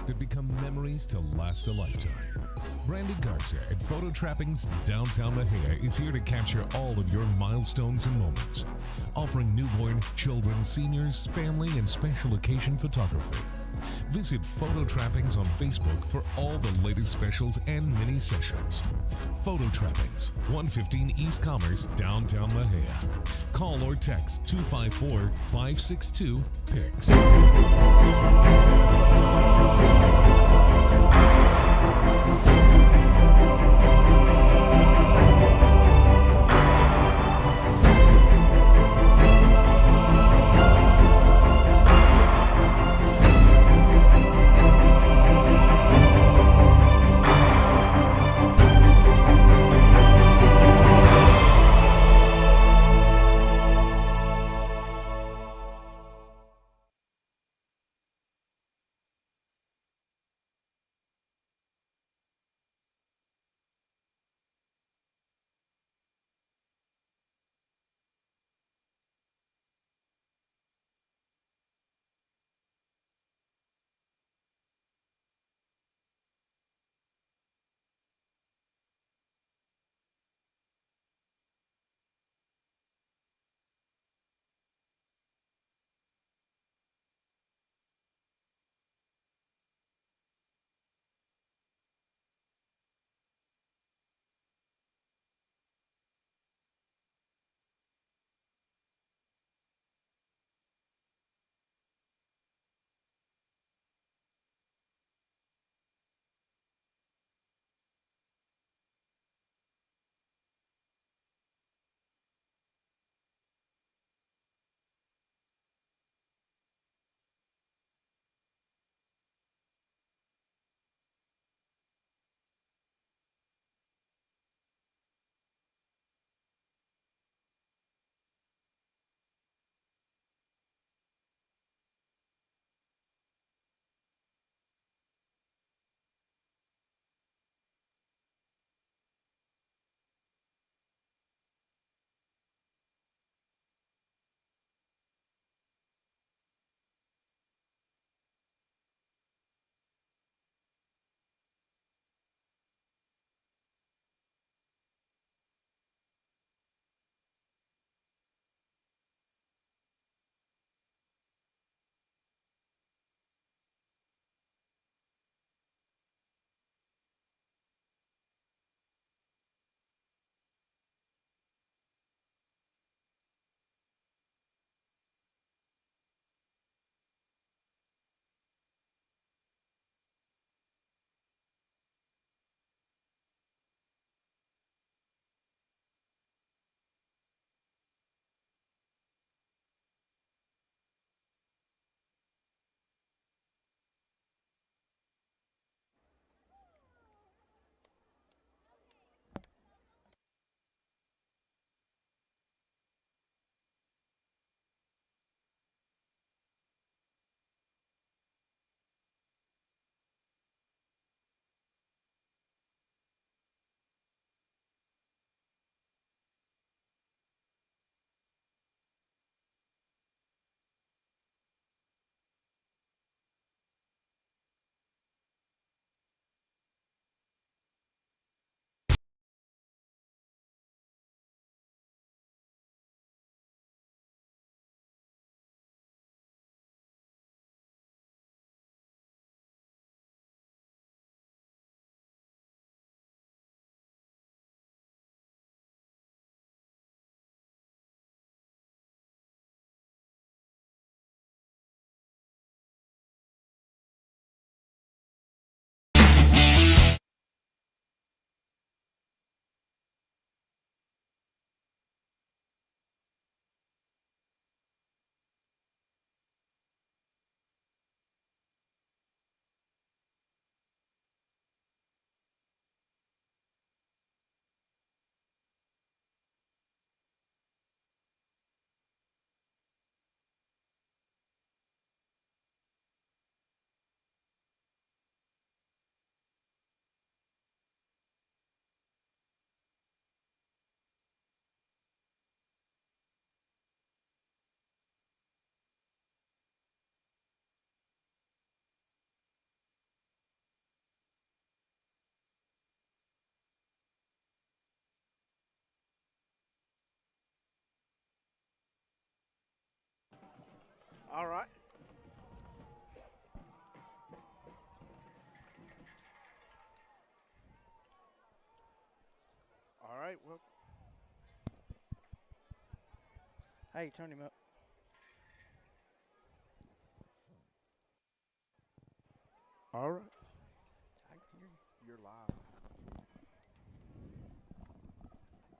that become memories to last a lifetime. Brandon Garza at Photo Trappings Downtown Mexia is here to capture all of your milestones and moments, offering newborn, children, seniors, family, and special occasion photography. Visit Photo Trappings on Facebook for all the latest specials and mini sessions. Photo Trappings, 115 East Commerce, Downtown Mexia. Call or text 254-562-PICS. All right. All right. Well, Hey, turn him up. all right. I can hear you. You're live.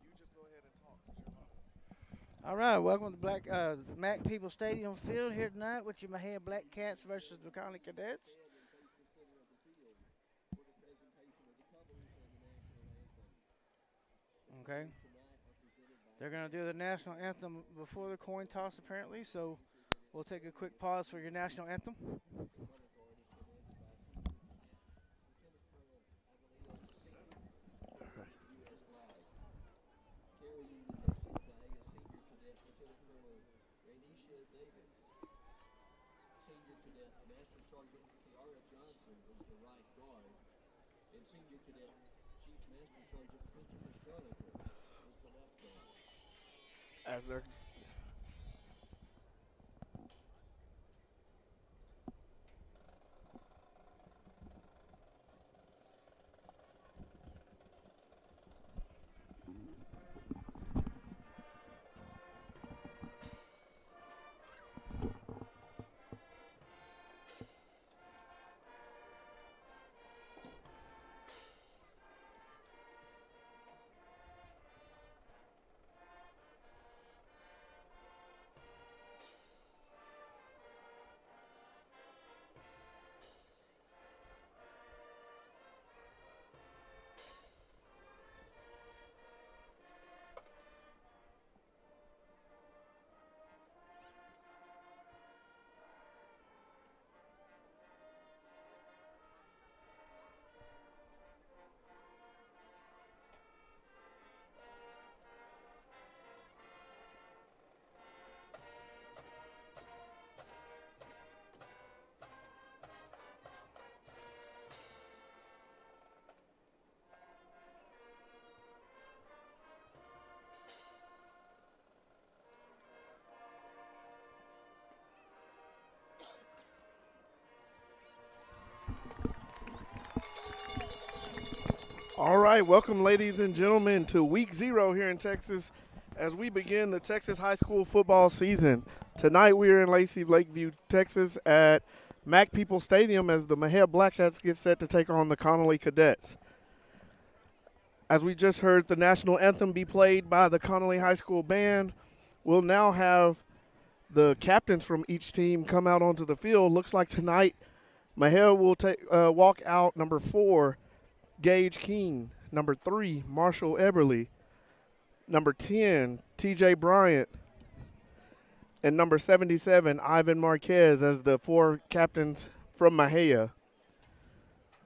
You just go ahead and talk 'cause you're live. All right, welcome to Mac People Stadium Field here tonight with your Mexia Black Cats versus the Connally Cadets. Okay. They're going to do the national anthem before the coin toss, apparently, so we'll take a quick pause for your national anthem. As they're all right. Welcome, ladies and gentlemen, to Week 0 here in Texas as we begin the Texas high school football season. Tonight we are in Lacey, Lakeview, Texas at Mac People Stadium as the Mexia Blackcats get set to take on the Connally Cadets. As we just heard the national anthem be played by the Connally High School Band, we'll now have the captains from each team come out onto the field. Looks like tonight Mexia will walk out number 4, Gage Keene, number 3, Marshall Eberly, number 10, TJ Bryant, and number 77, Ivan Marquez as the 4 captains from Mexia.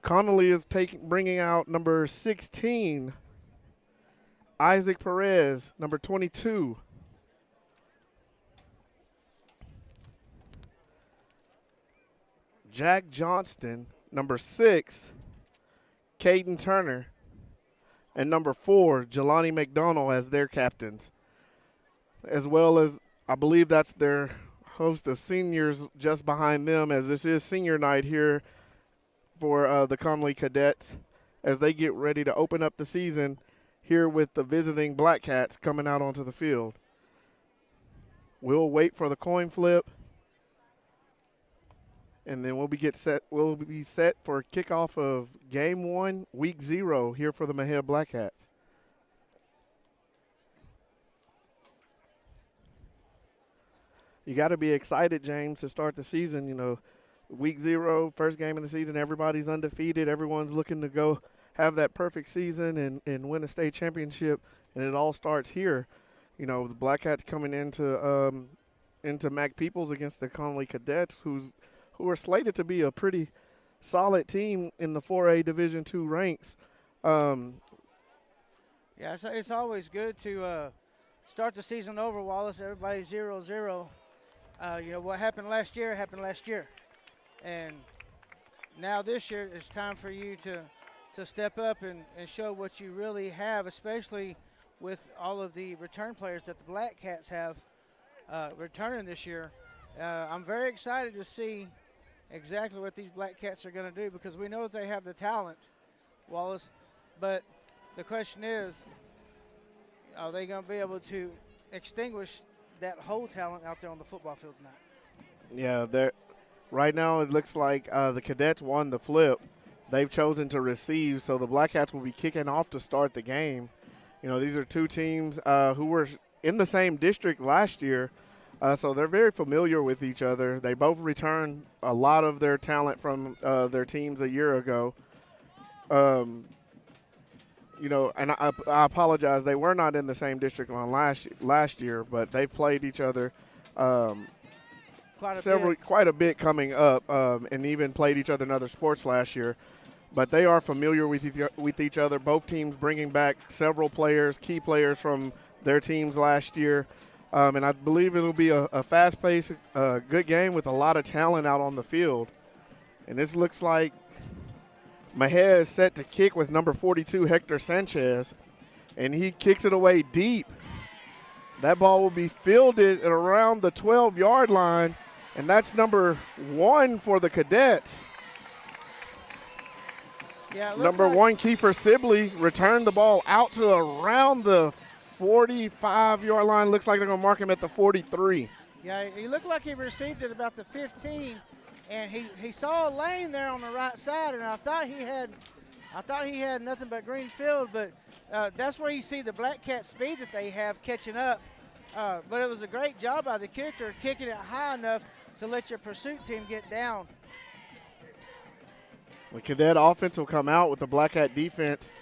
Connolly is bringing out number 16, Isaac Perez, number 22. Jack Johnston, number 6, Caden Turner, and number 4, Jelani McDonald as their captains, as well as I believe that's their host of seniors just behind them, as this is senior night here for the Connally Cadets as they get ready to open up the season here with the visiting Black Cats coming out onto the field. We'll wait for the coin flip, and then we'll be set for kickoff of Game 1, Week 0 here for the Mexia Black Cats. You got to be excited, James, to start the season. You know, Week 0, first game of the season, everybody's undefeated. Everyone's looking to go have that perfect season and win a state championship, and it all starts here. You know, the Black Cats coming into Mac Peoples against the Connally Cadets, who are slated to be a pretty solid team in the 4A Division II ranks. Yeah, it's always good to start the season over, Wallace. Everybody's 0-0. You know, what happened last year happened last year. And now this year it's time for you to step up and show what you really have, especially with all of the return players that the Black Cats have returning this year. I'm very excited to see exactly what these Black Cats are going to do because we know that they have the talent, Wallace. But the question is, are they going to be able to extinguish that whole talent out there on the football field tonight? Yeah, right now it looks like the Cadets won the flip. They've chosen to receive, so the Black Cats will be kicking off to start the game. You know, these are two teams who were in the same district last year, so they're very familiar with each other. They both returned a lot of their talent from their teams a year ago. You know, and I apologize, they were not in the same district on last year, but they've played each other quite a bit coming up, and even played each other in other sports last year. But they are familiar with each other. Both teams bringing back several players, key players from their teams last year. And I believe it'll be a fast-paced, good game with a lot of talent out on the field. And this looks like Mexia is set to kick with number 42, Hector Sanchez. And he kicks it away deep. That ball will be fielded at around the 12-yard line. And that's number 1 for the Cadets. Yeah, number 1, Kiefer Sibley, returned the ball out to around the 45-yard line. Looks like they're going to mark him at the 43. Yeah, he looked like he received it about the 15, and he saw a lane there on the right side, and I thought he had nothing but green field, but that's where you see the Black Cat speed that they have catching up. But it was a great job by the kicker kicking it high enough to let your pursuit team get down. The Cadet offense will come out with the Black Cat defense.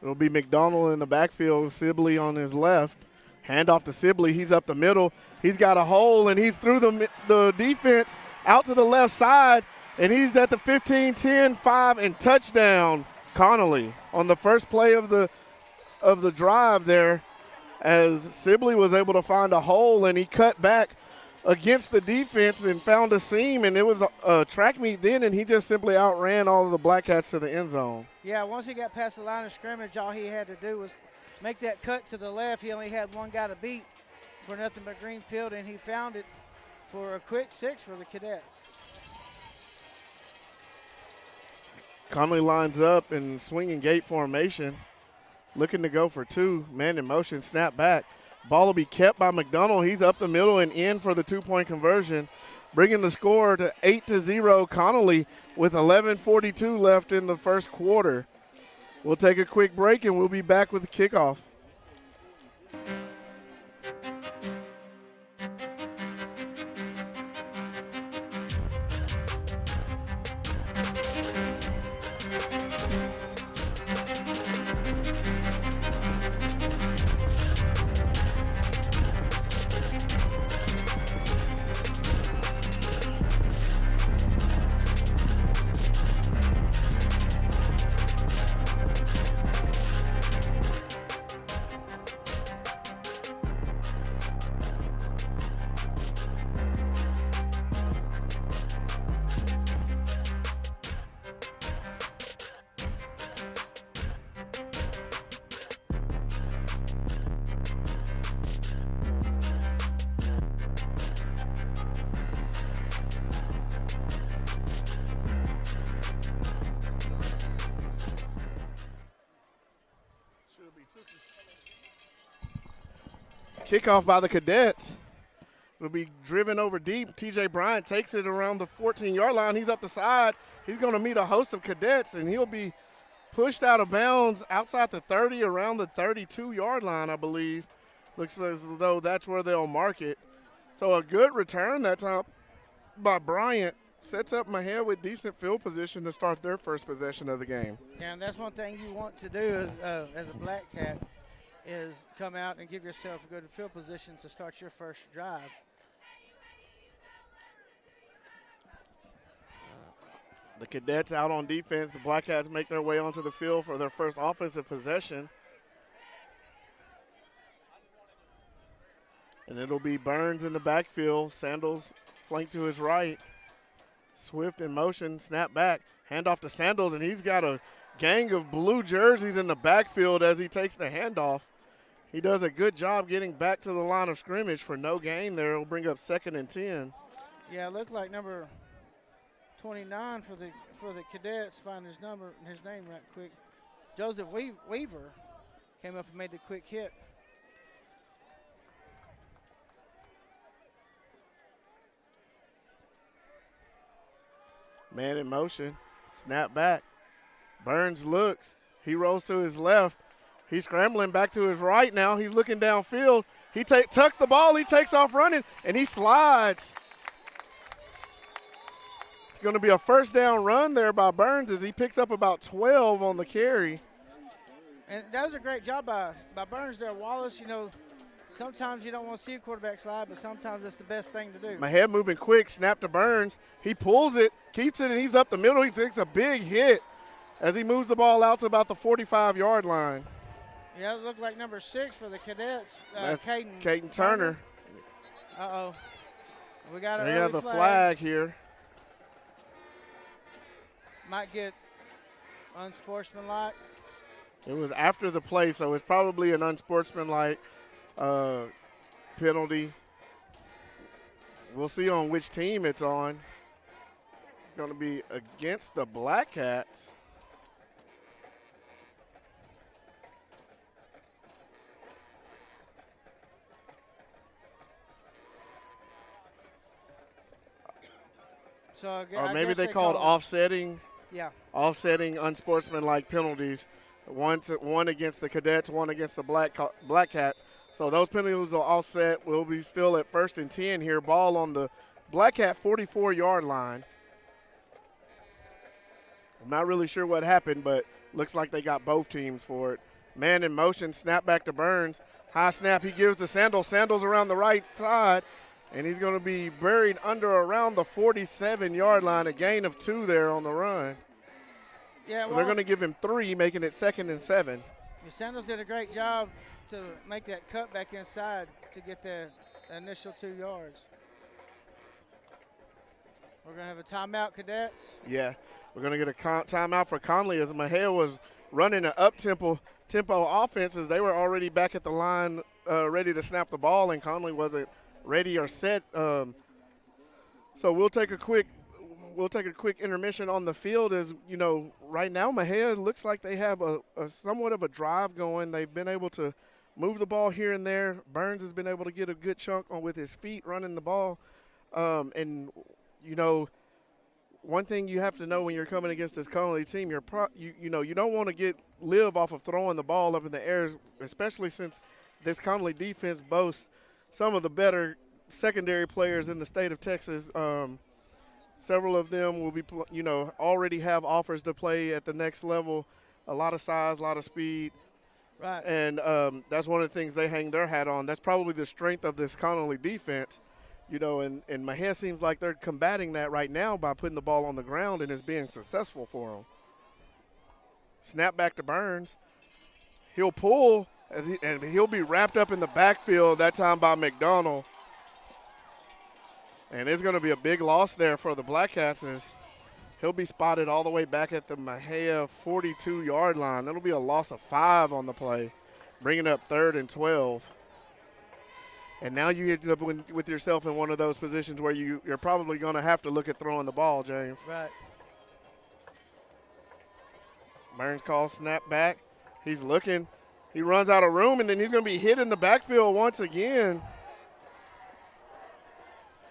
It'll be McDonald in the backfield, Sibley on his left. Hand off to Sibley. He's up the middle. He's got a hole, and he's through the defense out to the left side, and he's at the 15, 10, 5, and touchdown, Connolly, on the first play of the drive there, as Sibley was able to find a hole, and he cut back against the defense and found a seam, and it was a track meet then, and he just simply outran all of the Black Cats to the end zone. Yeah, once he got past the line of scrimmage, all he had to do was make that cut to the left. He only had one guy to beat for nothing but green field, and he found it for a quick 6 for the Cadets. Connolly lines up in swinging gate formation, looking to go for 2. Man in motion, snap back. Ball will be kept by McDonald. He's up the middle and in for the 2-point conversion, bringing the score to 8-0 Connolly with 11:42 left in the first quarter. We'll take a quick break, and we'll be back with the kickoff. Kickoff by the Cadets. It'll be driven over deep. TJ Bryant takes it around the 14-yard line. He's up the side. He's going to meet a host of Cadets, and he'll be pushed out of bounds outside the 30, around the 32-yard line, I believe. Looks as though that's where they'll mark it. So a good return that time by Bryant. Sets up Mexia with decent field position to start their first possession of the game. Yeah, and that's one thing you want to do as a Black Cat is come out and give yourself a good field position to start your first drive. The Cadets out on defense. The Black Cats make their way onto the field for their first offensive possession. And it'll be Burns in the backfield. Sandals flanked to his right. Swift in motion, snap back, handoff to Sandals, and he's got a gang of blue jerseys in the backfield as he takes the handoff. He does a good job getting back to the line of scrimmage for no gain there. It'll bring up 2nd and 10. Yeah, it looked like number 29 for the Cadets. Find his name right quick. Joseph Weaver came up and made the quick hit. Man in motion. Snap back. Burns looks. He rolls to his left. He's scrambling back to his right now. He's looking downfield. He tucks the ball. He takes off running, and he slides. It's going to be a first down run there by Burns as he picks up about 12 on the carry. And that was a great job by Burns there. Wallace, sometimes you don't want to see a quarterback slide, but sometimes it's the best thing to do. Mahead moving quick, snap to Burns. He pulls it, keeps it, and he's up the middle. He takes a big hit as he moves the ball out to about the 45-yard line. Yeah, it looked like number 6 for the Cadets. That's Caden Turner. Uh-oh. We got They got the flag here. Might get unsportsmanlike. It was after the play, so it's probably an unsportsmanlike penalty. We'll see on which team it's on. It's going to be against the Black Cats. So or maybe they called offsetting. Yeah. Offsetting unsportsmanlike penalties. One against the Cadets, one against the Black Cats. So those penalties will offset. We'll be still at 1st and 10 here. Ball on the Black Cat 44-yard line. I'm not really sure what happened, but looks like they got both teams for it. Man in motion, snap back to Burns. High snap, he gives to Sandals. Sandals around the right side, and he's going to be buried under around the 47-yard line. A gain of 2 there on the run. Yeah, well, they're going to give him 3, making it 2nd and 7. Sandals did a great job to make that cut back inside to get the initial 2 yards. We're going to have a timeout, Cadets. Yeah, we're going to get a timeout for Connolly as Mahead was running an up-tempo offense as they were already back at the line ready to snap the ball, and Connolly wasn't ready or set. So we'll take a quick intermission on the field. As right now Mahead looks like they have a somewhat of a drive going. They've been able to move the ball here and there. Burns has been able to get a good chunk on with his feet running the ball. And one thing you have to know when you're coming against this Connolly team, you don't want to live off of throwing the ball up in the air, especially since this Connolly defense boasts some of the better secondary players in the state of Texas. Several of them will be, already have offers to play at the next level. A lot of size, a lot of speed. Right. And that's one of the things they hang their hat on. That's probably the strength of this Connolly defense. And Mahead seems like they're combating that right now by putting the ball on the ground, and it's being successful for them. Snap back to Burns. He'll pull, and he'll be wrapped up in the backfield that time by McDonald. And it's going to be a big loss there for the Black Cats as he'll be spotted all the way back at the Mahead 42-yard line. That'll be a loss of 5 on the play, bringing up 3rd and 12. And now you end up with yourself in one of those positions where you're probably going to have to look at throwing the ball, James. Right. Burns calls snap back. He's looking. He runs out of room, and then he's going to be hit in the backfield once again.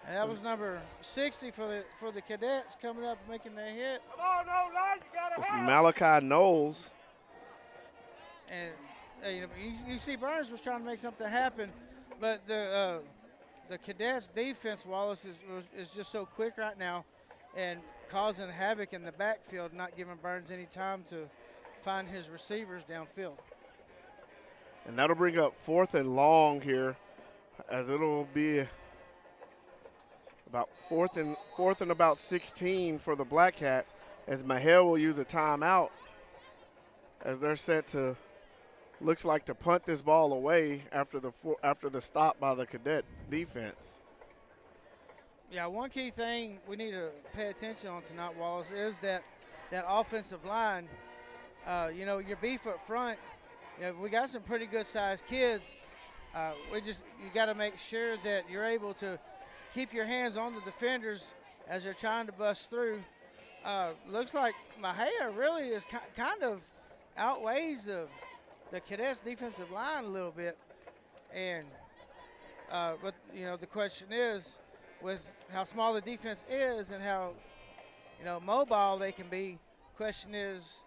And that was number 60 for the Cadets coming up making the hit. Come on, no line, you gotta It's help. Malachi Knowles. And you see Burns was trying to make something happen, but the Cadets defense, Wallace, is just so quick right now and causing havoc in the backfield, not giving Burns any time to find his receivers downfield. And that'll bring up 4th and long here, as it'll be about fourth and about 16 for the Black Cats, as Mahead will use a timeout as they're set to, looks like, to punt this ball away after the stop by the Cadet defense. Yeah, one key thing we need to pay attention on tonight, Wallace, is that offensive line. Your beef up front we got some pretty good sized kids. You got to make sure that you're able to keep your hands on the defenders as they're trying to bust through. Looks like Mexia really is kind of outweighs the Cadets defensive line a little bit. And but the question is, with how small the defense is and how mobile they can be, question is,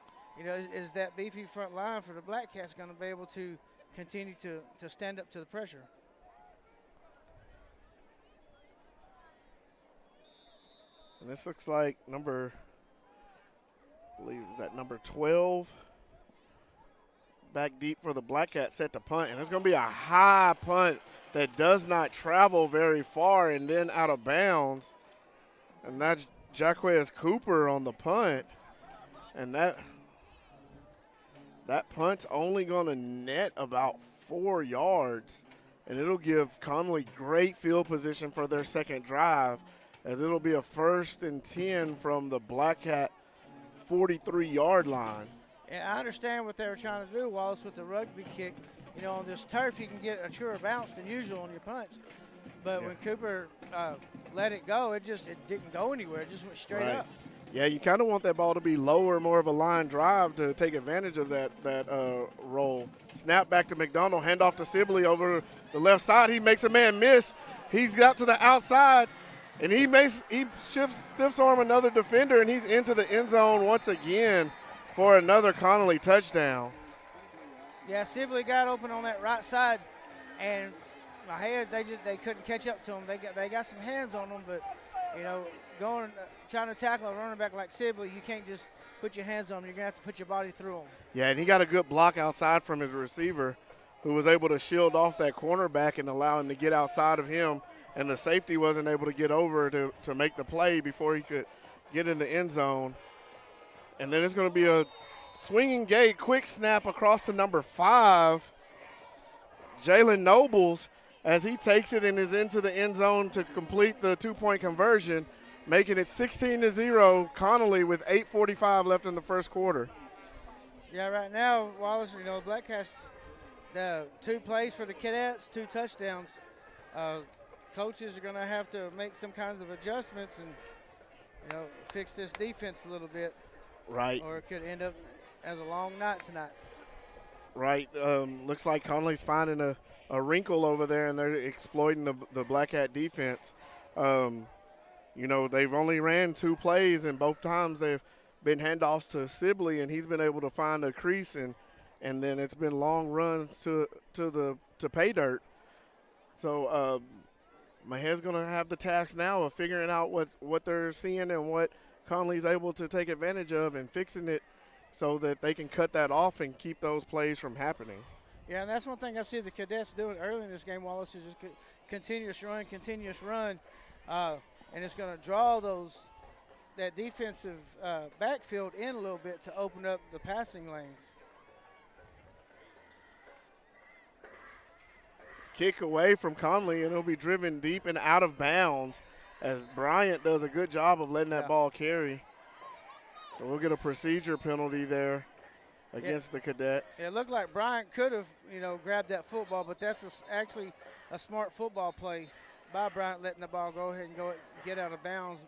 is that beefy front line for the Black Cats going to be able to continue to stand up to the pressure? And this looks like number 12. Back deep for the Black Cats, set to punt. And it's going to be a high punt that does not travel very far and then out of bounds. And that's Jaquez Cooper on the punt. And that punt's only going to net about 4 yards. And it'll give Connolly great field position for their second drive, as it'll be a 1st and 10 from the Black Cat 43-yard line. And I understand what they were trying to do, Wallace, with the rugby kick. On this turf, you can get a truer bounce than usual on your punts. But when Cooper let it go, it didn't go anywhere. It just went straight up. Yeah, you kind of want that ball to be lower, more of a line drive to take advantage of that roll. Snap back to McDonald, handoff to Sibley over the left side. He makes a man miss. He's got to the outside, and he stiffs arm another defender, and he's into the end zone once again for another Connolly touchdown. Yeah, Sibley got open on that right side, and Mexia, they couldn't catch up to him. They got some hands on him, but trying to tackle a running back like Sibley, you can't just put your hands on him. You're gonna have to put your body through him. Yeah, and he got a good block outside from his receiver, who was able to shield off that cornerback and allow him to get outside of him, and the safety wasn't able to get over to make the play before he could get in the end zone. And then it's going to be a swinging gate, quick snap across to number 5, Jalen Nobles, as he takes it and is into the end zone to complete the 2-point conversion, making it 16-0 Connolly with 8:45 left in the first quarter. Yeah, right now, Wallace, Black Cats, the 2 plays for the Cadets, 2 touchdowns. Coaches are going to have to make some kinds of adjustments and, fix this defense a little bit. Right. Or it could end up as a long night tonight. Right. Looks like Connolly's finding a wrinkle over there, and they're exploiting the Black Hat defense. They've only ran 2 plays, and both times they've been handoffs to Sibley, and he's been able to find a crease, and then it's been long runs to pay dirt. So Mexia's going to have the task now of figuring out what they're seeing and what Connolly's able to take advantage of and fixing it so that they can cut that off and keep those plays from happening. Yeah, and that's one thing I see the Cadets doing early in this game, Wallace, is just continuous run. And it's going to draw that defensive backfield in a little bit to open up the passing lanes. Kick away from Connolly, and it'll be driven deep and out of bounds as Bryant does a good job of letting that ball carry. So we'll get a procedure penalty there against the Cadets. It looked like Bryant could have, grabbed that football, but that's actually a smart football play by Bryant, letting the ball go ahead and get out of bounds,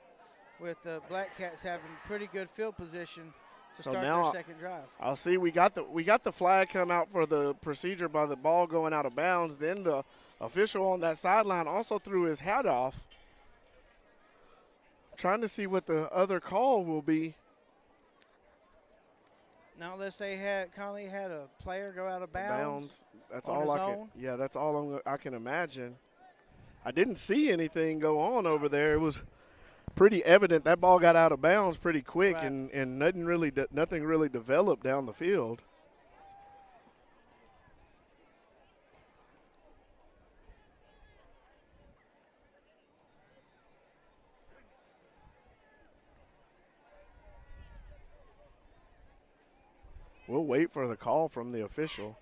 with the Black Cats having pretty good field position to start their second drive. I'll see. We got the flag come out for the procedure by the ball going out of bounds. Then the official on that sideline also threw his hat off. Trying to see what the other call will be. Not unless Connolly had a player go out of bounds. That's all I can. Yeah, that's all I can imagine. I didn't see anything go on over there. It was pretty evident that ball got out of bounds pretty quick, right. and nothing really developed down the field. We'll wait for the call from the official.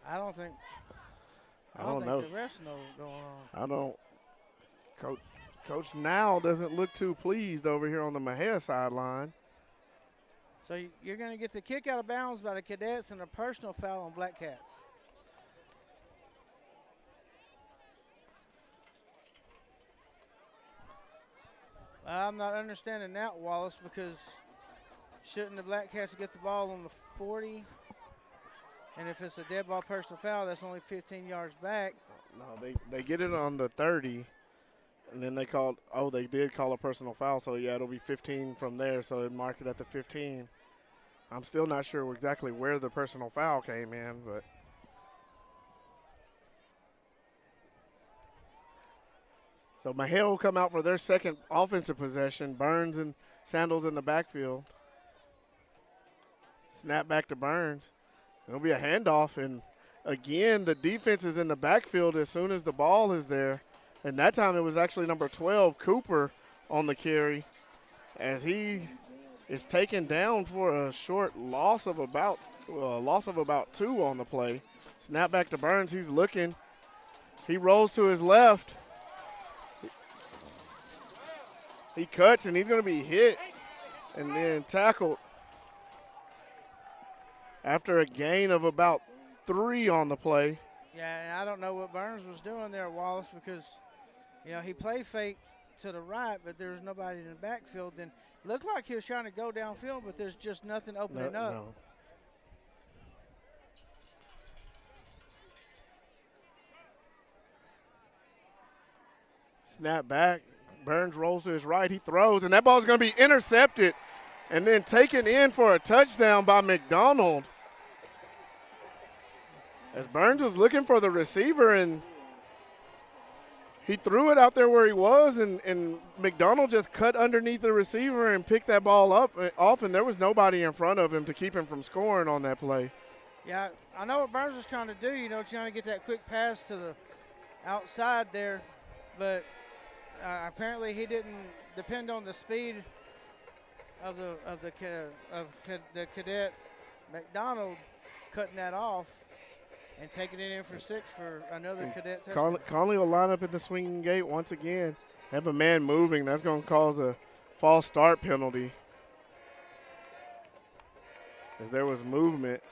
I don't think I don't know. the refs know what's going on. I don't. Coach Now doesn't look too pleased over here on the Mexia sideline. So you're going to get the kick out of bounds by the Cadets and a personal foul on Black Cats. I'm not understanding that, Wallace, because shouldn't the Black Cats get the ball on the 40? And if it's a dead ball personal foul, that's only 15 yards back. No, they get it on the 30, and then they did call a personal foul, so yeah, it'll be 15 from there, so they mark it at the 15. I'm still not sure exactly where the personal foul came in, but. So Mexia will come out for their second offensive possession. Burns and Sandals in the backfield. Snap back to Burns. It'll be a handoff, and again, the defense is in the backfield as soon as the ball is there. And that time it was actually number 12, Cooper, on the carry, as he is taken down for a short loss of about 2 on the play. Snap back to Burns. He's looking. He rolls to his left. He cuts, and he's going to be hit and then tackled after a gain of about 3 on the play. Yeah, and I don't know what Burns was doing there, Wallace, because, he play faked to the right, but there was nobody in the backfield. Then looked like he was trying to go downfield, but there's just nothing opening up. No. Snap back. Burns rolls to his right. He throws, and that ball is going to be intercepted and then taken in for a touchdown by McDonald. As Burns was looking for the receiver, and he threw it out there where he was, and McDonald just cut underneath the receiver and picked that ball off, and there was nobody in front of him to keep him from scoring on that play. Yeah, I know what Burns was trying to do, trying to get that quick pass to the outside there, but apparently he didn't depend on the speed of the cadet McDonald cutting that off and taking it in for 6 for another cadet touchdown. Connolly will line up at the swinging gate once again. Have a man moving. That's going to cause a false start penalty, as there was movement.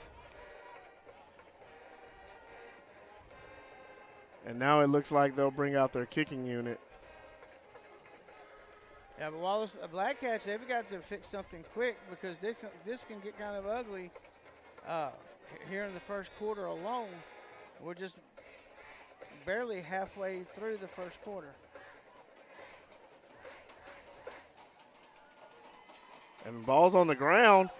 And now it looks like they'll bring out their kicking unit. Yeah, but Wallace, Black Cats, they've got to fix something quick, because this can get kind of ugly here in the first quarter alone. We're just barely halfway through the first quarter. And the ball's on the ground,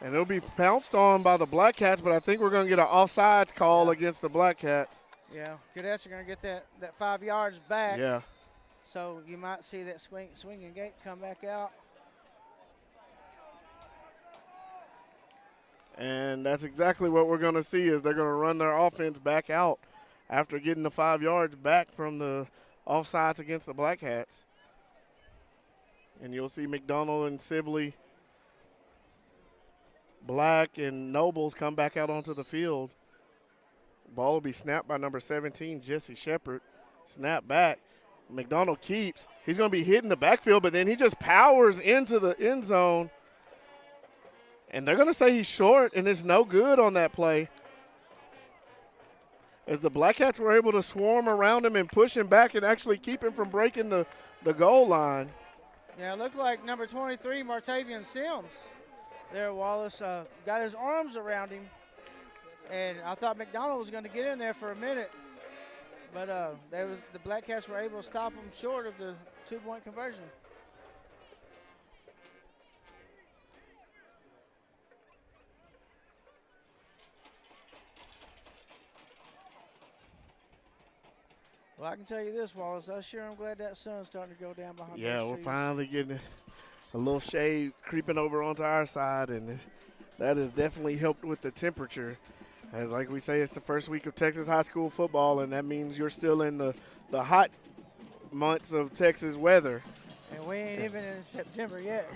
and it'll be pounced on by the Black Cats, but I think we're going to get an offsides call against the Black Cats. Yeah, Cadets are going to get that 5 yards back. Yeah. So you might see that swinging gate come back out. And that's exactly what we're going to see, is they're going to run their offense back out after getting the 5 yards back from the offsides against the Black Cats. And you'll see McDonald and Sibley, Black and Nobles come back out onto the field. Ball will be snapped by number 17, Jesse Shepard. Snap back. McDonald keeps. He's going to be hit in the backfield, but then he just powers into the end zone. And they're going to say he's short, and it's no good on that play, as the Black Cats were able to swarm around him and push him back and actually keep him from breaking the goal line. Yeah, it looked like number 23, Martavian Sims there, Wallace, got his arms around him. And I thought McDonald was going to get in there for a minute. But the Black Cats were able to stop him short of the 2-point conversion. Well, I can tell you this, Wallace. I sure am glad that sun's starting to go down behind Yeah, those we're trees. finally getting a little shade creeping over onto our side, and that has definitely helped with the temperature. As like we say, it's the first week of Texas high school football, and that means you're still in the hot months of Texas weather. And we ain't even in September yet.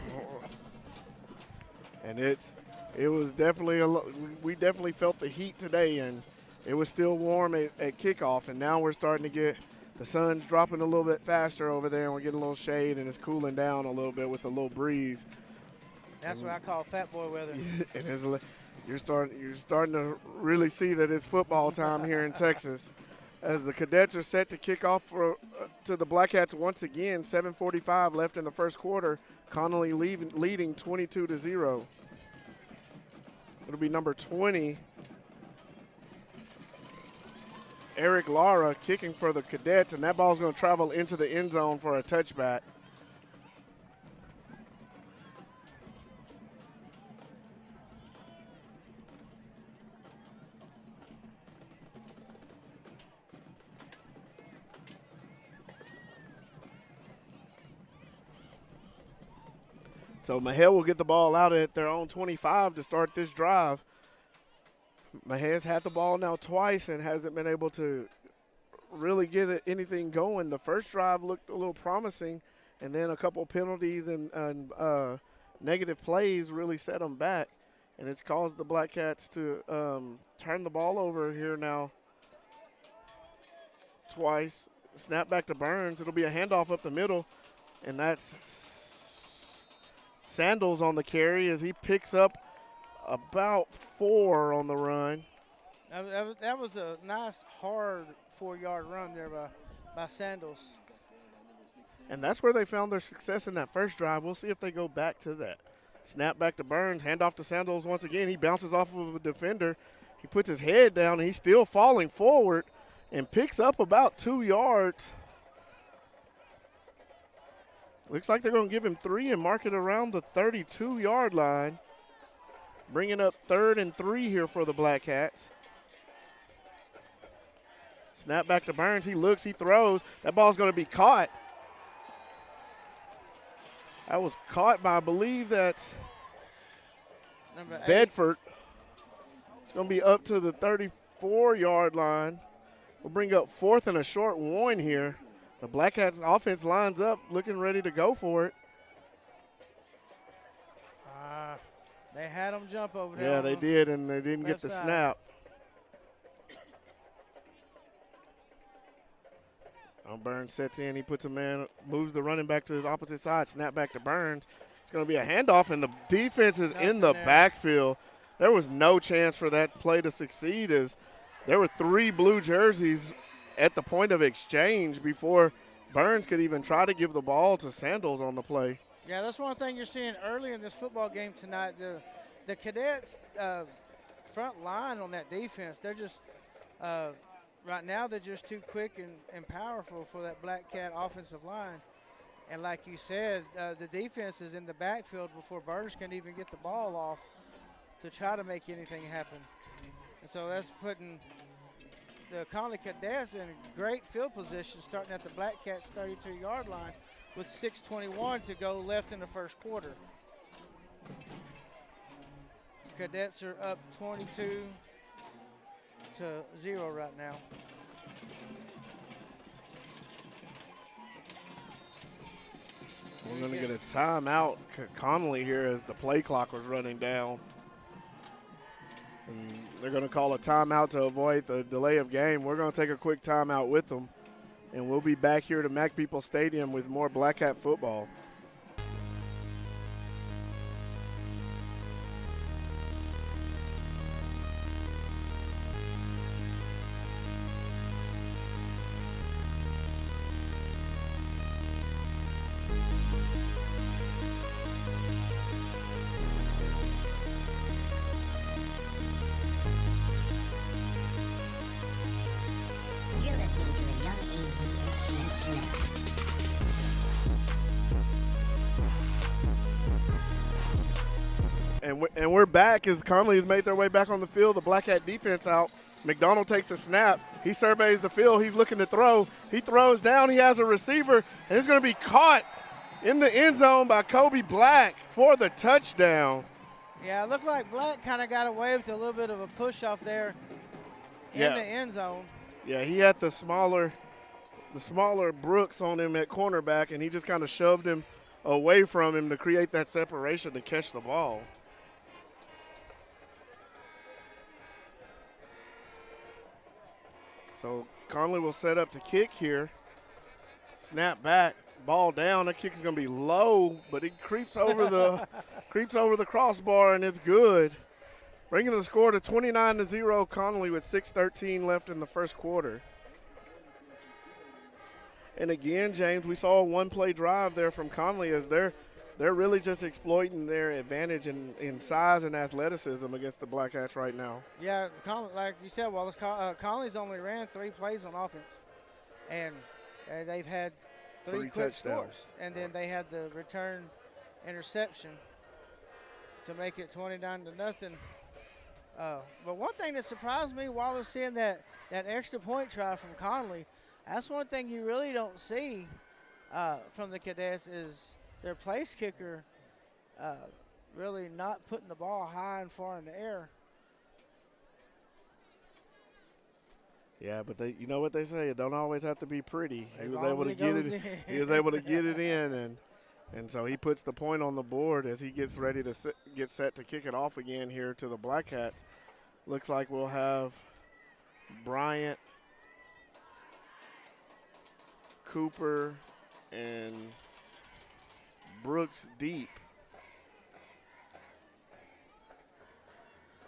And it's It was definitely we definitely felt the heat today, and it was still warm at kickoff, and now we're starting to get the sun's dropping a little bit faster over there, and we're getting a little shade, and it's cooling down a little bit with a little breeze. That's what I call fat boy weather. And you're starting to really see that it's football time here in Texas, as the Cadets are set to kick off to the Black Hats once again. 7:45 left in the first quarter. Connolly leading 22-0. It'll be number 20, Eric Lara, kicking for the Cadets, and that ball's going to travel into the end zone for a touchback. So Mexia will get the ball out at their own 25 to start this drive. Mejia's had the ball now twice and hasn't been able to really get anything going. The first drive looked a little promising, and then a couple penalties and negative plays really set them back, and it's caused the Black Cats to turn the ball over here now twice. Snap back to Burns. It'll be a handoff up the middle, and that's Sandals on the carry as he picks up about 4 on the run. That was a nice, hard 4-yard run there by Sandals. And that's where they found their success in that first drive. We'll see if they go back to that. Snap back to Burns, handoff to Sandals once again. He bounces off of a defender. He puts his head down, and he's still falling forward and picks up about 2 yards. Looks like they're going to give him 3 and mark it around the 32-yard line. Bringing up 3rd and 3 here for the Black Cats. Snap back to Burns. He looks, he throws. That ball's going to be caught. That was caught by, I believe that's Number 8. Bedford. It's going to be up to the 34-yard line. We'll bring up 4th and a short 1 here. The Black Cats offense lines up, looking ready to go for it. They had them jump over there. Yeah, they did, and they didn't get the snap. Burns sets in. He puts a man, moves the running back to his opposite side. Snap back to Burns. It's going to be a handoff, and the defense is in the backfield. There was no chance for that play to succeed, as there were 3 blue jerseys at the point of exchange before Burns could even try to give the ball to Sandals on the play. Yeah, that's one thing you're seeing early in this football game tonight. The Cadets front line on that defense, they're just right now they're just too quick and powerful for that Black Cat offensive line. And like you said, the defense is in the backfield before Burns can even get the ball off to try to make anything happen. And so that's putting the Connally Cadets in a great field position starting at the Black Cats 32-yard line with 6:21 to go left in the first quarter. Cadets are up 22-0 right now. We're going to get a timeout, Connolly, here as the play clock was running down. And they're going to call a timeout to avoid the delay of game. We're going to take a quick timeout with them, and we'll be back here to Mac People Stadium with more Black Hat football. And we're back as Connolly has made their way back on the field. The Black Hat defense out. McDonald takes the snap. He surveys the field. He's looking to throw. He throws down. He has a receiver, and it's going to be caught in the end zone by Kobe Black for the touchdown. Yeah, it looked like Black kind of got away with a little bit of a push off there in the end zone. Yeah, he had the smaller Brooks on him at cornerback, and he just kind of shoved him away from him to create that separation to catch the ball. So Connolly will set up to kick here. Snap back, ball down. That kick is going to be low, but it creeps over the crossbar, and it's good. Bringing the score to 29-0. Connolly with 6:13 left in the first quarter. And again, James, we saw a one-play drive there from Connolly as they're really just exploiting their advantage in size and athleticism against the Black Hats right now. Yeah, like you said, Wallace, Connolly's only ran 3 plays on offense, and they've had three quick touchdowns. scores, and then they had the return interception to make it 29-0. But one thing that surprised me, Wallace, seeing that extra point try from Connolly, that's one thing you really don't see from the Cadets is their place kicker really not putting the ball high and far in the air. Yeah, but you know what they say, it don't always have to be pretty. He As was long able as to it get goes it. in. He was able to get it in, and so he puts the point on the board as he gets ready to get set to kick it off again here to the Black Hats. Looks like we'll have Bryant, Cooper, and Brooks deep.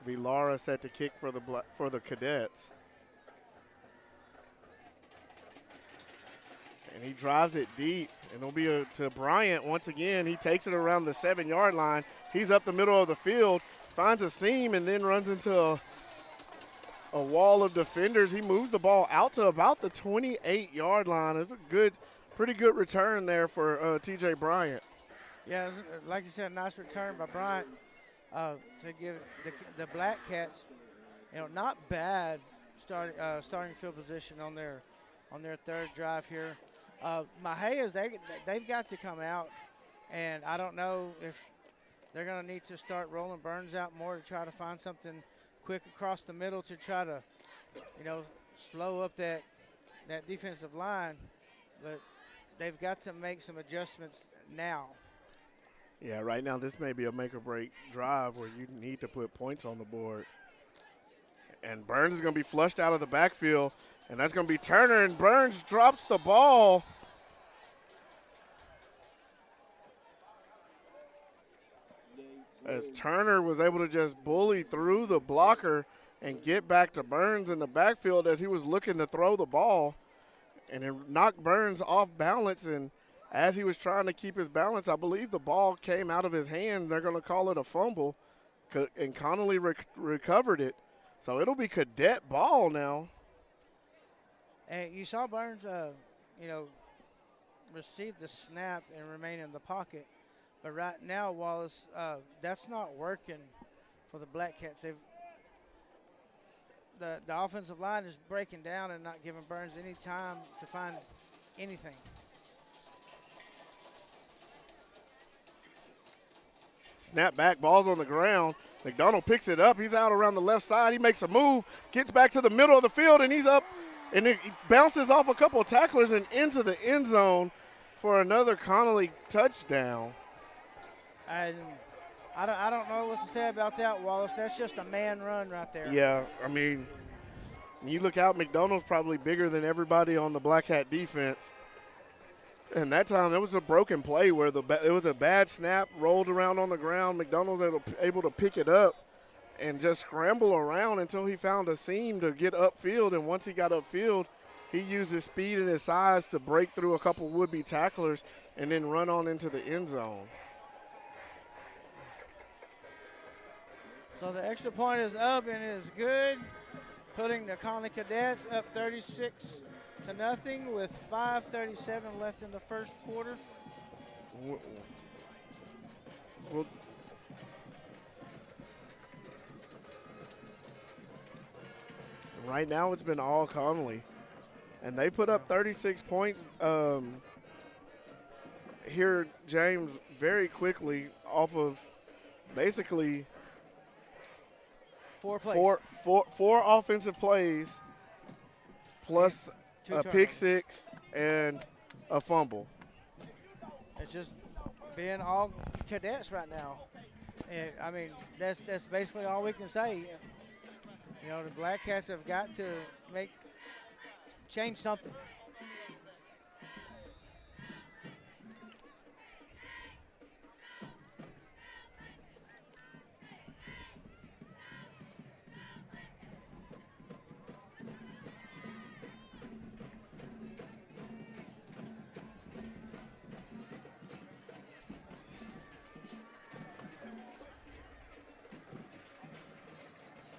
Be Laura set to kick for the Cadets. And he drives it deep, and it'll be to Bryant once again. He takes it around the 7-yard line. He's up the middle of the field, finds a seam, and then runs into a wall of defenders. He moves the ball out to about the 28-yard line. It's a pretty good return there for T.J. Bryant. Yeah, like you said, a nice return by Bryant to give the Black Cats, not bad starting field position on their third drive here. Mejia's, they've got to come out, and I don't know if they're going to need to start rolling Burns out more to try to find something quick across the middle to try to, slow up that defensive line. But they've got to make some adjustments now. Yeah, right now this may be a make-or-break drive where you need to put points on the board. And Burns is going to be flushed out of the backfield, and that's going to be Turner, and Burns drops the ball. As Turner was able to just bully through the blocker and get back to Burns in the backfield as he was looking to throw the ball. And it knocked Burns off balance, and as he was trying to keep his balance, I believe the ball came out of his hand. They're going to call it a fumble, and Connolly recovered it. So it'll be Cadet ball now. And you saw Burns, receive the snap and remain in the pocket. But right now, Wallace, that's not working for the Black Cats. The offensive line is breaking down and not giving Burns any time to find anything. Snap back, ball's on the ground. McDonald picks it up. He's out around the left side. He makes a move, gets back to the middle of the field, and he's up. And it bounces off a couple of tacklers and into the end zone for another Connolly touchdown. And I don't know what to say about that, Wallace. That's just a man run right there. Yeah, I mean, you look out, McDonald's probably bigger than everybody on the Black Hat defense. And that time, it was a broken play where it was a bad snap, rolled around on the ground. McDonald was able to pick it up and just scramble around until he found a seam to get upfield. And once he got upfield, he used his speed and his size to break through a couple would-be tacklers and then run on into the end zone. So the extra point is up and it is good, putting the Connally Cadets up 36-0 with 5:37 left in the first quarter. Well, right now it's been all Connolly, and they put up 36 points here, James, very quickly off of basically four offensive plays plus a pick six and a fumble. It's just being all Cadets right now. And I mean, that's basically all we can say. The Black Cats have got to make change something.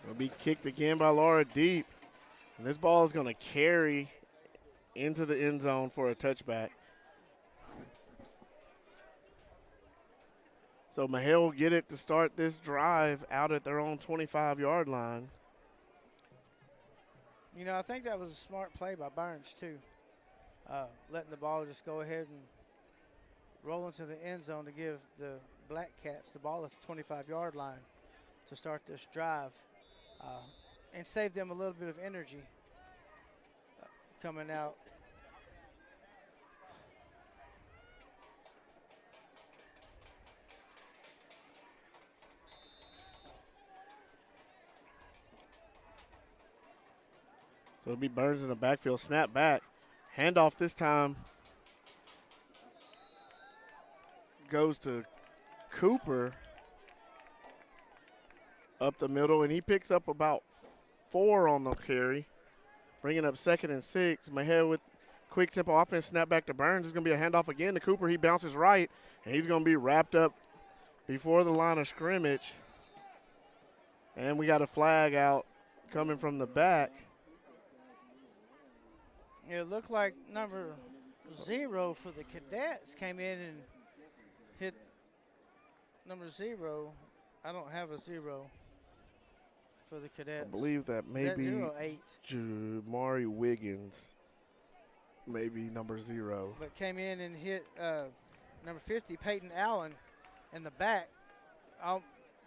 It'll be kicked again by Laura deep. And this ball is going to carry into the end zone for a touchback. So Mexia will get it to start this drive out at their own 25-yard line. You know, I think that was a smart play by Burns, too. Letting the ball just go ahead and roll into the end zone to give the Black Cats the ball at the 25-yard line to start this drive and save them a little bit of energy coming out. So it'll be Burns in the backfield, snap back. Handoff this time goes to Cooper up the middle, and he picks up about 4 on the carry, bringing up 2nd and 6. Mexia with quick tempo offense, snap back to Burns. It's going to be a handoff again to Cooper. He bounces right, and he's going to be wrapped up before the line of scrimmage. And we got a flag out coming from the back. It looked like number 0 for the Cadets came in and hit number 0. I don't have a 0 for the Cadets. I believe that maybe Is that 0-8? Jamari Wiggins, maybe number 0. But came in and hit number 50, Peyton Allen, in the back.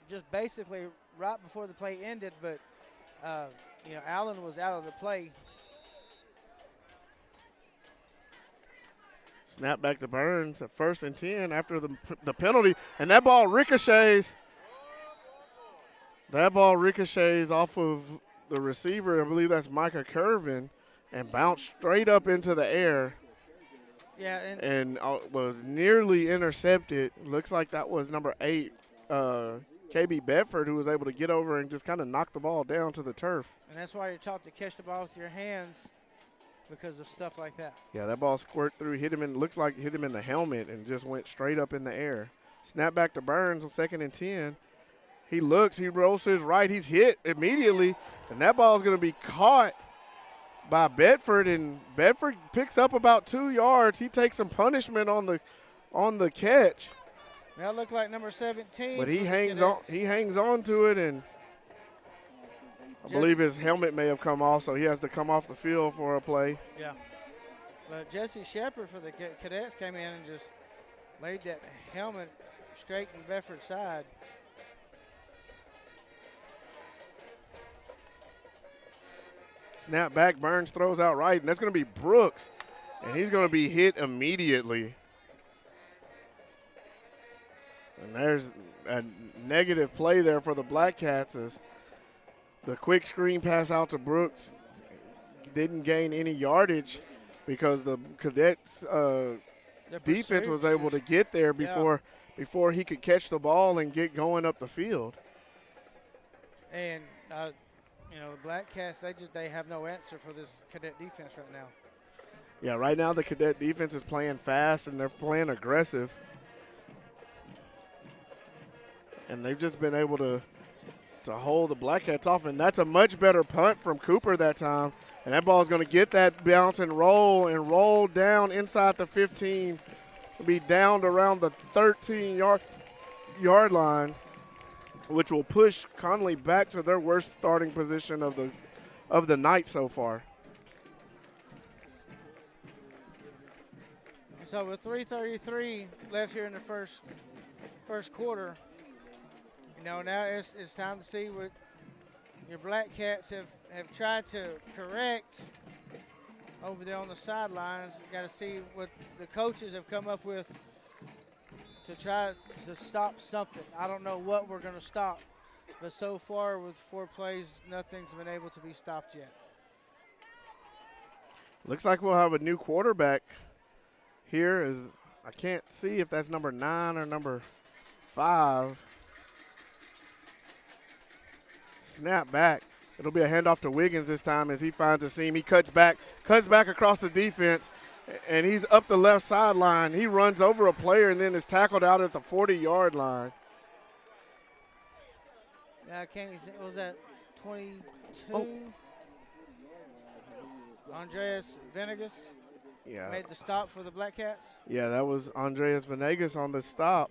Just basically right before the play ended, but you know, Allen was out of the play. Snap back to Burns at 1st and 10 after the penalty, and that ball ricochets. That ball ricochets off of the receiver. I believe that's Micah Curvin, and bounced straight up into the air. Yeah, and was nearly intercepted. Looks like that was number 8, KB Bedford, who was able to get over and just kind of knock the ball down to the turf. And that's why you're taught to catch the ball with your hands, because of stuff like that. Yeah, that ball squirted through, looks like hit him in the helmet and just went straight up in the air. Snap back to Burns on 2nd and 10. He looks, he rolls to his right, he's hit immediately, and that ball is going to be caught by Bedford, and Bedford picks up about 2 yards. He takes some punishment on the catch. That looked like number 17. But he hangs on to it, and I believe his helmet may have come off, so he has to come off the field for a play. Yeah. But Jesse Shepard for the Cadets came in and just laid that helmet straight in Bedford's side. Snap back, Burns throws out right, and that's going to be Brooks, and he's going to be hit immediately. And there's a negative play there for the Black Cats as the quick screen pass out to Brooks didn't gain any yardage because the Cadets defense was able to get there before he could catch the ball and get going up the field. And you know, the Black Cats, they have no answer for this Cadet defense right now. Yeah, right now the Cadet defense is playing fast and they're playing aggressive. And they've just been able to hold the Black Cats off, and that's a much better punt from Cooper that time. And that ball is going to get that bounce and roll down inside the 15. It'll be down to around the 13-yard line, which will push Connolly back to their worst starting position of the night so far. So with 3:33 left here in the first quarter, you know, now it's time to see what your Black Cats have tried to correct over there on the sidelines. Got to see what the coaches have come up with to try to stop something. I don't know what we're going to stop, but so far with 4 plays, nothing's been able to be stopped yet. Looks like we'll have a new quarterback here. I can't see if that's number 9 or number 5. Snap back. It'll be a handoff to Wiggins this time as he finds a seam. He cuts back across the defense, and he's up the left sideline. He runs over a player and then is tackled out at the 40-yard line. Yeah, I can't see. Was that 22? Oh. Andreas Venegas Yeah. made the stop for the Black Cats. Yeah, that was Andreas Venegas on the stop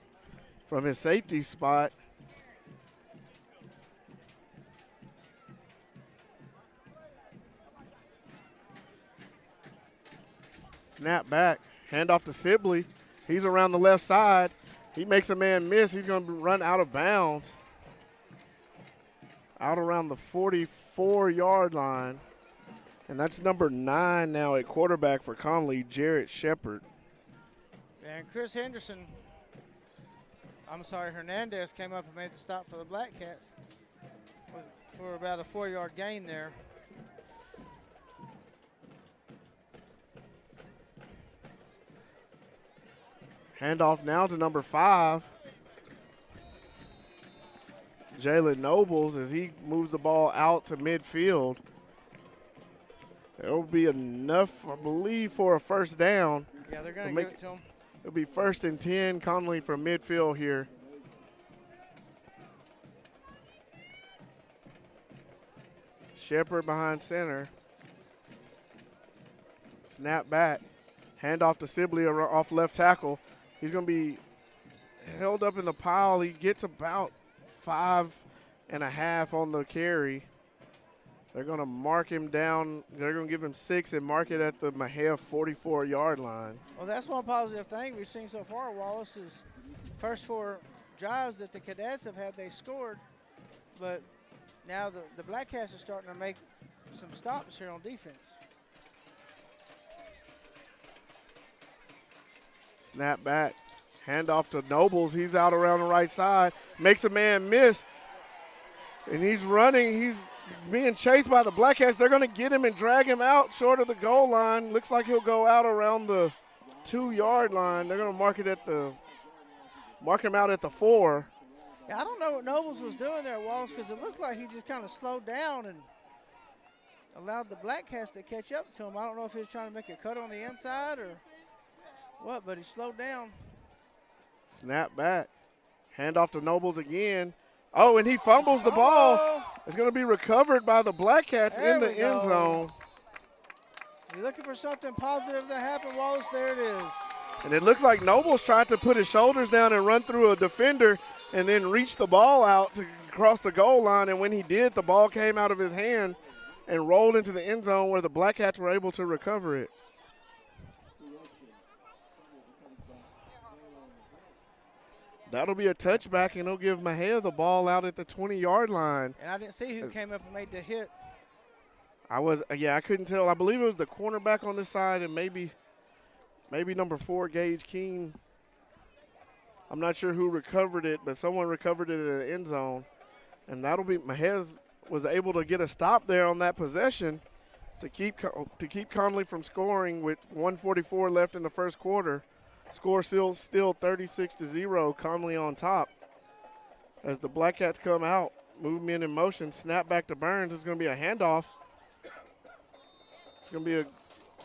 from his safety spot. Snap back, handoff to Sibley. He's around the left side. He makes a man miss. He's going to run out of bounds. Out around the 44-yard line. And that's number 9 now at quarterback for Connolly, Jarrett Shepard. And Hernandez came up and made the stop for the Black Cats for about a 4-yard gain there. Handoff now to number 5. Jalen Nobles as he moves the ball out to midfield. It'll be enough, I believe, for a first down. Yeah, they're going to give it to him. It'll be 1st and 10, Connolly from midfield here. Shepard behind center. Snap back. Handoff to Sibley off left tackle. He's going to be held up in the pile. He gets about 5.5 on the carry. They're going to mark him down. They're going to give him 6 and mark it at the Mexia 44-yard line. Well, that's one positive thing we've seen so far. Wallace's first 4 drives that the Cadets have had, they scored. But now the Black Cats are starting to make some stops here on defense. Snap back. Handoff to Nobles. He's out around the right side. Makes a man miss. And he's running. He's being chased by the Black Cats. They're going to get him and drag him out short of the goal line. Looks like he'll go out around the 2-yard line. They're going to mark him out at the 4. Yeah, I don't know what Nobles was doing there, Wallace, because it looked like he just kind of slowed down and allowed the Black Cats to catch up to him. I don't know if he was trying to make a cut on the inside or what, but he slowed down. Snap back. Handoff to Nobles again. Oh, and he fumbles the ball. It's going to be recovered by the Black Cats in the end zone. You're looking for something positive to happen, Wallace. There it is. And it looks like Nobles tried to put his shoulders down and run through a defender and then reach the ball out to cross the goal line. And when he did, the ball came out of his hands and rolled into the end zone where the Black Cats were able to recover it. That'll be a touchback, and he'll give Mexia the ball out at the 20-yard line. And I didn't see who came up and made the hit. I couldn't tell. I believe it was the cornerback on this side and maybe number 4, Gage Keene. I'm not sure who recovered it, but someone recovered it in the end zone. And that'll be Mexia was able to get a stop there on that possession to keep Connolly from scoring with 1:44 left in the first quarter. Score still 36-0, Connolly on top. As the Black Cats come out, movement in motion, snap back to Burns. It's going to be a handoff. It's going to be a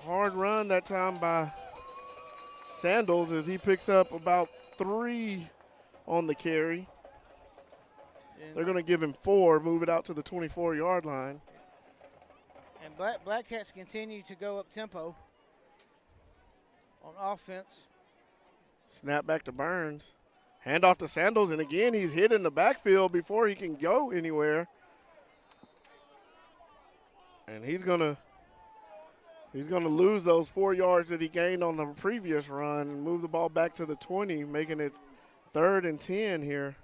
hard run that time by Sandals as he picks up about 3 on the carry. They're going to give him 4, move it out to the 24-yard line. And Black Cats continue to go up tempo on offense. Snap back to Burns. Handoff to Sandals, and again he's hit in the backfield before he can go anywhere. And he's gonna lose those 4 yards that he gained on the previous run and move the ball back to the 20, making it 3rd and 10 here.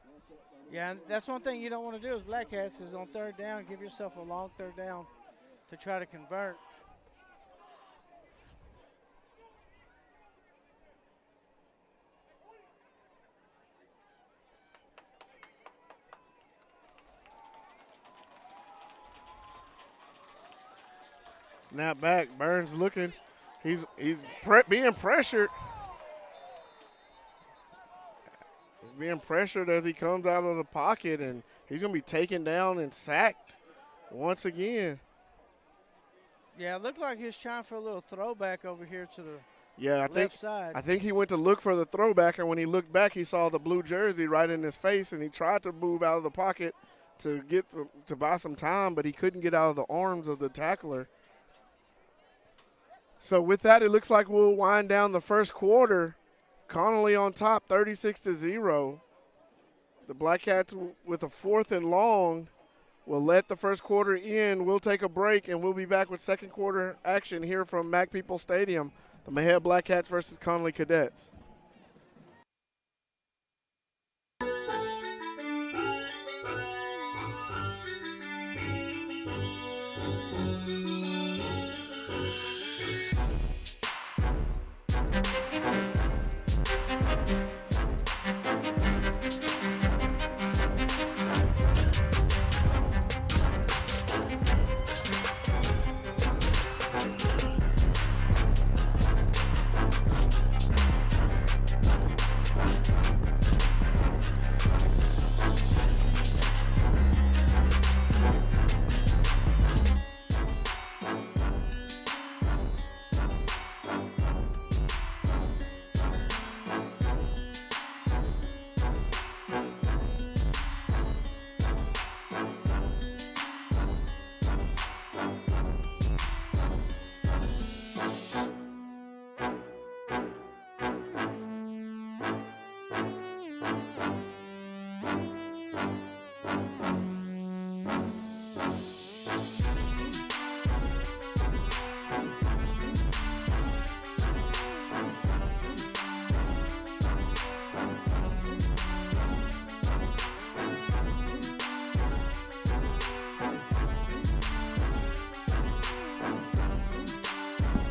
Yeah, and that's one thing you don't want to do as Black Cats is on 3rd down, give yourself a long 3rd down to try to convert. Snap back. Burns looking. He's being pressured. He's being pressured as he comes out of the pocket, and he's going to be taken down and sacked once again. Yeah, it looked like he was trying for a little throwback over here to the left side. I think he went to look for the throwback, and when he looked back, he saw the blue jersey right in his face, and he tried to move out of the pocket to get to buy some time, but he couldn't get out of the arms of the tackler. So with that, it looks like we'll wind down the first quarter. Connolly on top, 36-0. The Black Cats with a 4th and long will let the first quarter in. We'll take a break, and we'll be back with second quarter action here from Mac People Stadium. The Mexia Black Cats versus Connally Cadets.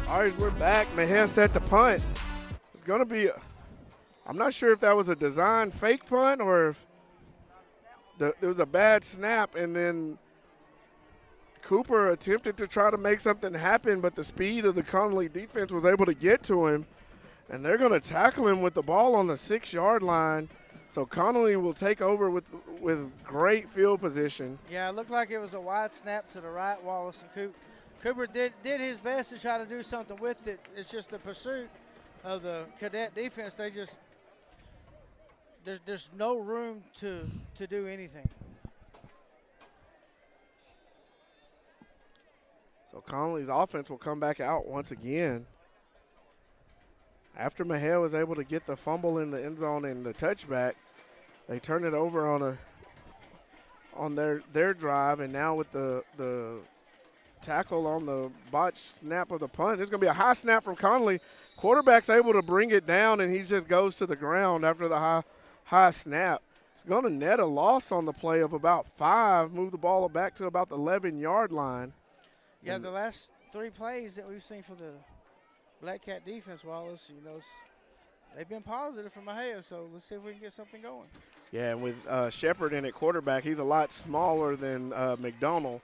All right, we're back. Mexia set the punt. It's going to be, I'm not sure if that was a design fake punt or if there was a bad snap, and then Cooper attempted to try to make something happen, but the speed of the Connolly defense was able to get to him, and they're going to tackle him with the ball on the 6-yard line. So Connolly will take over with great field position. Yeah, it looked like it was a wide snap to the right. Wallace and Cooper did his best to try to do something with it. It's just the pursuit of the Cadet defense. They just there's no room to do anything. So Connolly's offense will come back out once again. After Mexia was able to get the fumble in the end zone and the touchback, they turn it over on their drive, and now with the tackle on the botch snap of the punt, there's going to be a high snap from Connolly. Quarterback's able to bring it down, and he just goes to the ground after the high snap. It's going to net a loss on the play of about 5, move the ball back to about the 11-yard line. Yeah, the last 3 plays that we've seen for the Black Cat defense, Wallace, they've been positive from Mexia, so let's see if we can get something going. Yeah, and with Shepard in at quarterback, he's a lot smaller than McDonald.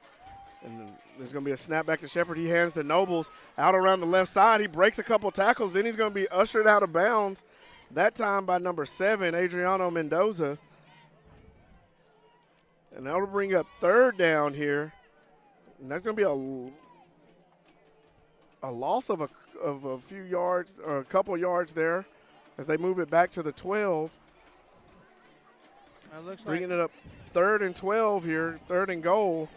And there's going to be a snap back to Shepard. He hands to Nobles out around the left side. He breaks a couple tackles. Then he's going to be ushered out of bounds, that time by number 7, Adriano Mendoza. And that'll bring up 3rd down here. And that's going to be a loss of a few yards or a couple yards there as they move it back to the 12. It looks bringing it up 3rd and 12 here, 3rd and goal.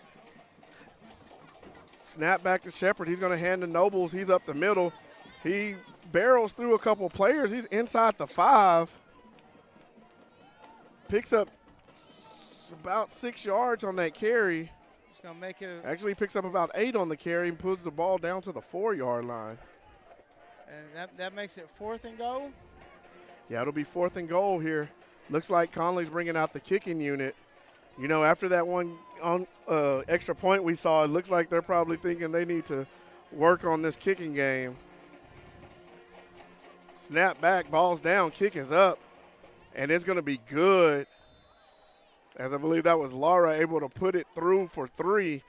Snap back to Shepard. He's going to hand to Nobles. He's up the middle. He barrels through a couple players. He's inside the 5. Picks up about 6 yards on that carry. It's going to make it. Actually picks up about 8 on the carry and puts the ball down to the 4-yard line. And that makes it 4th and goal? Yeah, it'll be 4th and goal here. Looks like Connolly's bringing out the kicking unit. After that one extra point we saw, it looks like they're probably thinking they need to work on this kicking game. Snap back, ball's down, kick is up, and it's going to be good. As I believe that was Laura able to put it through for 3.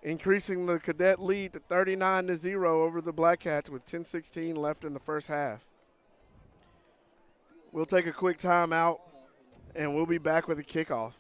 increasing the Cadet lead to 39-0 over the Black Cats with 10:16 left in the first half. We'll take a quick timeout, and we'll be back with a kickoff.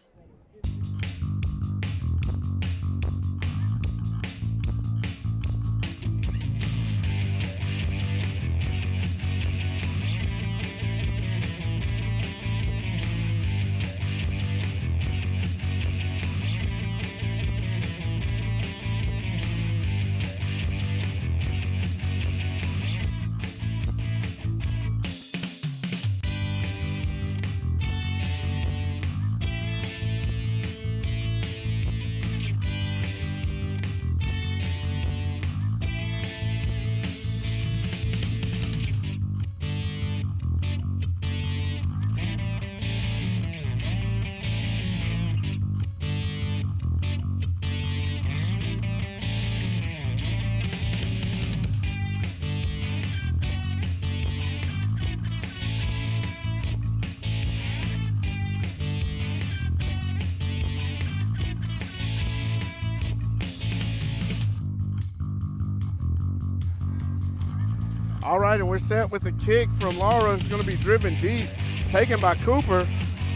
All right, and we're set with the kick from Laura. It's going to be driven deep, taken by Cooper.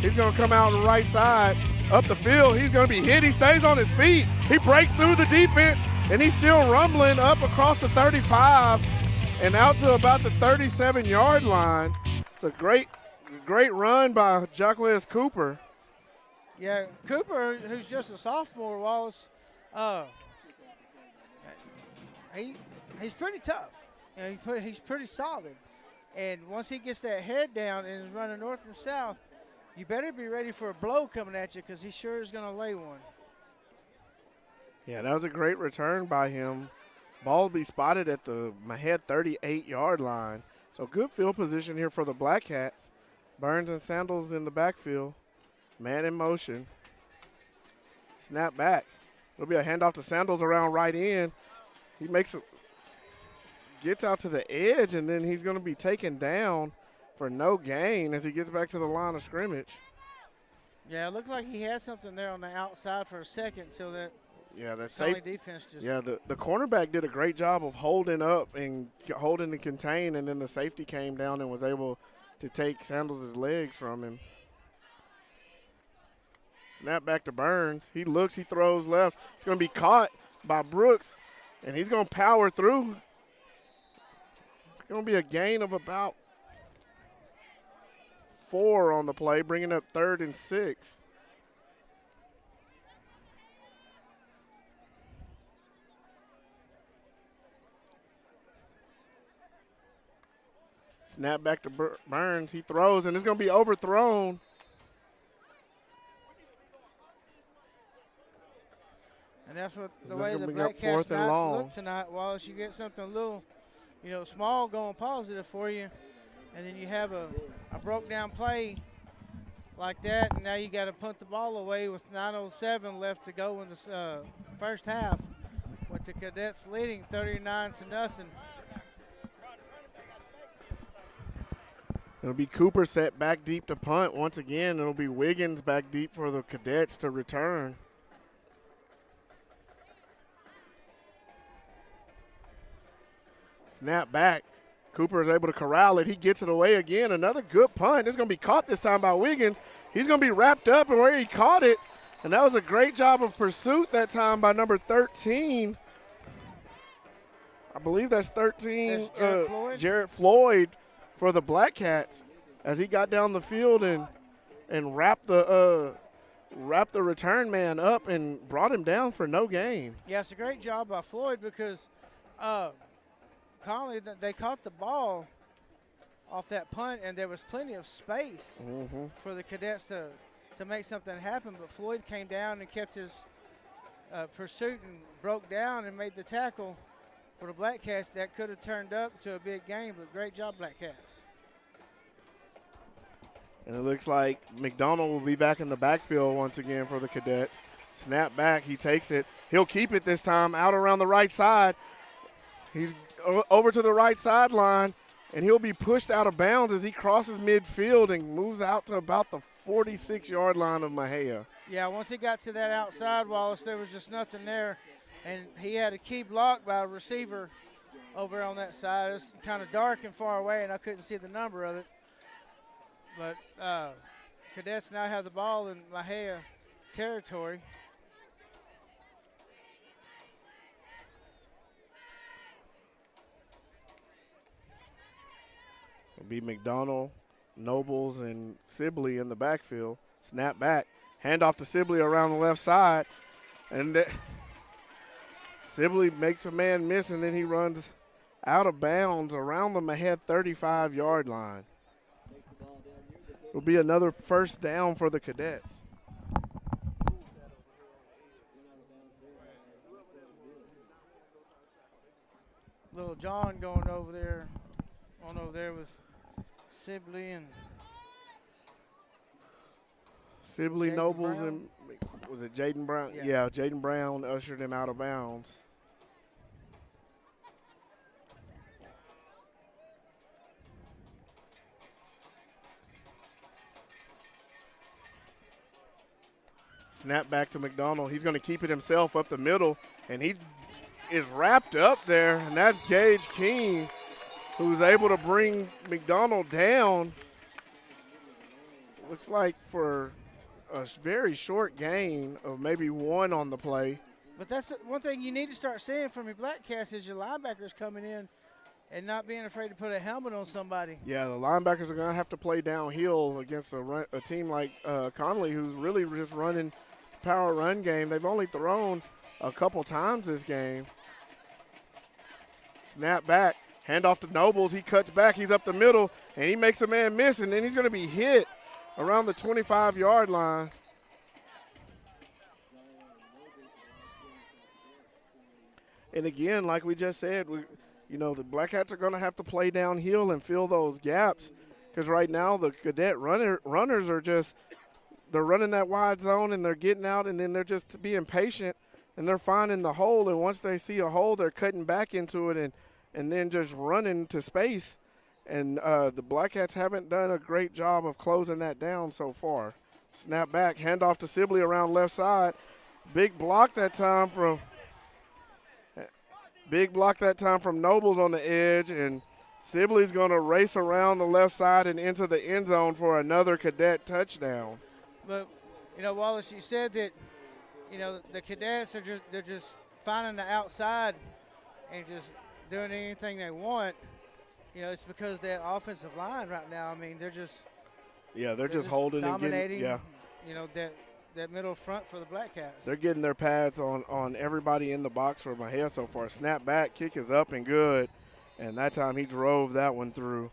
He's going to come out on the right side, up the field. He's going to be hit. He stays on his feet. He breaks through the defense, and he's still rumbling up across the 35 and out to about the 37-yard line. It's a great run by Jacquez Cooper. Yeah, Cooper, who's just a sophomore, Wallace, he's pretty tough. You know, he's pretty solid. And once he gets that head down and is running north and south, you better be ready for a blow coming at you because he sure is going to lay one. Yeah, that was a great return by him. Ball will be spotted at the Mahead 38-yard line. So good field position here for the Black Cats. Burns and Sandals in the backfield. Man in motion. Snap back. It'll be a handoff to Sandals around right end. He gets out to the edge, and then he's going to be taken down for no gain as he gets back to the line of scrimmage. Yeah, it looked like he had something there on the outside for a second until that. Yeah, that safe defense just. Yeah, the cornerback did a great job of holding up and holding and contain, and then the safety came down and was able to take Sandals' legs from him. Snap back to Burns. He looks, he throws left. It's going to be caught by Brooks, and he's going to power through. It's going to be a gain of about 4 on the play, bringing up 3rd and 6. Snap back to Burns. He throws, and it's going to be overthrown. And that's what the way the Black Cats Knights look tonight. Wallace, you get something a little, small going positive for you, and then you have a broke down play like that, and now you got to punt the ball away with 9:07 left to go in the first half, with the Cadets leading 39-0. It'll be Cooper set back deep to punt once again. It'll be Wiggins back deep for the Cadets to return. Snap back. Cooper is able to corral it. He gets it away again. Another good punt. It's going to be caught this time by Wiggins. He's going to be wrapped up in where he caught it. And that was a great job of pursuit that time by number 13. I believe that's 13. That's Jarrett Floyd for the Black Cats as he got down the field and wrapped the return man up and brought him down for no gain. Yeah, it's a great job by Floyd because Connolly, they caught the ball off that punt, and there was plenty of space for the Cadets to make something happen. But Floyd came down and kept his pursuit and broke down and made the tackle for the Black Cats. That could have turned up to a big game, but great job, Black Cats. And it looks like McDonald will be back in the backfield once again for the Cadets. Snap back, he takes it. He'll keep it this time out around the right side. He's over to the right sideline, and he'll be pushed out of bounds as he crosses midfield and moves out to about the 46-yard line of Mexia. Yeah, once he got to that outside, Wallace, there was just nothing there and he had a key block by a receiver over on that side. It's kind of dark and far away, and I couldn't see the number of it. But Cadets now have the ball in Mexia territory. It'll be McDonald, Nobles, and Sibley in the backfield. Snap back. Hand off to Sibley around the left side. And Sibley makes a man miss, and then he runs out of bounds around the Mexia 35-yard line. It'll be another first down for the Cadets. Little John going over there, with Sibley and Sibley, Jaden Nobles, Brown. and was it Jaden Brown? Yeah. Jaden Brown ushered him out of bounds. Snap back to McDonald. He's going to keep it himself up the middle, and he is wrapped up there, and that's Gage King, who's able to bring McDonald down. Looks like for a very short gain of maybe 1 on the play. But that's one thing you need to start seeing from your Black Cats is your linebackers coming in and not being afraid to put a helmet on somebody. Yeah, the linebackers are going to have to play downhill against a team like Connolly, who's really just running power run game. They've only thrown a couple times this game. Snap back, hand off to Nobles. He cuts back, he's up the middle, and he makes a man miss, and then he's going to be hit around the 25-yard line. And again, like we just said, the Black Hats are going to have to play downhill and fill those gaps, because right now the Cadet runners are just – they're running that wide zone and they're getting out, and then they're just being patient, and they're finding the hole, and once they see a hole, they're cutting back into it and then just running to space. And the Black Hats haven't done a great job of closing that down so far. Snap back, hand off to Sibley around left side. Big block that time from Nobles on the edge, and Sibley's going to race around the left side and into the end zone for another Cadet touchdown. But, Wallace, you said that, the Cadets are just finding the outside and just doing anything they want. It's because that offensive line right now, I mean, they're just holding dominating, and getting, that middle front for the Black Cats. They're getting their pads on everybody in the box for Mexia so far. Snap back, kick is up and good, and that time he drove that one through.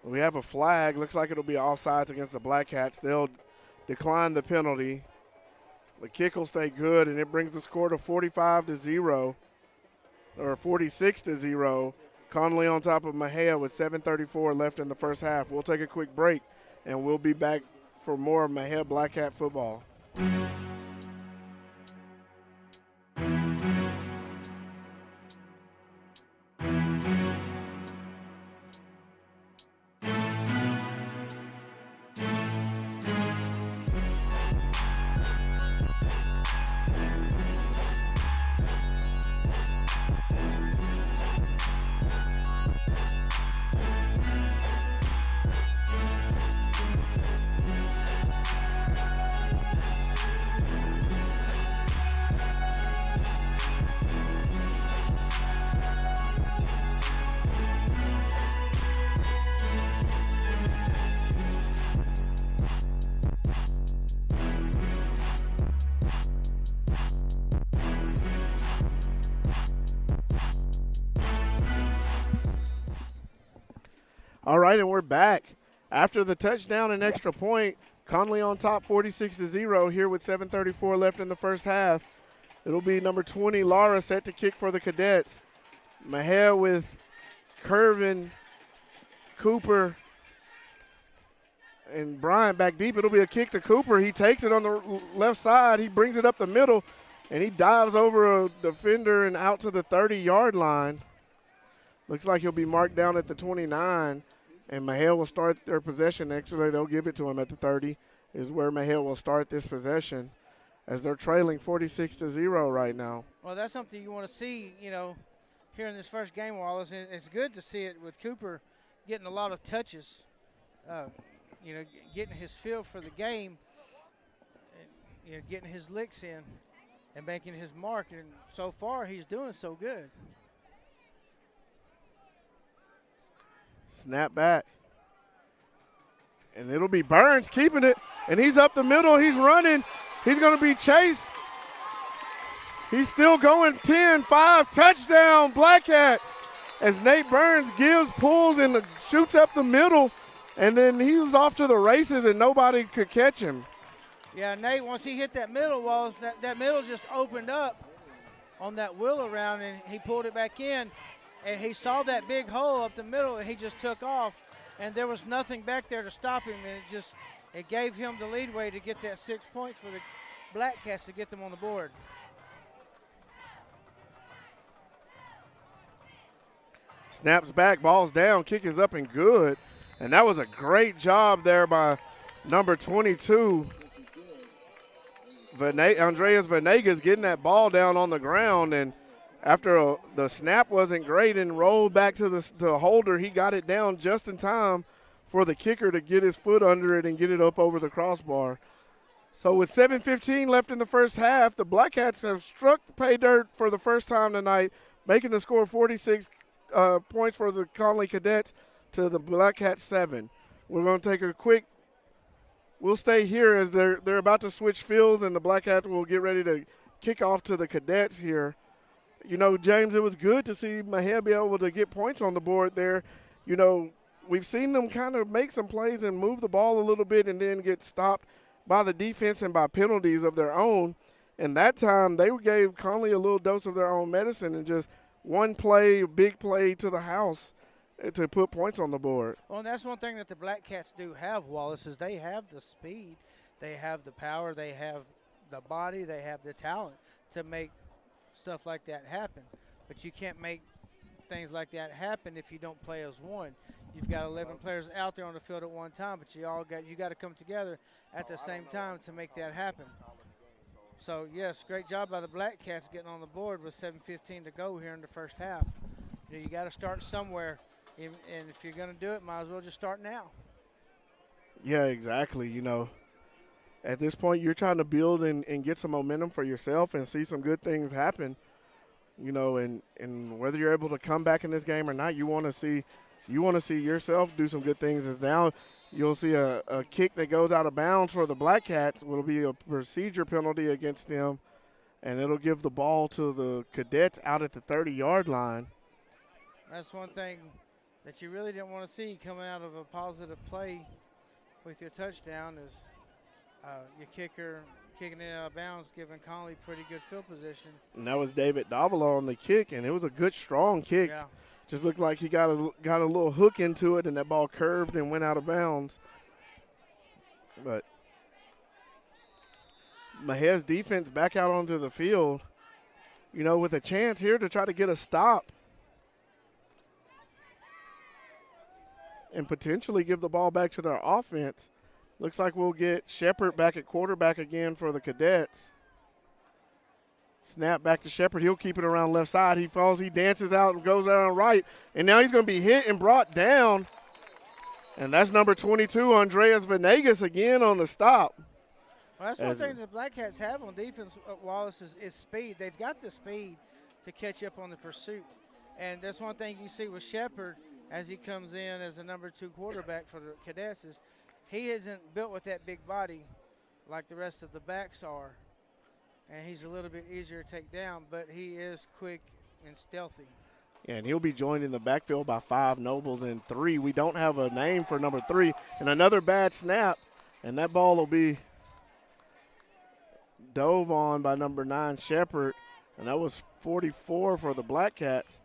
We have a flag. Looks like it'll be offsides against the Black Cats. They'll decline the penalty. The kick will stay good, and it brings the score to 45-0, or 46-0. Connolly on top of Mexia with 7:34 left in the first half. We'll take a quick break, and we'll be back for more Mexia Black Cat football. All right, and we're back. After the touchdown and extra point, Connolly on top 46-0 here with 7:34 left in the first half. It'll be number 20, Lara, set to kick for the Cadets. Mexia with Curvin, Cooper, and Bryant back deep. It'll be a kick to Cooper. He takes it on the left side. He brings it up the middle, and he dives over a defender and out to the 30-yard line. Looks like he'll be marked down at the 29, and Mexia will start their possession. Actually, they'll give it to him at the 30 is where Mexia will start this possession as they're trailing 46-0 right now. Well, that's something you want to see, here in this first game, Wallace. And it's good to see it with Cooper getting a lot of touches, getting his feel for the game, and, getting his licks in and making his mark. And so far, he's doing so good. Snap back. And it'll be Burns keeping it. And he's up the middle. He's running. He's going to be chased. He's still going 10-5. Touchdown, Black Cats. As Nate Burns pulls, and shoots up the middle. And then he was off to the races, and nobody could catch him. Yeah, Nate, once he hit that middle, Wallace, that middle just opened up on that wheel around, and he pulled it back in. And he saw that big hole up the middle, and he just took off. And there was nothing back there to stop him, and it gave him the leadway to get that 6 points for the Black Cats to get them on the board. Snaps back, ball's down, kick is up and good. And that was a great job there by number 22, Andreas Venegas, getting that ball down on the ground. And after the snap wasn't great and rolled back to the holder, he got it down just in time for the kicker to get his foot under it and get it up over the crossbar. So with 7:15 left in the first half, the Black Cats have struck the pay dirt for the first time tonight, making the score 46 points for the Connally Cadets to the Black Cats 7. We're going to take a quick – we'll stay here as they're about to switch fields, and the Black Cats will get ready to kick off to the Cadets here. James, it was good to see Mexia be able to get points on the board there. We've seen them kind of make some plays and move the ball a little bit and then get stopped by the defense and by penalties of their own. And that time they gave Connolly a little dose of their own medicine and just one play, big play to the house to put points on the board. Well, and that's one thing that the Black Cats do have, Wallace, is they have the speed, they have the power, they have the body, they have the talent to make stuff like that happen. But you can't make things like that happen if you don't play as one. You've got 11 players out there on the field at one time, but you got to come together at the same time to make that happen. So, yes, great job by the Black Cats getting on the board with 7:15 to go here in the first half. You got to start somewhere, and if you're going to do it, might as well just start now. Yeah, exactly. At this point, you're trying to build and get some momentum for yourself and see some good things happen. And whether you're able to come back in this game or not, you want to see yourself do some good things. As now you'll see a kick that goes out of bounds for the Black Cats. Will be a procedure penalty against them, and it'll give the ball to the Cadets out at the 30-yard line. That's one thing that you really didn't want to see coming out of a positive play with your touchdown is your kicker kicking it out of bounds, giving Connolly pretty good field position. And that was David Davila on the kick, and it was a good, strong kick. Yeah. Just looked like he got a little hook into it, and that ball curved and went out of bounds. But Mexia's defense back out onto the field, with a chance here to try to get a stop and potentially give the ball back to their offense. Looks like we'll get Shepard back at quarterback again for the Cadets. Snap back to Shepard. He'll keep it around left side. He falls, he dances out and goes out on right. And now he's going to be hit and brought down. And that's number 22, Andreas Venegas, again on the stop. Well, that's one thing the Black Cats have on defense, Wallace, is speed. They've got the speed to catch up on the pursuit. And that's one thing you see with Shepard as he comes in as the number 2 quarterback for the Cadets is he isn't built with that big body like the rest of the backs are. And he's a little bit easier to take down, but he is quick and stealthy. Yeah, and he'll be joined in the backfield by 5 Nobles and 3. We don't have a name for number 3. And another bad snap, and that ball will be dove on by number 9, Shepard. And that was 44 for the Black Cats,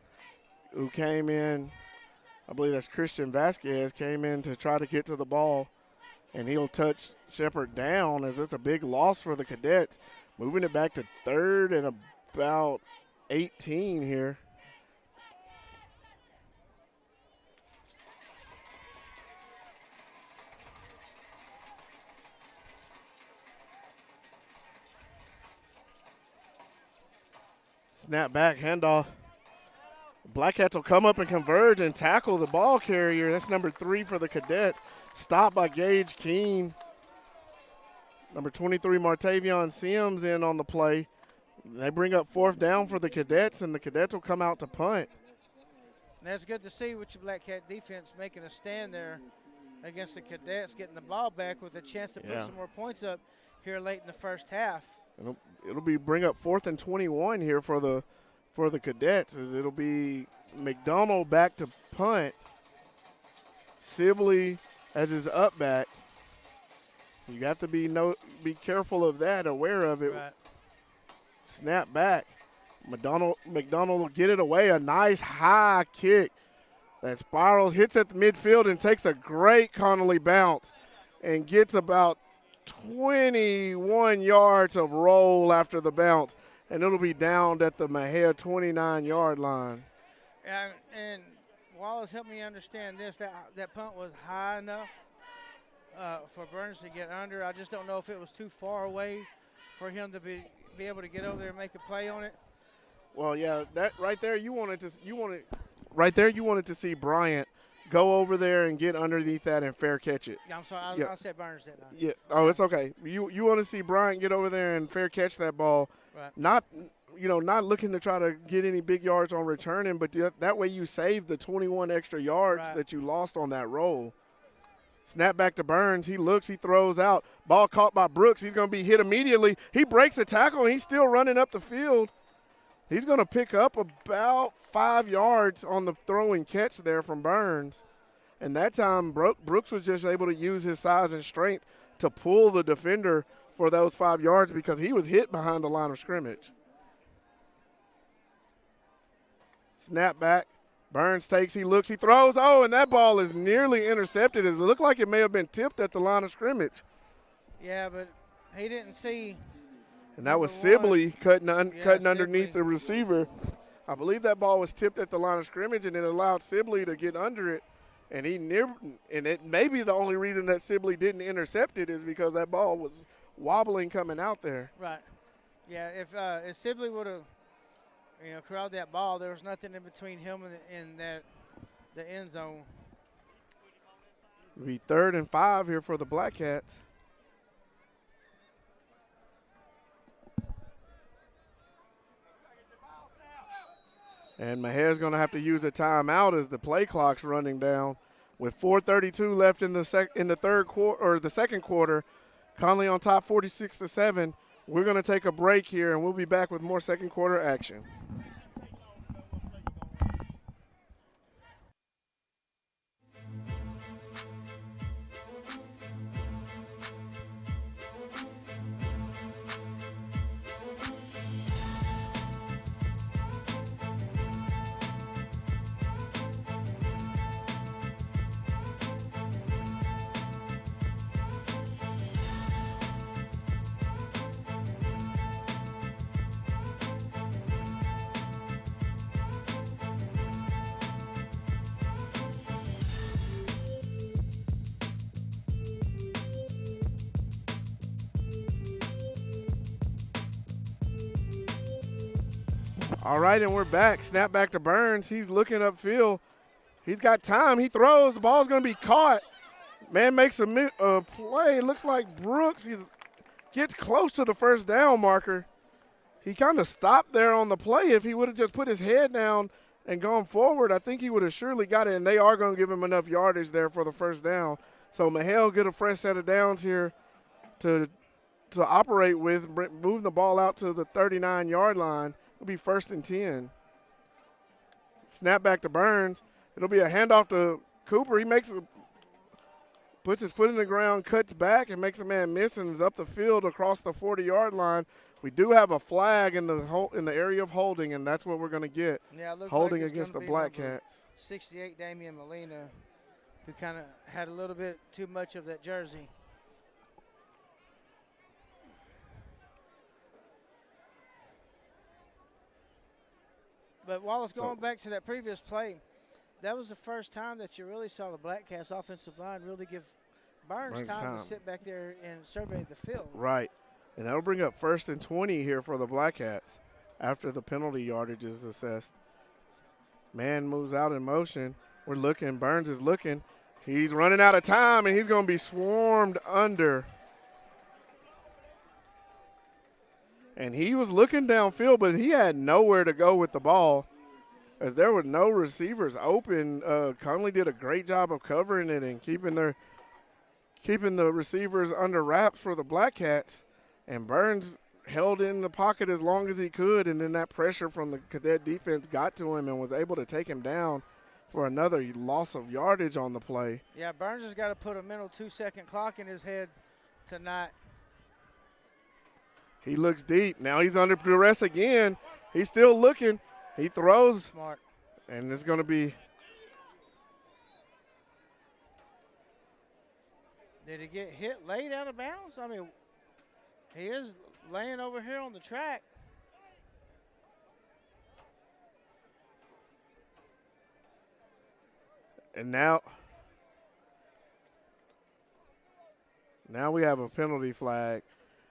who came in. I believe that's Christian Vasquez, came in to try to get to the ball. And he'll touch Shepard down as it's a big loss for the Cadets. Moving it back to 3rd and about 18 here. Snap back, handoff. Black Cats will come up and converge and tackle the ball carrier. That's number 3 for the Cadets. Stopped by Gage Keene. Number 23, Martavion Sims in on the play. They bring up 4th down for the Cadets, and the Cadets will come out to punt. And that's good to see with your Black Cat defense making a stand there against the Cadets, getting the ball back with a chance to put some more points up here late in the first half. It'll be bring up 4th and 21 here for the Cadets, as it'll be McDonald back to punt. Sibley as his up back. You got to be careful of that, aware of it. Right. Snap back. McDonald will get it away. A nice high kick that spirals, hits at the midfield, and takes a great Connolly bounce and gets about 21 yards of roll after the bounce. And it'll be downed at the Mexia 29-yard line. And Wallace, help me understand this. That punt was high enough for Burns to get under. I just don't know if it was too far away for him to be able to get over there and make a play on it. Well, yeah, that right there you wanted to see Bryant go over there and get underneath that and fair catch it. Yeah, I'm sorry. I said Burns, didn't I? Yeah. Oh, it's okay. You want to see Bryant get over there and fair catch that ball. Right. Not looking to try to get any big yards on returning, but that way you save the 21 extra yards that you lost on that roll. Snap back to Burns. He looks, he throws out. Ball caught by Brooks. He's going to be hit immediately. He breaks a tackle, and he's still running up the field. He's going to pick up about 5 yards on the throw and catch there from Burns. And that time, Brooks was just able to use his size and strength to pull the defender for those 5 yards because he was hit behind the line of scrimmage. Snap back. Burns takes, he looks, he throws. Oh, and that ball is nearly intercepted. It looked like it may have been tipped at the line of scrimmage. Yeah, but he didn't see. And that was Sibley cutting underneath Sibley. the receiver. I believe that ball was tipped at the line of scrimmage, and it allowed Sibley to get under it. And it may be the only reason that Sibley didn't intercept it is because that ball was wobbling coming out there. Right. Yeah, if Sibley would have, corralled that ball, there was nothing in between him and the end zone. It'll be 3rd and 5 here for the Black Cats. And Mejia's going to have to use a timeout as the play clock's running down. With 4:32 left in the second quarter, Connally on top 46-7. We're going to take a break here, and we'll be back with more second quarter action. All right, and we're back. Snap back to Burns. He's looking upfield. He's got time. He throws. The ball's going to be caught. Man makes a play. It looks like Brooks gets close to the first down marker. He kind of stopped there on the play. If he would have just put his head down and gone forward, I think he would have surely got it, and they are going to give him enough yardage there for the first down. So Mexia will get a fresh set of downs here to operate with, moving the ball out to the 39-yard line. It'll be 1st and 10. Snap back to Burns. It'll be a handoff to Cooper. He puts his foot in the ground, cuts back, and makes a man miss and is up the field across the 40-yard line. We do have a flag in the area of holding, and that's what we're going to get. Yeah, it looks holding like against the be Black Cats. 68, Damian Molina, who kind of had a little bit too much of that jersey. But Wallace, going back to that previous play, that was the first time that you really saw the Black Cats offensive line really give Burns time to sit back there and survey the field. Right. And that'll bring up 1st and 20 here for the Black Cats. after the penalty yardage is assessed. Man moves out in motion. We're looking. Burns is looking. He's running out of time, and he's going to be swarmed under. And he was looking downfield, but he had nowhere to go with the ball as there were no receivers open. Connolly did a great job of covering it and keeping the receivers under wraps for the Black Cats. And Burns held in the pocket as long as he could, and then that pressure from the Cadet defense got to him and was able to take him down for another loss of yardage on the play. Yeah, Burns has got to put a mental 2-second clock in his head to not. He looks deep. Now he's under duress again. He's still looking. He throws. Smart. And it's going to be. Did he get hit late out of bounds? I mean, he is laying over here on the track. And now we have a penalty flag.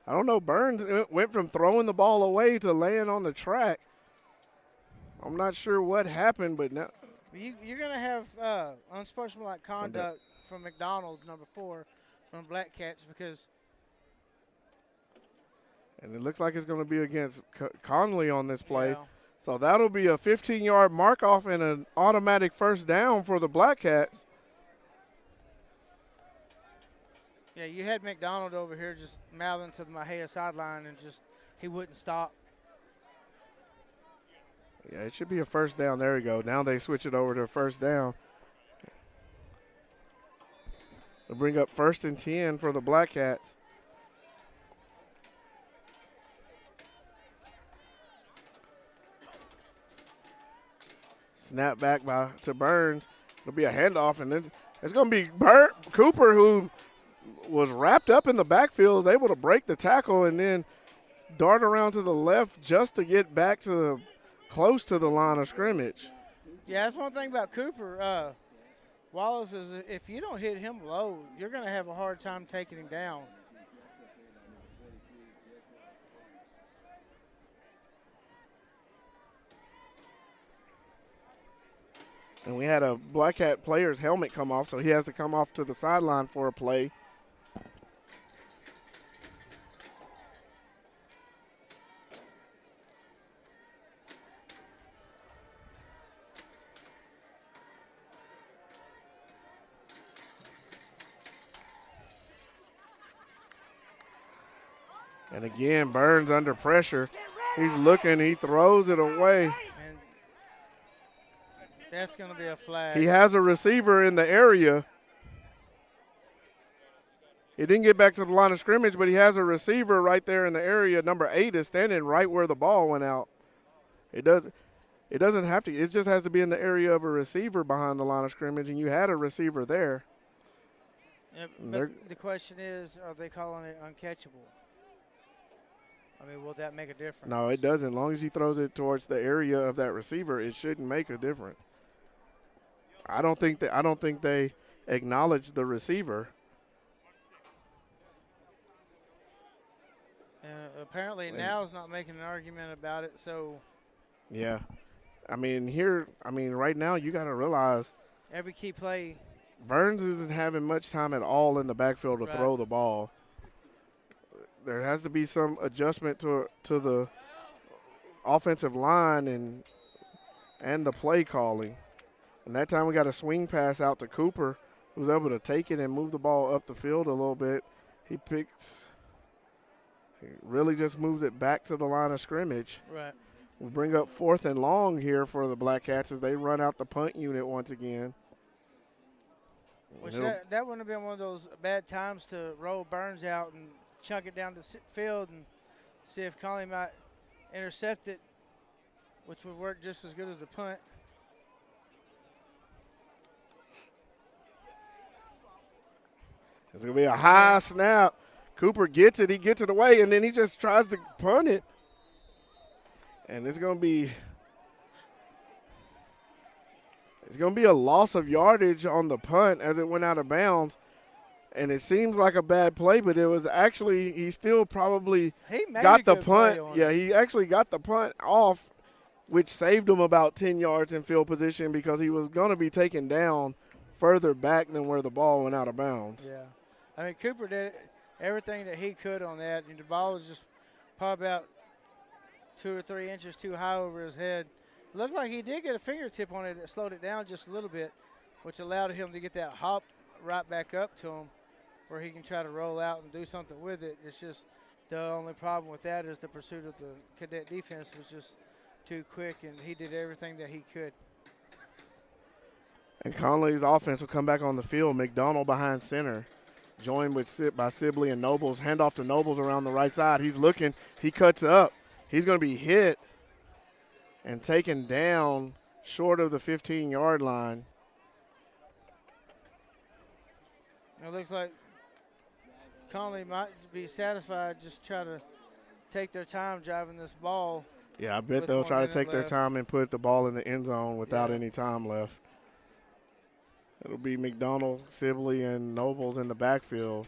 I don't know. Burns went from throwing the ball away to laying on the track. I'm not sure what happened, but now. You're going to have unsportsmanlike conduct from McDonald's, number 4, from Black Cats, because. And it looks like it's going to be against Connolly on this play. Yeah. So that'll be a 15-yard mark-off and an automatic first down for the Black Cats. Yeah, you had McDonald over here just mouthing to the Mexia sideline, and just he wouldn't stop. Yeah, it should be a first down. There we go. Now they switch it over to first down. They'll bring up 1st and 10 for the Black Cats. Snap back to Burns. It'll be a handoff, and then it's going to be Cooper, who was wrapped up in the backfield, is able to break the tackle and then dart around to the left just to get back to close to the line of scrimmage. Yeah, that's one thing about Cooper. Wallace is if you don't hit him low, you're going to have a hard time taking him down. And we had a Black Cat player's helmet come off, so he has to come off to the sideline for a play. And again, Burns under pressure. He's looking, he throws it away. And that's going to be a flag. He has a receiver in the area. He didn't get back to the line of scrimmage, but he has a receiver right there in the area. Number 8 is standing right where the ball went out. It doesn't have to. It just has to be in the area of a receiver behind the line of scrimmage, and you had a receiver there. Yep, but the question is, are they calling it uncatchable? I mean, will that make a difference? No, it doesn't. As long as he throws it towards the area of that receiver, it shouldn't make a difference. I don't think they acknowledge the receiver. And apparently Now's not making an argument about it, so. Yeah. Right now you got to realize every key play. Burns isn't having much time at all in the backfield to Right. throw the ball. There has to be some adjustment to the offensive line and the play calling. And that time we got a swing pass out to Cooper, who's able to take it and move the ball up the field a little bit. He really just moves it back to the line of scrimmage. Right. We bring up 4th and long here for the Black Cats as they run out the punt unit once again. Which that wouldn't have been one of those bad times to roll Burns out and chunk it down the field and see if Connolly might intercept it, which would work just as good as the punt. It's going to be a high snap. Cooper gets it. He gets it away, and then he just tries to punt it. And it's going to be a loss of yardage on the punt as it went out of bounds. And it seems like a bad play, but it was actually he still probably He made got a the good punt. play on Yeah, it. he actually got the punt off, which saved him about 10 yards in field position because he was going to be taken down further back than where the ball went out of bounds. Yeah. I mean, Cooper did everything that he could on that, and the ball was just probably about 2 or 3 inches too high over his head. Looked like he did get a fingertip on it that slowed it down just a little bit, which allowed him to get that hop right back up to him where he can try to roll out and do something with it. It's just the only problem with that is the pursuit of the Cadet defense was just too quick, and he did everything that he could. And Connolly's offense will come back on the field. McDonald behind center, joined by Sibley and Nobles. Handoff to Nobles around the right side. He's looking. He cuts up. He's going to be hit and taken down short of the 15-yard line. It looks like Connolly might be satisfied, just try to take their time driving this ball. Yeah, I bet With they'll 1 try to minute take their left. time and put the ball in the end zone without Yeah. any time left. It'll be McDonald, Sibley, and Nobles in the backfield.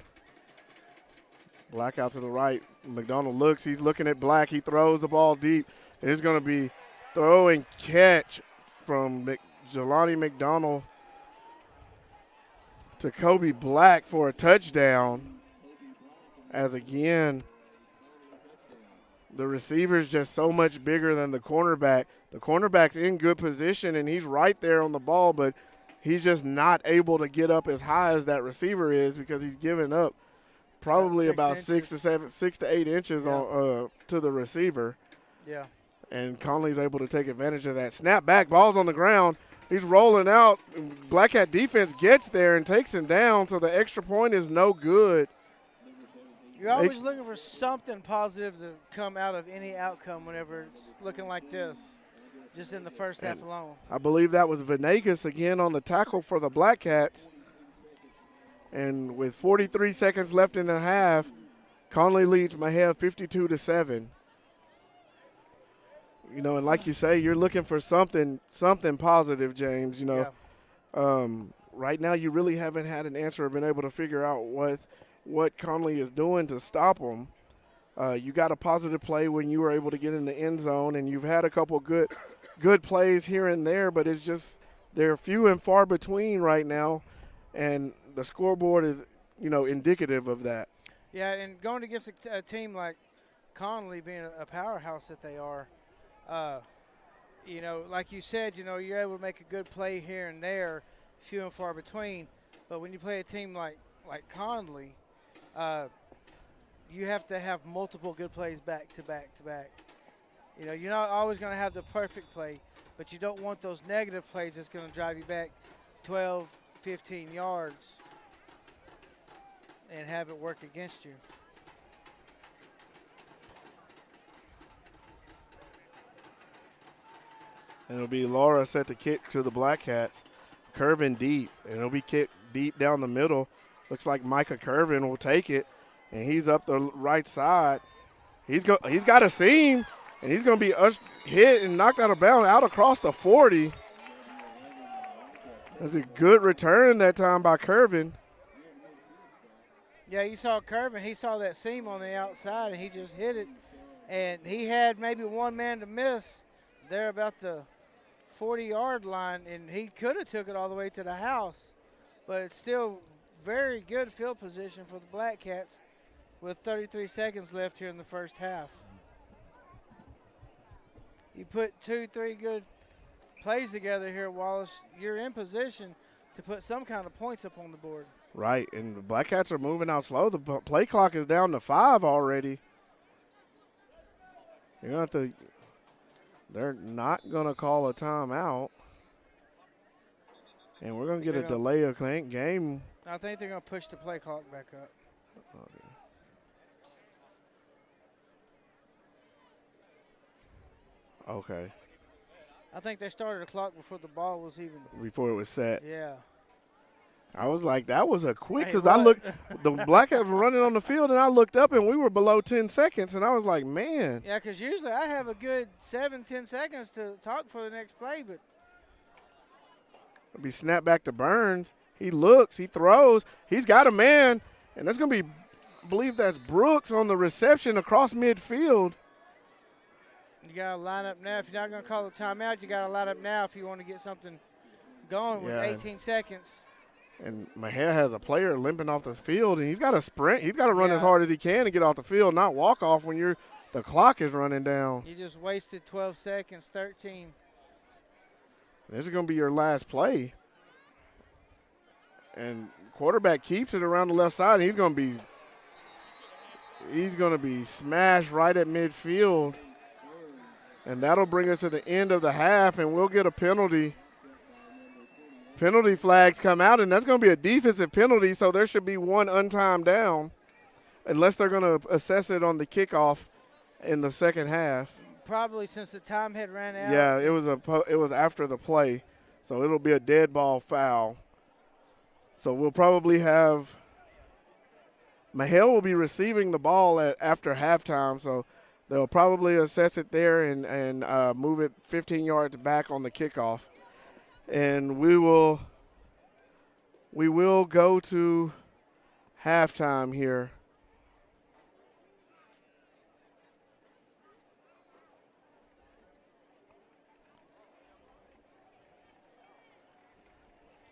Black out to the right. McDonald looks. He's looking at Black. He throws the ball deep. It's going to be throw and catch from Jelani McDonald to Kobe Black for a touchdown. As again, the receiver's just so much bigger than the cornerback. The cornerback's in good position, and he's right there on the ball, but he's just not able to get up as high as that receiver is because he's giving up probably about 6 to 8 inches on to the receiver. Yeah. And Connolly's able to take advantage of that. Snap back, ball's on the ground. He's rolling out. Black Hat defense gets there and takes him down, so the extra point is no good. You're always looking for something positive to come out of any outcome whenever it's looking like this, just in the first half alone. I believe that was Venegas again on the tackle for the Black Cats. And with 43 seconds left in the half, Connolly leads Mexia 52-7. You know, and like you say, you're looking for something positive, James. You know, right now you really haven't had an answer or been able to figure out what Connolly is doing to stop them. You got a positive play when you were able to get in the end zone, and you've had a couple good plays here and there, but it's just they're few and far between right now, and the scoreboard is, you know, indicative of that. Yeah, and going against a team like Connolly, being a powerhouse that they are, you know, like you said, you know, you're able to make a good play here and there, few and far between. But when you play a team like Connolly, you have to have multiple good plays back to back to back. You know, you're not always going to have the perfect play, but you don't want those negative plays that's going to drive you back 12, 15 yards and have it work against you. And it'll be Laura set to kick to the Black Cats. Curvin deep, and it'll be kicked deep down the middle. Looks like Micah Curvin will take it, and he's up the right side. He's got a seam, and he's going to be hit and knocked out of bounds out across the 40. That's a good return that time by Curvin. Yeah, you saw Curvin. He saw that seam on the outside, and he just hit it. And he had maybe one man to miss there about the 40-yard line, and he could have took it all the way to the house. But it's still very good field position for the Black Cats with 33 seconds left here in the first half. You put 2-3 good plays together here, Wallace, you're in position to put some kind of points up on the board. Right, and the Black Cats are moving out slow. The play clock is down to 5 already. You're going to have to – they're not going to call a timeout. And we're going to get a delay of game. I think they're going to push the play clock back up. Okay. I think they started the clock before the ball was even. Before it was set. Yeah. I was like, that was a quick, Hey, because I what? looked, the Black Cats were running on the field, and I looked up, and we were below 10 seconds, and I was like, man. Yeah, because usually I have a good 7-10 seconds to talk for the next play, but It'll be snapped back to Burns. He looks, he throws. He's got a man, and that's going to be, I believe that's Brooks on the reception across midfield. You got to line up now. If you're not going to call a timeout, you got to line up now if you want to get something going with 18 seconds. And Mexia has a player limping off the field, and he's got to sprint. He's got to run as hard as he can to get off the field, not walk off when the clock is running down. You just wasted 12 seconds, 13. This is going to be your last play. And quarterback keeps it around the left side, and he's going to be smashed right at midfield. And that'll bring us to the end of the half, and we'll get a penalty. Penalty flags come out, and that's going to be a defensive penalty, so there should be one untimed down unless they're going to assess it on the kickoff in the second half. Probably since the time had ran out. Yeah, it was after the play, so it'll be a dead ball foul. So we'll probably have Mexia will be receiving the ball after halftime, so they'll probably assess it there and move it 15 yards back on the kickoff. And we will go to halftime here.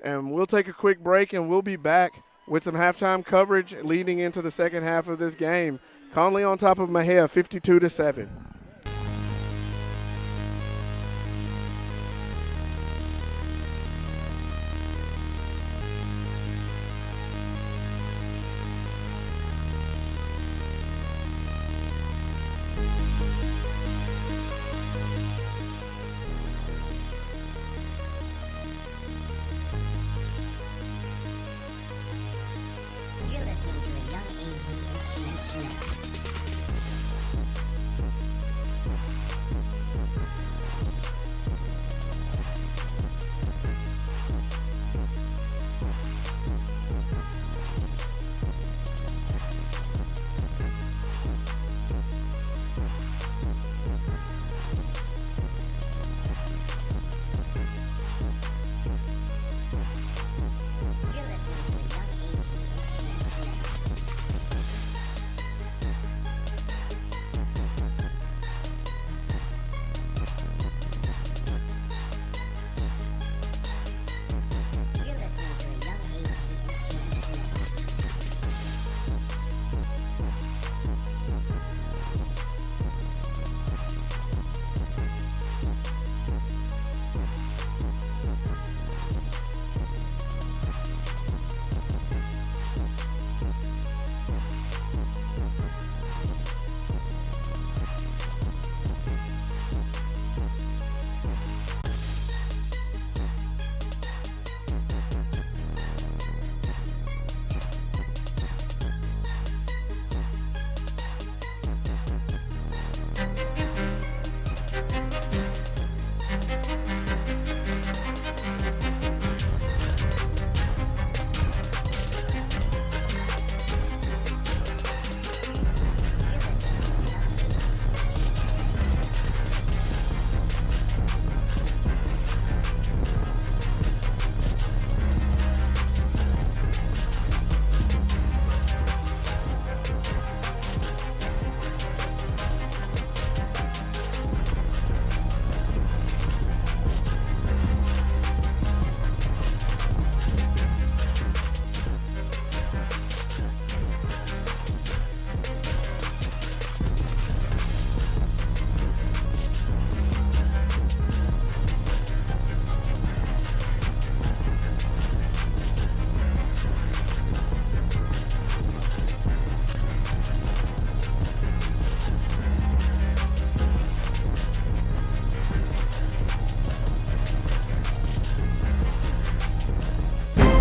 And we'll take a quick break, and we'll be back with some halftime coverage leading into the second half of this game. Connally on top of Mexia, 52-7.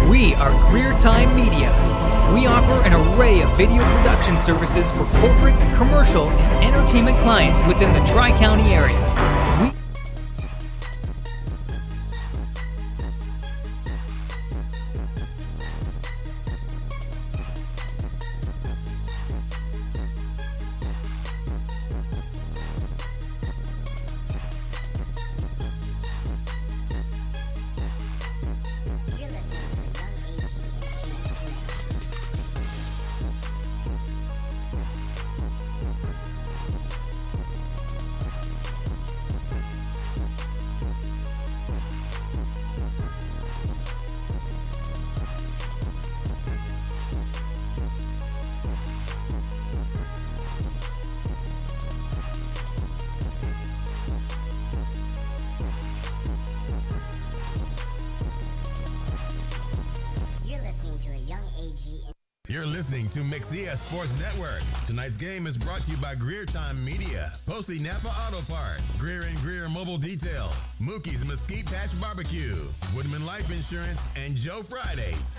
We are Career Time Media. We offer an array of video production services for corporate, commercial, and entertainment clients within the Tri-County area. You're listening to Mexia Sports Network. Tonight's game is brought to you by Greer Time Media, Posey Napa Auto Part, Greer & Greer Mobile Detail, Mookie's Mesquite Patch Barbecue, Woodman Life Insurance, and Joe Fridays.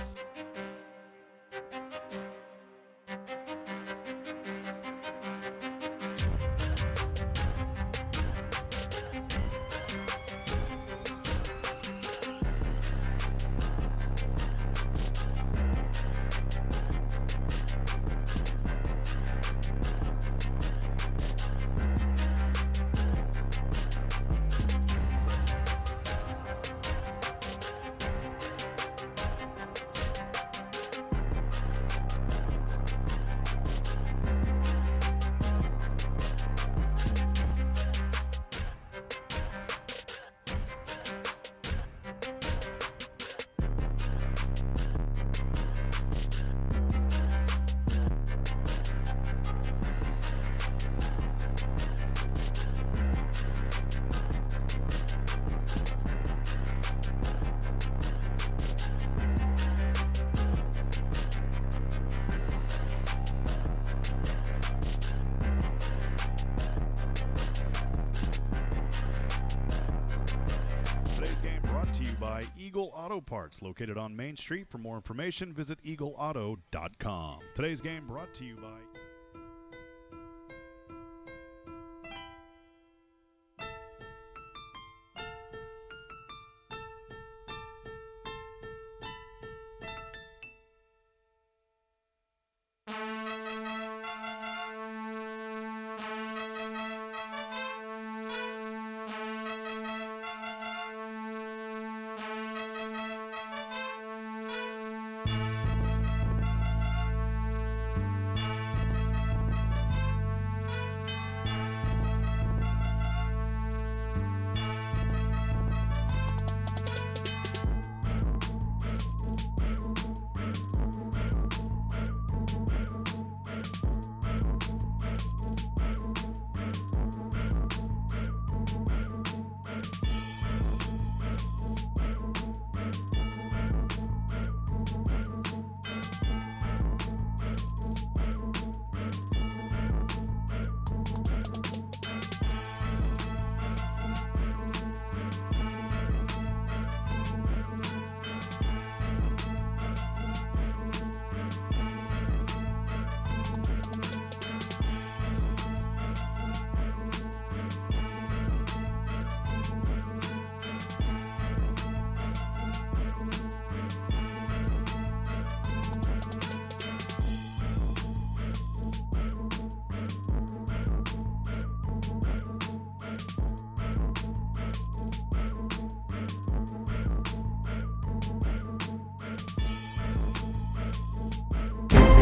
Eagle Auto Parts, located on Main Street. For more information, visit eagleauto.com. Today's game brought to you by...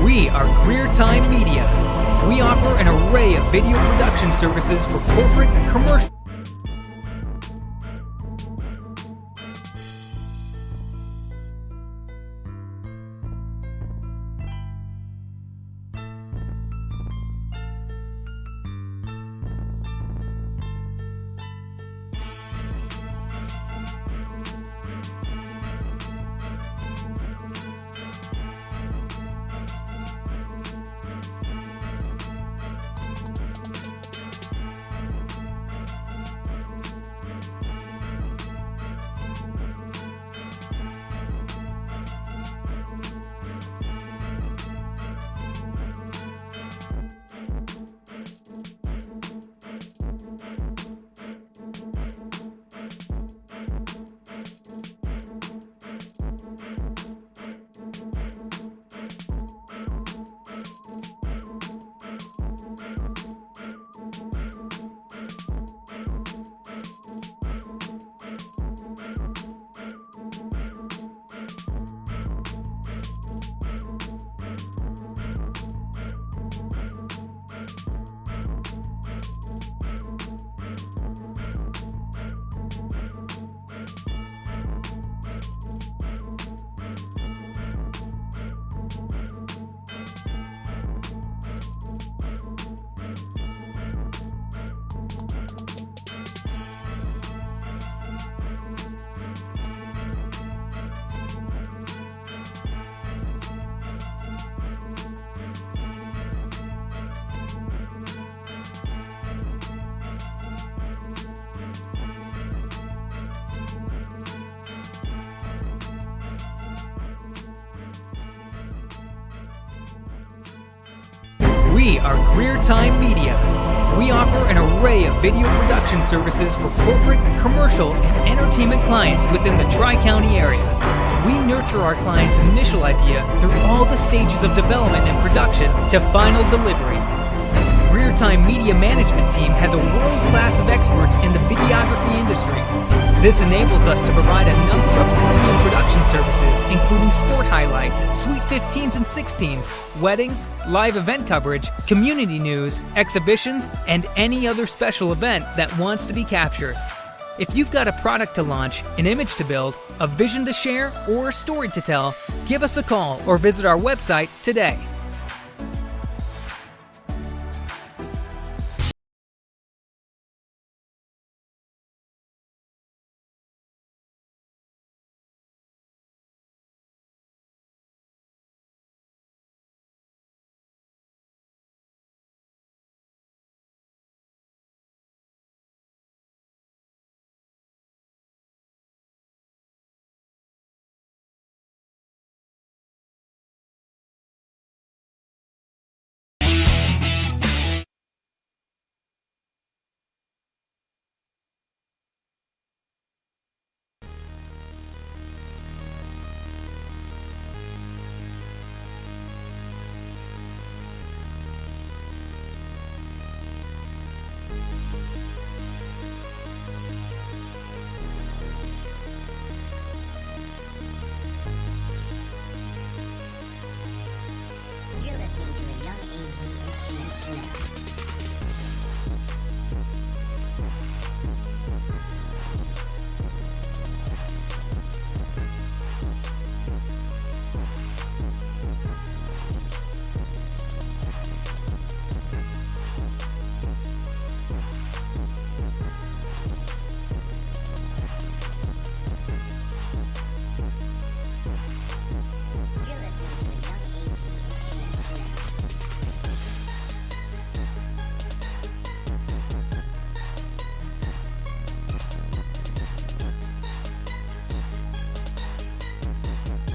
We are Greer Time Media. We offer an array of video production services for corporate, commercial, We are Career Time Media. We offer an array of video production services for corporate, commercial, and entertainment clients within the Tri-County area. We nurture our clients' initial idea through all the stages of development and production to final delivery. Career Time Media Management Team has a world class of experts in the videography industry. This enables us to provide a number of premium production services, including sport highlights, Sweet 15s and 16s, weddings, live event coverage, community news, exhibitions, and any other special event that wants to be captured. If you've got a product to launch, an image to build, a vision to share, or a story to tell, give us a call or visit our website today. You're listening to a Young Age Instruments Show.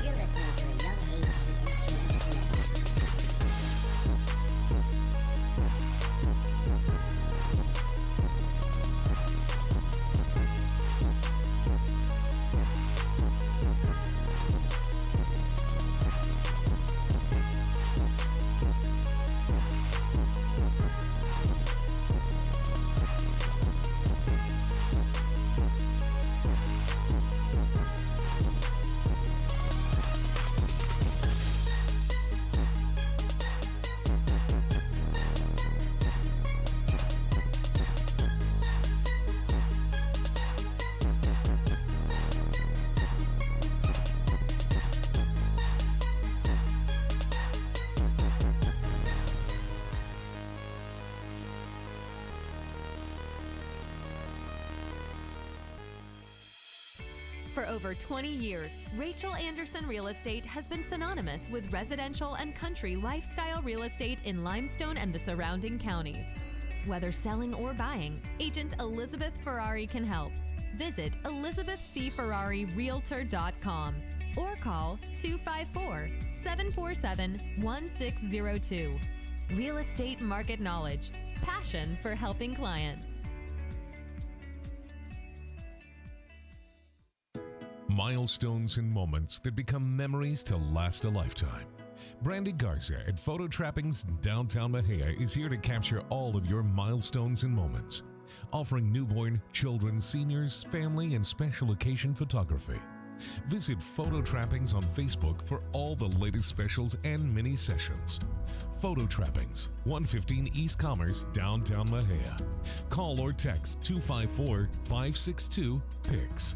You're listening to a Young Age Instruments Show. You're listening to a Young Age Instruments Show. For over 20 years, Rachel Anderson Real Estate has been synonymous with residential and country lifestyle real estate in Limestone and the surrounding counties. Whether selling or buying, Agent Elizabeth Ferrari can help. Visit ElizabethCFerrariRealtor.com or call 254-747-1602. Real estate market knowledge, passion for helping clients. Milestones and moments that become memories to last a lifetime. Brandy Garza at Photo Trappings Downtown Mexia is here to capture all of your milestones and moments, offering newborn, children, seniors, family, and special occasion photography. Visit Photo Trappings on Facebook for all the latest specials and mini sessions. Photo Trappings, 115 East Commerce, Downtown Mexia. Call or text 254-562-PICS.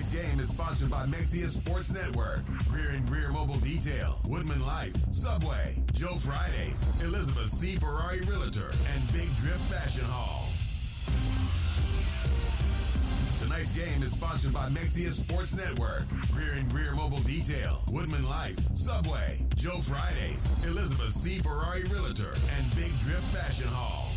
Tonight's game is sponsored by Mexia Sports Network, Greer and Greer Mobile Detail, Woodman Life, Subway, Joe Fridays, Elizabeth C. Ferrari Realtor, and Big Drip Fashion Hall. Tonight's game is sponsored by Mexia Sports Network, Greer and Greer Mobile Detail, Woodman Life, Subway, Joe Fridays, Elizabeth C. Ferrari Realtor, and Big Drip Fashion Hall.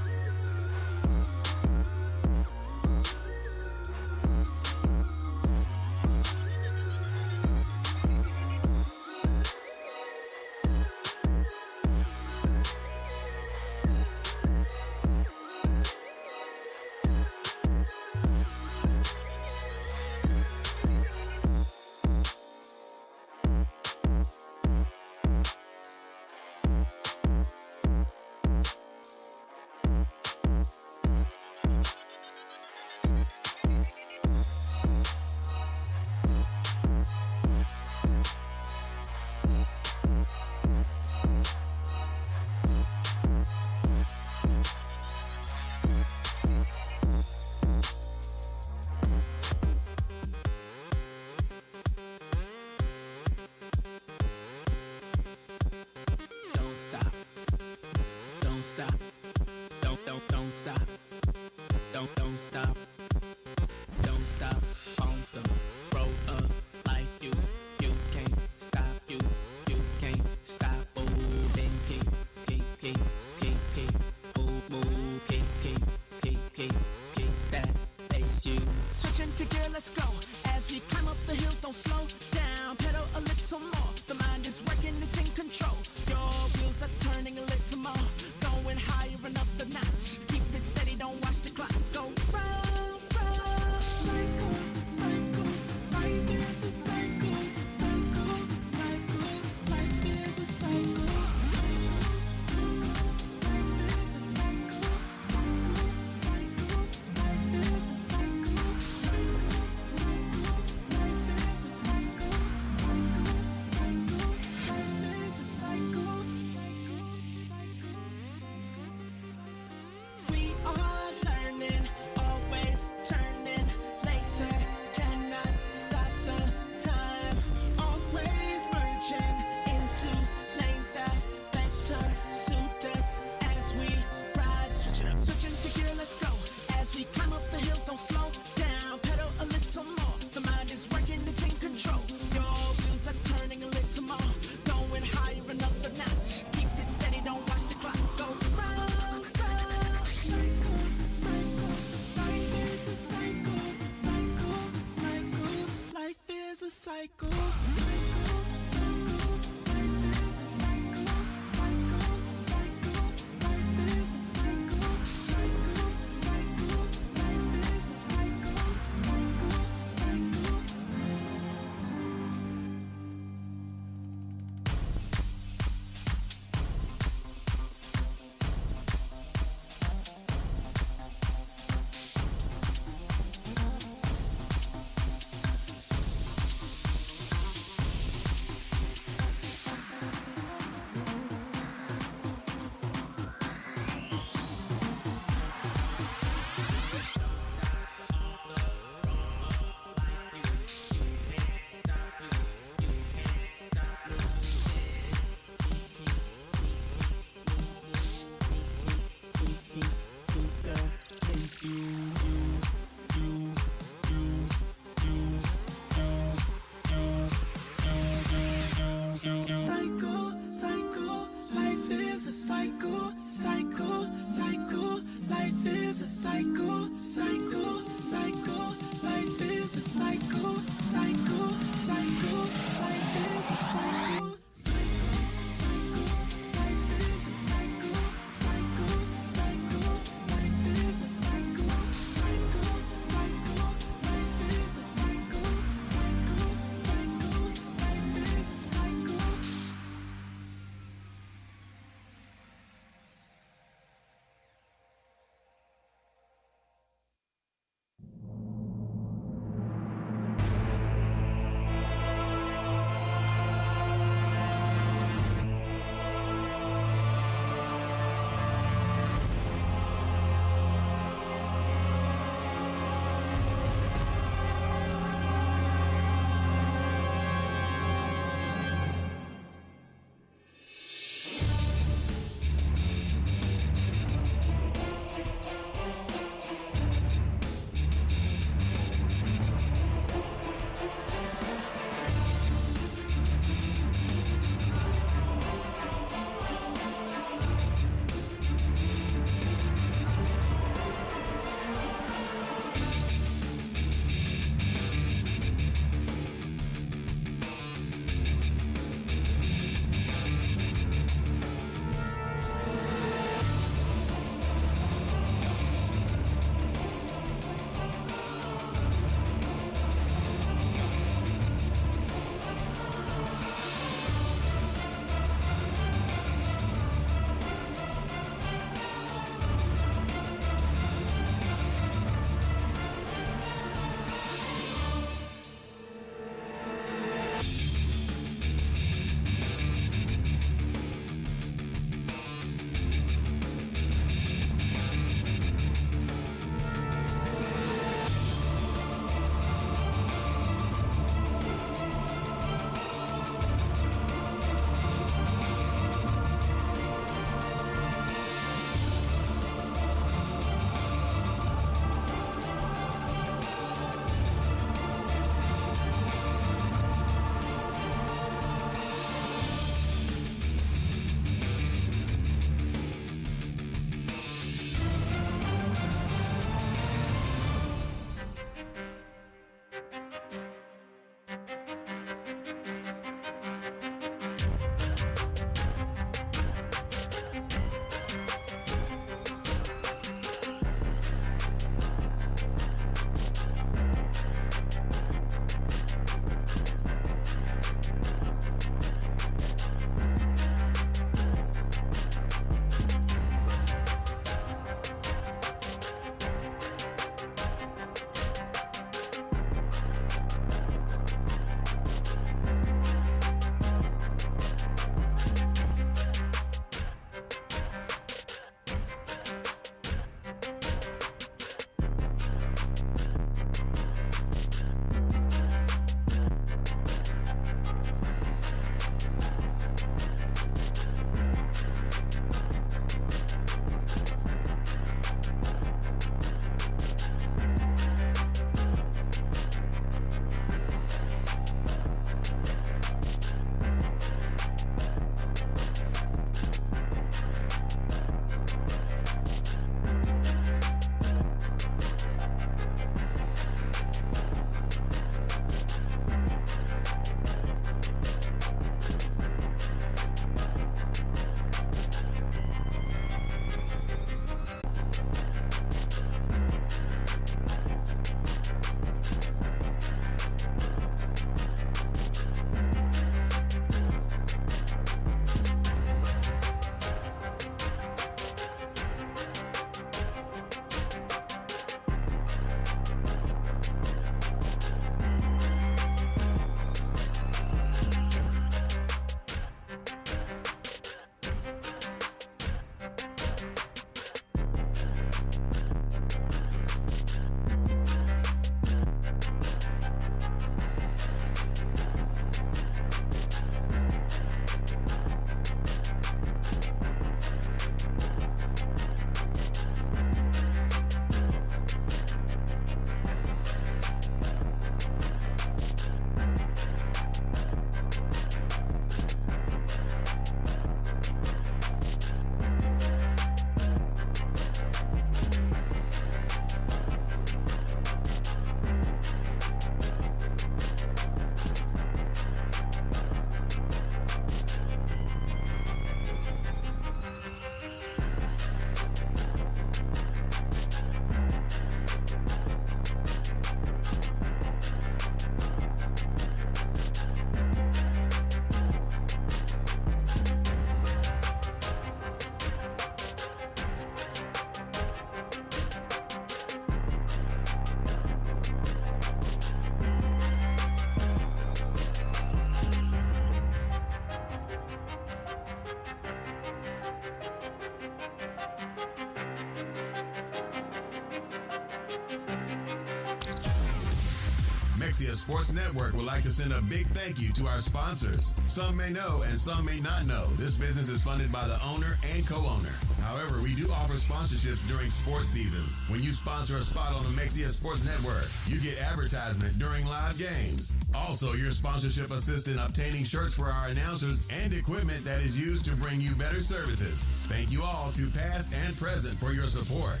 Mexia Sports Network would like to send a big thank you to our sponsors. Some may know and some may not know this business is funded by the owner and co-owner. However, we do offer sponsorships during sports seasons. When you sponsor a spot on the Mexia Sports Network, you get advertisement during live games. Also, your sponsorship assists in obtaining shirts for our announcers and equipment that is used to bring you better services. Thank you all to past and present for your support.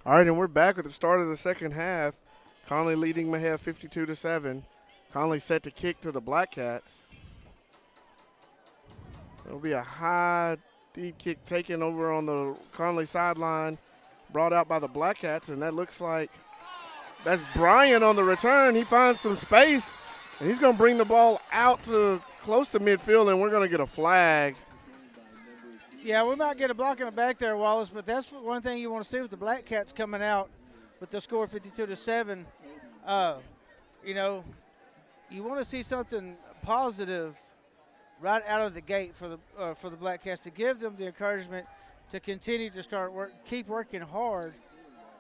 All right, and we're back at the start of the second half. Connolly leading Mexia 52-7. Connolly set to kick to the Black Cats. It'll be a high, deep kick taken over on the Connolly sideline, brought out by the Black Cats, and that looks like that's Brian on the return. He finds some space, and he's going to bring the ball out to close to midfield, and we're going to get a flag. Yeah, we might get a block in the back there, Wallace, but that's one thing you want to see with the Black Cats coming out with the score 52-7. You know, you want to see something positive right out of the gate for the Black Cats to give them the encouragement to continue to keep working hard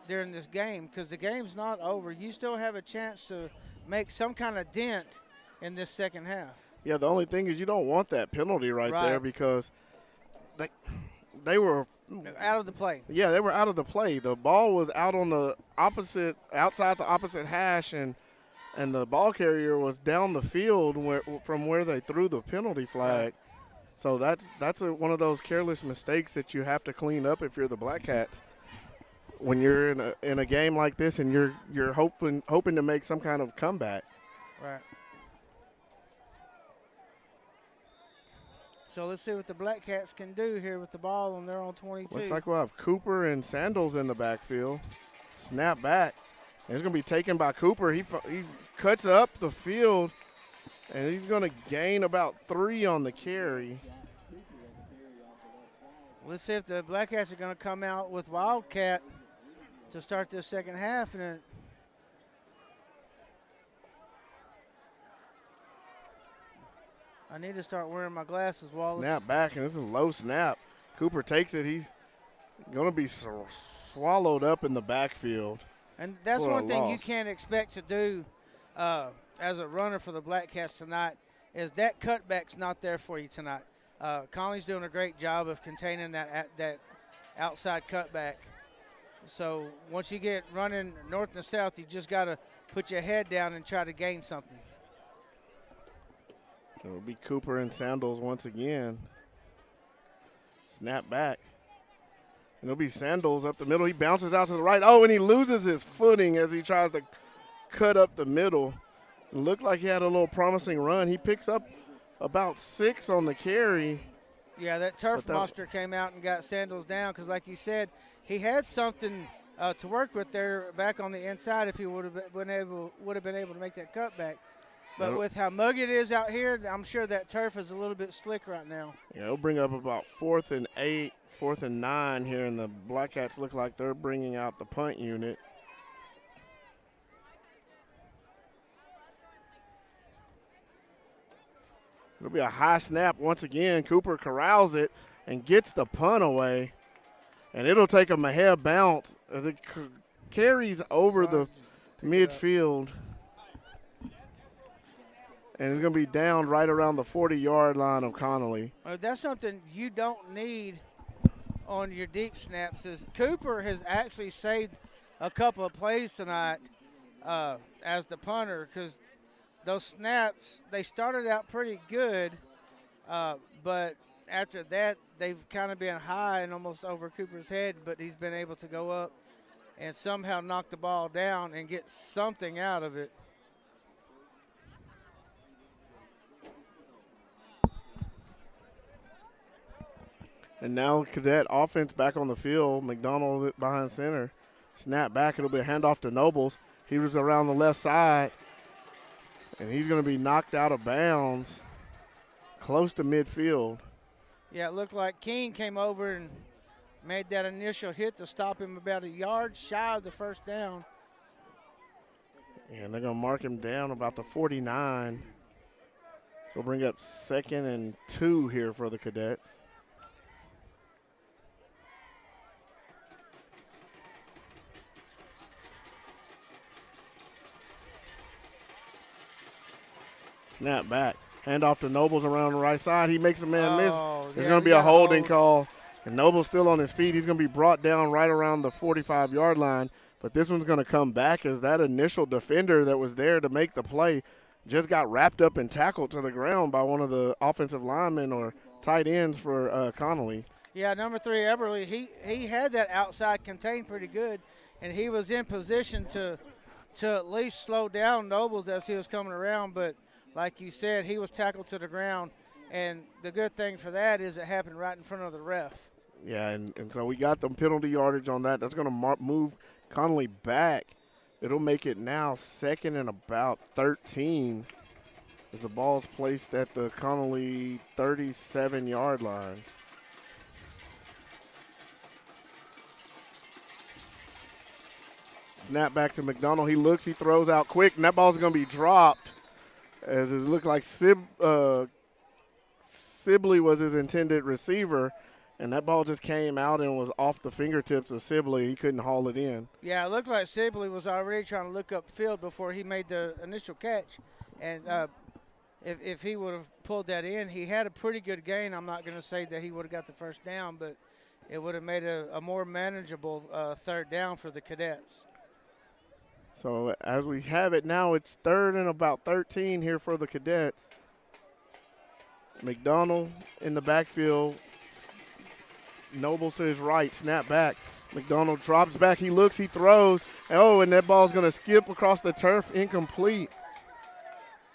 during this game, because the game's not over. You still have a chance to make some kind of dent in this second half. Yeah, the only thing is you don't want that penalty right there, because they were out of the play. Yeah, they were out of the play. The ball was out on the outside the opposite hash, and the ball carrier was down the field from where they threw the penalty flag. Right. So that's one of those careless mistakes that you have to clean up if you're the Black Cats. When you're in a game like this and you're hoping to make some kind of comeback. Right. So let's see what the Black Cats can do here with the ball on their own 22. Looks like we'll have Cooper and Sandals in the backfield. Snap back. And it's going to be taken by Cooper. He cuts up the field, and he's going to gain about 3 on the carry. Let's see if the Black Cats are going to come out with Wildcat to start this second half. And I need to start wearing my glasses, Wallace. Snap back, and this is a low snap. Cooper takes it. He's going to be swallowed up in the backfield. And that's one thing you can't expect to do as a runner for the Black Cats tonight, is that cutback's not there for you tonight. Connolly's doing a great job of containing that outside cutback. So once you get running north and south, you just got to put your head down and try to gain something. It'll be Cooper and Sandals once again. Snap back. And it'll be Sandals up the middle. He bounces out to the right. Oh, and he loses his footing as he tries to cut up the middle. It looked like he had a little promising run. He picks up about 6 on the carry. Yeah, that turf monster came out and got Sandals down, because like you said, he had something to work with there back on the inside if he would have been able to make that cutback. But with how muggy it is out here, I'm sure that turf is a little bit slick right now. Yeah, it'll bring up about 4th and 8, 4th and 9 here, and the Black Cats look like they're bringing out the punt unit. It'll be a high snap once again. Cooper corrals it and gets the punt away. And it'll take a Mexia bounce as it carries over the midfield. And it's going to be down right around the 40-yard line of Connolly. That's something you don't need on your deep snaps. Is Cooper has actually saved a couple of plays tonight as the punter, because those snaps, they started out pretty good, but after that, they've kind of been high and almost over Cooper's head, but he's been able to go up and somehow knock the ball down and get something out of it. And now Cadet offense back on the field. McDonald behind center. Snap back. It'll be a handoff to Nobles. He was around the left side. And he's going to be knocked out of bounds close to midfield. Yeah, it looked like King came over and made that initial hit to stop him about a yard shy of the first down. And they're going to mark him down about the 49. So we'll bring up 2nd and 2 here for the Cadets. Snap back. Hand off to Nobles around the right side. He makes a man miss. There's going to be a holding call. And Nobles still on his feet. He's going to be brought down right around the 45-yard line. But this one's going to come back as that initial defender that was there to make the play just got wrapped up and tackled to the ground by one of the offensive linemen or tight ends for Connolly. Yeah, number 3, Eberly, he had that outside contained pretty good, and he was in position to at least slow down Nobles as he was coming around. But like you said, he was tackled to the ground, and the good thing for that is it happened right in front of the ref. Yeah, and so we got the penalty yardage on that. That's going to move Connolly back. It'll make it now 2nd and about 13 as the ball's placed at the Connolly 37-yard line. Snap back to McDonald. He looks, he throws out quick, and that ball's going to be dropped as it looked like Sibley was his intended receiver, and that ball just came out and was off the fingertips of Sibley. He couldn't haul it in. Yeah, it looked like Sibley was already trying to look up field before he made the initial catch. And if he would have pulled that in, he had a pretty good gain. I'm not going to say that he would have got the first down, but it would have made a more manageable third down for the Cadets. So as we have it now, it's 3rd and about 13 here for the Cadets. McDonald in the backfield. Nobles to his right, snap back. McDonald drops back, he looks, he throws. Oh, and that ball's going to skip across the turf, incomplete.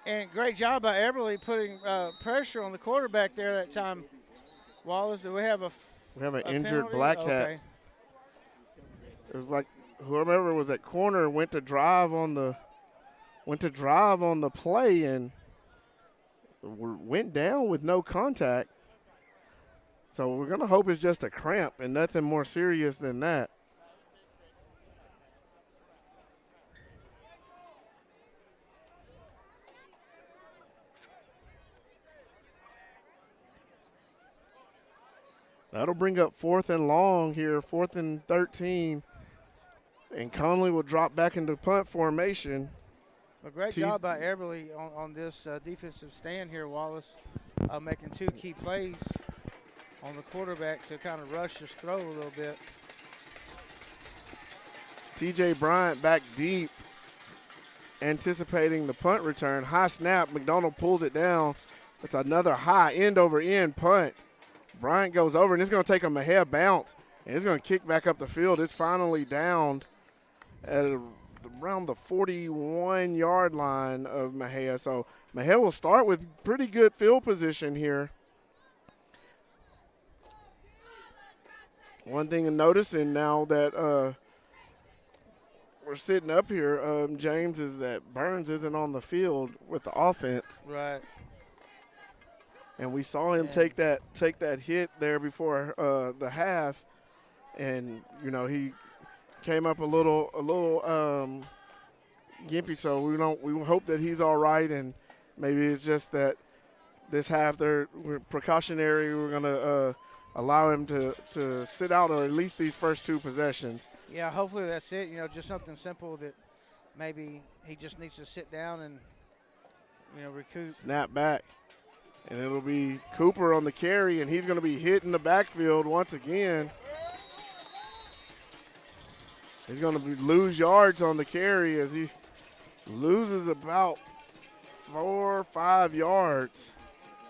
And great job by Eberly putting pressure on the quarterback there that time. Wallace, do we have an injured penalty? Black Cat. Okay. It was like whoever was at corner went to drive on the play and went down with no contact. So we're going to hope it's just a cramp and nothing more serious than that. That'll bring up 4th and long here, 4th and 13. And Connolly will drop back into punt formation. A great job by Eberly on this defensive stand here, Wallace, making 2 key plays on the quarterback to kind of rush his throw a little bit. T.J. Bryant back deep, anticipating the punt return. High snap, McDonald pulls it down. It's another high end-over-end punt. Bryant goes over, and it's going to take a Mexia bounce, and it's going to kick back up the field. It's finally downed at around the 41-yard line of Mexia. So Mexia will start with pretty good field position here. One thing to notice, and now that we're sitting up here, James, is that Burns isn't on the field with the offense. Right. And we saw him take that hit there before the half, and he came up a little gimpy. So we hope that he's all right, and maybe it's just that this half we're precautionary. We're gonna allow him to sit out, or at least these first 2 possessions. Yeah, hopefully that's it. Just something simple that maybe he just needs to sit down and recoup. Snap back. And it'll be Cooper on the carry, and he's going to be hit in the backfield once again. He's going to lose yards on the carry as he loses about 4 or 5 yards.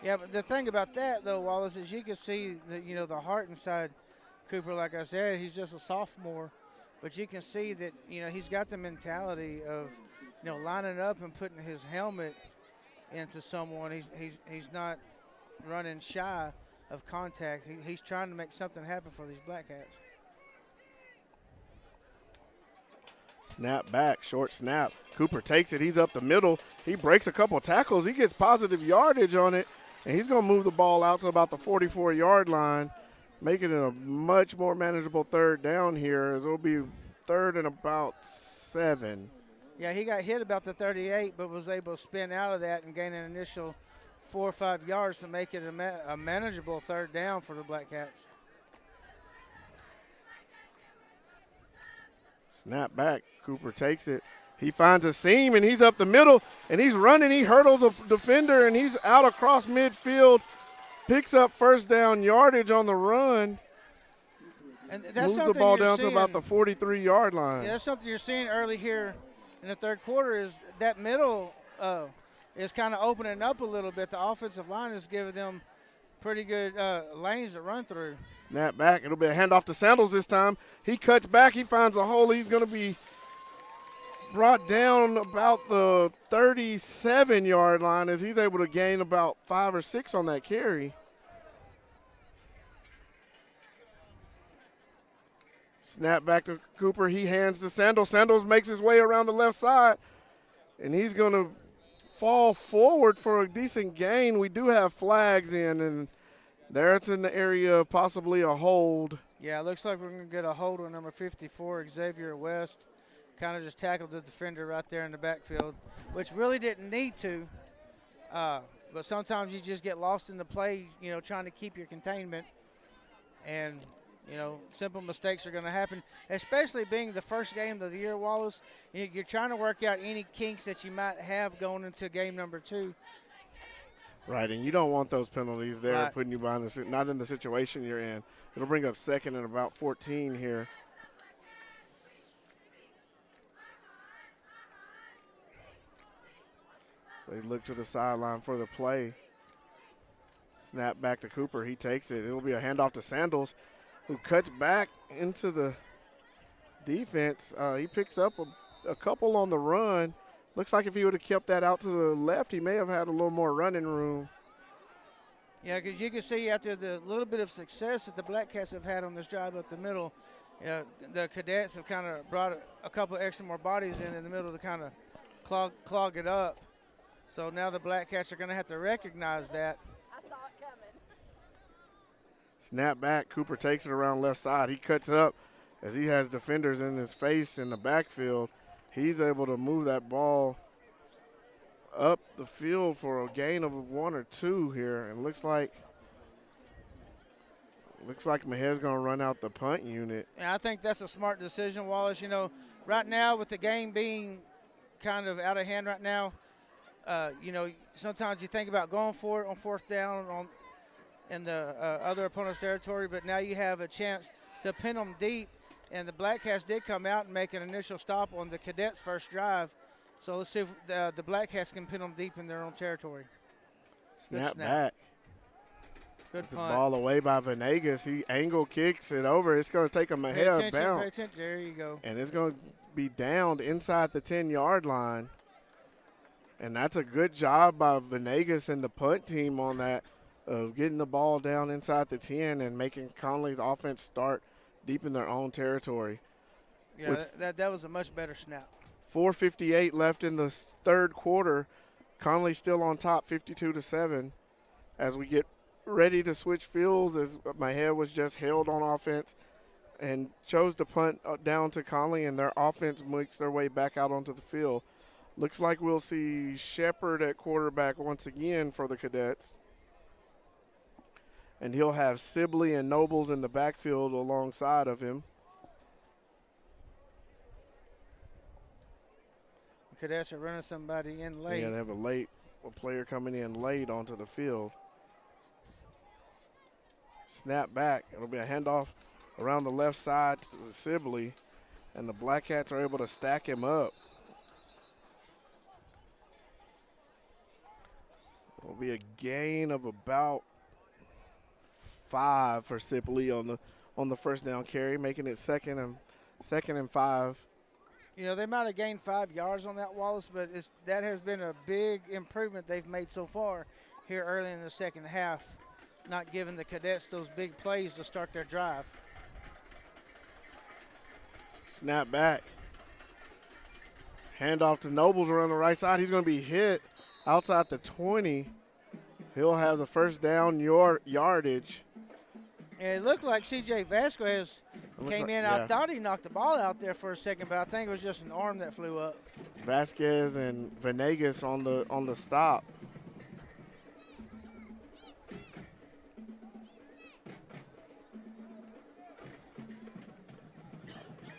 Yeah, but the thing about that, though, Wallace, is you can see that, the heart inside Cooper. Like I said, he's just a sophomore. But you can see that, he's got the mentality of, lining up and putting his helmet into someone. He's not running shy of contact. He's trying to make something happen for these Black Cats. Snap back, short snap. Cooper takes it. He's up the middle. He breaks a couple tackles. He gets positive yardage on it, and he's going to move the ball out to about the 44-yard line, making it a much more manageable 3rd down here, as it'll be 3rd and about 7. Yeah, he got hit about the 38, but was able to spin out of that and gain an initial 4 or 5 yards to make it a manageable 3rd down for the Black Cats. Snap back. Cooper takes it. He finds a seam, and he's up the middle, and he's running. He hurdles a defender, and he's out across midfield, picks up 1st down yardage on the run. And that's moves the ball down to about the 43-yard line. Yeah, that's something you're seeing early here in the 3rd quarter, is that middle is kind of opening up a little bit. The offensive line is giving them pretty good lanes to run through. Snap back. It'll be a handoff to Sandals this time. He cuts back. He finds a hole. He's going to be brought down about the 37-yard line as he's able to gain about 5 or 6 on that carry. Snap back to Cooper. He hands to Sandals. Sandals makes his way around the left side, and he's going to fall forward for a decent gain. We do have flags in, and there it's in the area of possibly a hold. Yeah, it looks like we're going to get a hold on number 54, Xavier West. Kind of just tackled the defender right there in the backfield, which really didn't need to. But sometimes you just get lost in the play, trying to keep your containment. And, simple mistakes are going to happen, especially being the first game of the year, Wallace. You're trying to work out any kinks that you might have going into game number 2. Right, and you don't want those penalties there, Right. putting you behind not in the situation you're in. It'll bring up second and about 14 here. They look to the sideline for the play. Snap back to Cooper. He takes it. It'll be a handoff to Sandals, who cuts back into the defense. He picks up a couple on the run. Looks like if he would have kept that out to the left, he may have had a little more running room. Yeah, because you can see after the little bit of success that the Black Cats have had on this drive up the middle, the Cadets have kind of brought a couple extra more bodies in the middle to kind of clog it up. So now the Black Cats are going to have to recognize that. I saw it coming. Snap back. Cooper takes it around left side. He cuts up as he has defenders in his face in the backfield. He's able to move that ball up the field for a gain of 1 or 2 here. And looks like Mejia's going to run out the punt unit. And I think that's a smart decision, Wallace. Right now with the game being kind of out of hand right now, sometimes you think about going for it on 4th down in the other opponent's territory, but now you have a chance to pin them deep. And the Black Cats did come out and make an initial stop on the Cadets' first drive. So let's see if the Black Cats can pin them deep in their own territory. Snap back. Good It's a punt. ball away by Venegas. He angle kicks it over. It's going to take a Mejia bounce. Pay attention. There you go. And it's going to be downed inside the 10-yard line. And that's a good job by Venegas and the punt team on that, of getting the ball down inside the 10 and making Connolly's offense start deep in their own territory. Yeah, that was a much better snap. 4:58 left in the third quarter. Connolly still on top, 52-7. As we get ready to switch fields, as Mejia was just held on offense and chose to punt down to Connolly, and their offense makes their way back out onto the field. Looks like we'll see Shepard at quarterback once again for the Cadets. And he'll have Sibley and Nobles in the backfield alongside of him. The Cadets are running somebody in late. Yeah, they have a player coming in late onto the field. Snap back. It'll be a handoff around the left side to Sibley, and the Black Cats are able to stack him up. It'll be a gain of about 5 for Sibley on the first down carry, making it second and 5. They might have gained 5 yards on that, Wallace, but that has been a big improvement they've made so far here early in the second half, not giving the Cadets those big plays to start their drive. Snap back. Handoff to Nobles around the right side. He's going to be hit outside the 20. He'll have the first down yardage. And it looked like C.J. Vasquez came in. I yeah. thought he knocked the ball out there for a second, but I think it was just an arm that flew up. Vasquez and Venegas on the stop.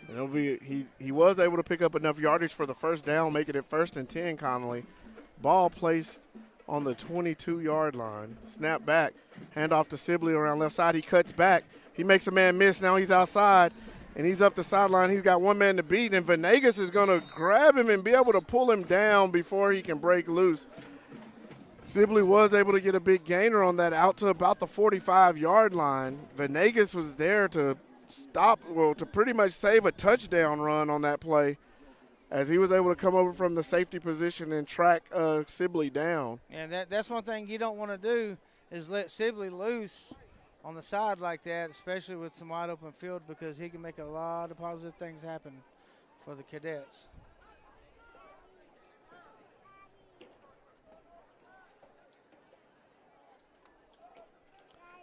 And it'll be he was able to pick up enough yardage for the first down, making it 1st and 10. Connolly, ball placed on the 22-yard line. Snap back, handoff to Sibley around left side. He cuts back. He makes a man miss. Now he's outside, and he's up the sideline. He's got one man to beat, and Venegas is going to grab him and be able to pull him down before he can break loose. Sibley was able to get a big gainer on that out to about the 45-yard line. Venegas was there to to pretty much save a touchdown run on that play, as he was able to come over from the safety position and track Sibley down. And that's one thing you don't want to do, is let Sibley loose on the side like that, especially with some wide open field, because he can make a lot of positive things happen for the Cadets.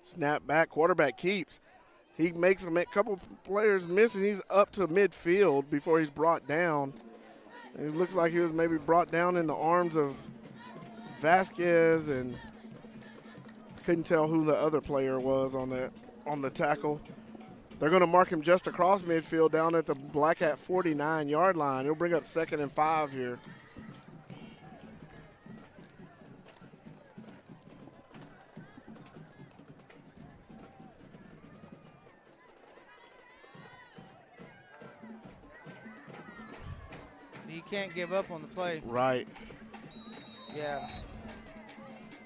Snap back, quarterback keeps. He makes a couple players miss, and he's up to midfield before he's brought down. It looks like he was maybe brought down in the arms of Vasquez, and couldn't tell who the other player was on the tackle. They're going to mark him just across midfield down at the Black Hat 49-yard line. It'll bring up 2nd and 5 here. You can't give up on the play. Right. Yeah.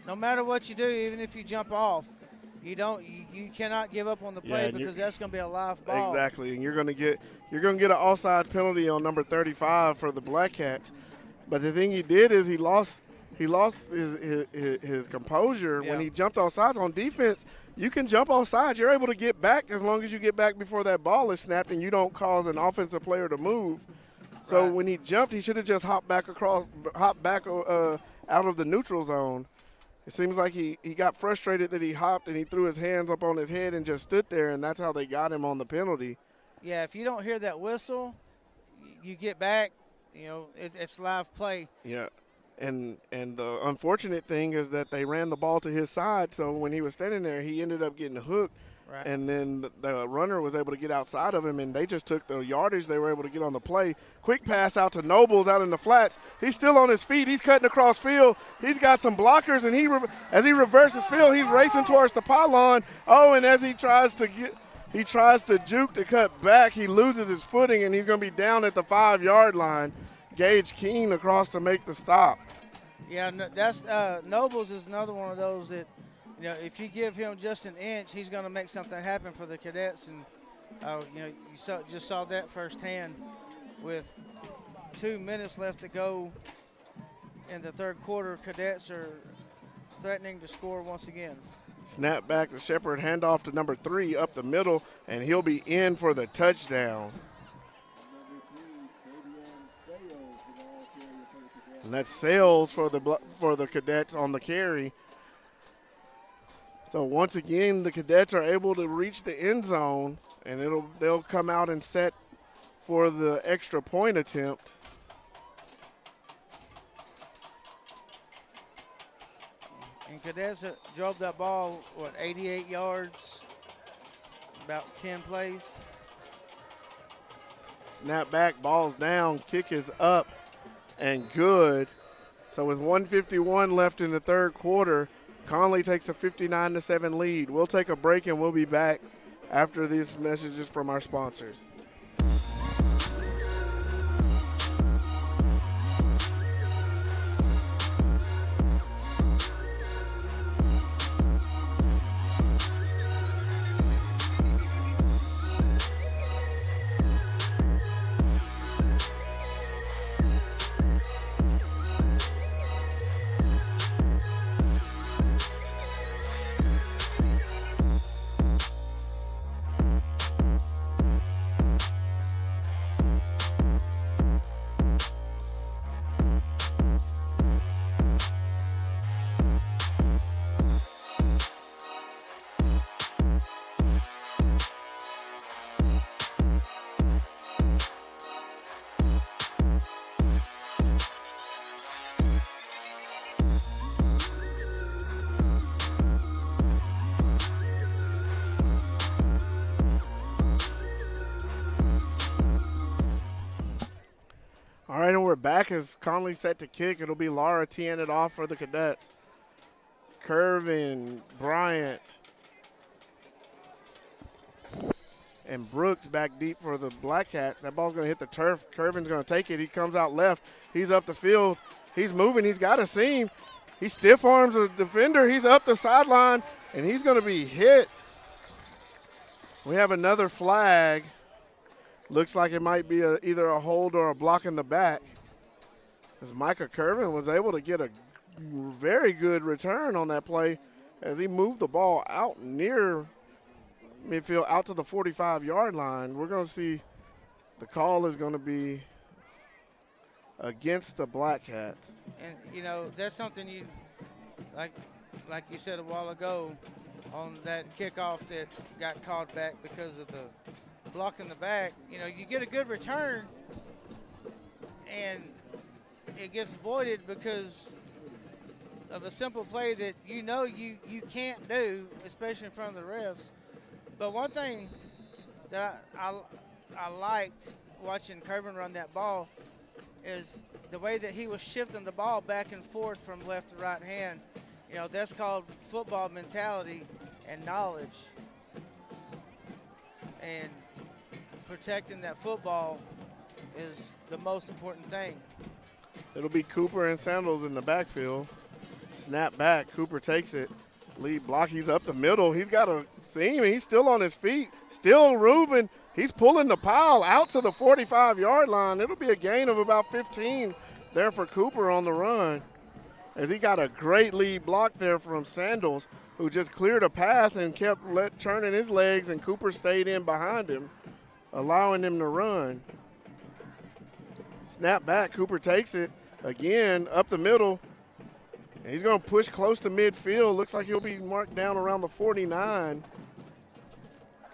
No matter what you do, even if you jump off, you cannot give up on the play because that's going to be a live ball. Exactly, and you're going to get an offside penalty on number 35 for the Black Cats. But the thing he did is he lost his composure when he jumped off sides. On defense, you can jump off sides. You're able to get back as long as you get back before that ball is snapped and you don't cause an offensive player to move. So when he jumped, he should have just hopped back out of the neutral zone. It seems like he got frustrated that he hopped and he threw his hands up on his head and just stood there, and that's how they got him on the penalty. Yeah, if you don't hear that whistle, you get back, it's live play. Yeah, and the unfortunate thing is that they ran the ball to his side, so when he was standing there, he ended up getting hooked. Right. And then the runner was able to get outside of him, and they just took the yardage they were able to get on the play. Quick pass out to Nobles out in the flats. He's still on his feet. He's cutting across field. He's got some blockers, and as he reverses field, he's racing towards the pylon. Oh, and as he tries to juke to cut back, he loses his footing, and he's going to be down at the 5-yard line. Gage Keene across to make the stop. Yeah, that's Nobles is another one of those that, if you give him just an inch, he's going to make something happen for the Cadets. And, just saw that firsthand with 2 minutes left to go in the third quarter. Cadets are threatening to score once again. Snap back to Shepard, handoff to number 3 up the middle, and he'll be in for the touchdown. And that's Sales for the Cadets on the carry. So once again, the Cadets are able to reach the end zone, and they'll come out and set for the extra point attempt. And Cadets drove that ball, 88 yards, about 10 plays. Snap back, ball's down, kick is up and good. So with 1:51 left in the third quarter, Connolly takes a 59-7 lead. We'll take a break and we'll be back after these messages from our sponsors. All right, and we're back as Connolly set to kick. It'll be Laura teeing it off for the Cadets. Curvin, Bryant, and Brooks back deep for the Black Cats. That ball's going to hit the turf. Curvin's going to take it. He comes out left. He's up the field. He's moving. He's got a seam. He stiff arms a defender. He's up the sideline, and he's going to be hit. We have another flag. Looks like it might be either a hold or a block in the back. As Micah Curvin was able to get a very good return on that play as he moved the ball out near midfield, out to the 45-yard line. We're going to see the call is going to be against the Black Cats. And, that's something you, like you said a while ago, on that kickoff that got called back because of the block in the back. You get a good return and it gets voided because of a simple play that you know you can't do, especially in front of the refs. But one thing that I liked watching Kervin run that ball is the way that he was shifting the ball back and forth from left to right hand. You know, that's called football mentality and knowledge. And protecting that football is the most important thing. It'll be Cooper and Sandals in the backfield. Snap back. Cooper takes it. Lead block. He's up the middle. He's got a seam. He's still on his feet. Still moving. He's pulling the pile out to the 45-yard line. It'll be a gain of about 15 there for Cooper on the run, as he got a great lead block there from Sandals, who just cleared a path and kept turning his legs, and Cooper stayed in behind him, allowing him to run. Snap back. Cooper takes it again up the middle. And he's going to push close to midfield. Looks like he'll be marked down around the 49.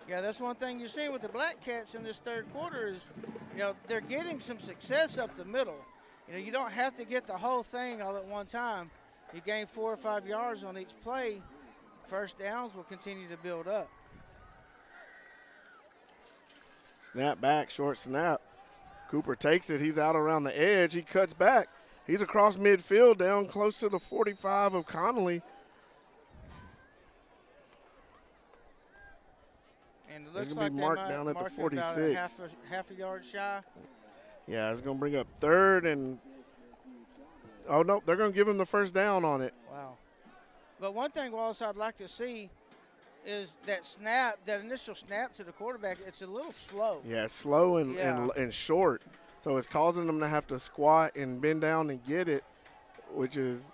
Yeah, that's one thing you're seeing with the Black Cats in this third quarter is, you know, they're getting some success up the middle. You know, you don't have to get the whole thing all at one time. You gain 4 or 5 yards on each play. First downs will continue to build up. Snap back, short snap. Cooper takes it. He's out around the edge. He cuts back. He's across midfield down close to the 45 of Connolly. And it looks He's like going to be they marked might down at the mark it 46. about half a yard shy. Yeah, it's going to bring up third and – oh, no, they're going to give him the first down on it. Wow. But one thing, Wallace, I'd like to see is that snap, that initial snap to the quarterback, it's a little slow. Yeah, it's slow and short. So it's causing them to have to squat and bend down and get it, which is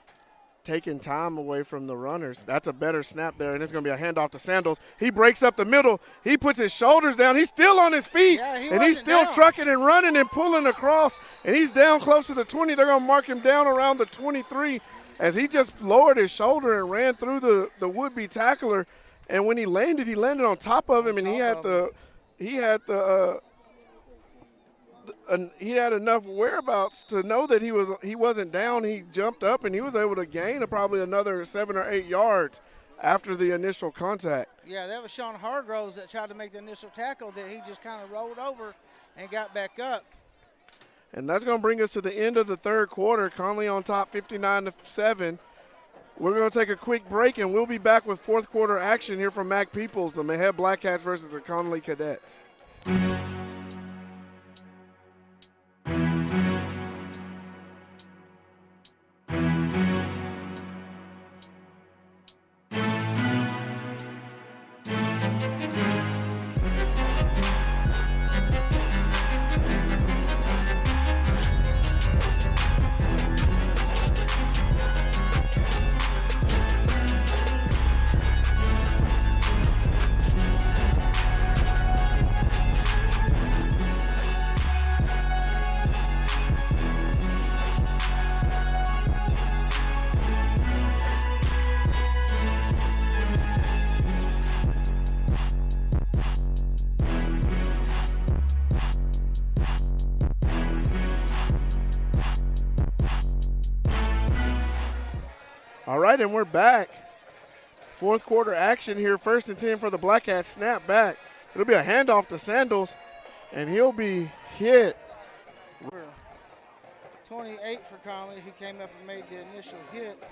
taking time away from the runners. That's a better snap there, and it's going to be a handoff to Sandals. He breaks up the middle. He puts his shoulders down. He's still on his feet, and he's still trucking and running and pulling across, and he's down close to the 20. They're going to mark him down around the 23 as he just lowered his shoulder and ran through the would-be tackler. And when he landed on top of him, and he had enough whereabouts to know that he wasn't down. He jumped up and he was able to gain probably another 7 or 8 yards after the initial contact. Yeah, that was Sean Hargroves that tried to make the initial tackle that he just kind of rolled over and got back up. And that's going to bring us to the end of the third quarter. Connolly on top 59-7. We're going to take a quick break, and we'll be back with fourth quarter action here from Mac Peoples, the Mexia Black Cats versus the Connally Cadets. All right, and we're back. Fourth quarter action here. 1st and 10 for the Black Cats. Snap back. It'll be a handoff to Sandals, and he'll be hit. 28 for Connolly. He came up and made the initial hit.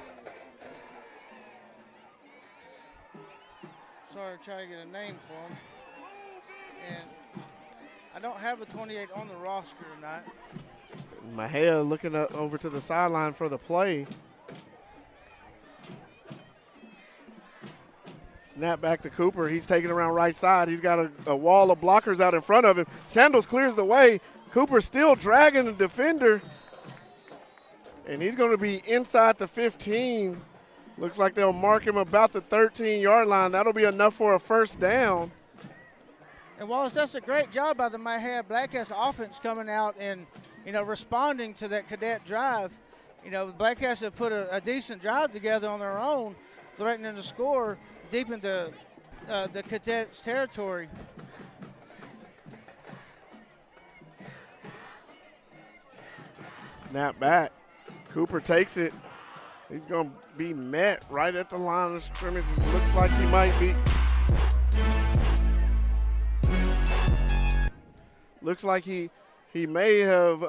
Sorry, trying to get a name for him. And I don't have a 28 on the roster tonight. Mexia looking over to the sideline for the play. Snap back to Cooper. He's taking around right side. He's got a wall of blockers out in front of him. Sandals clears the way. Cooper still dragging the defender. And he's going to be inside the 15. Looks like they'll mark him about the 13-yard line. That'll be enough for a first down. And Wallace, that's a great job by the Mexia Black Cats offense coming out and, responding to that cadet drive. The Black Cats have put a decent drive together on their own, threatening to score deep into the Cadets' territory. Snap back. Cooper takes it. He's going to be met right at the line of scrimmage. It looks like he might be. Looks like he may have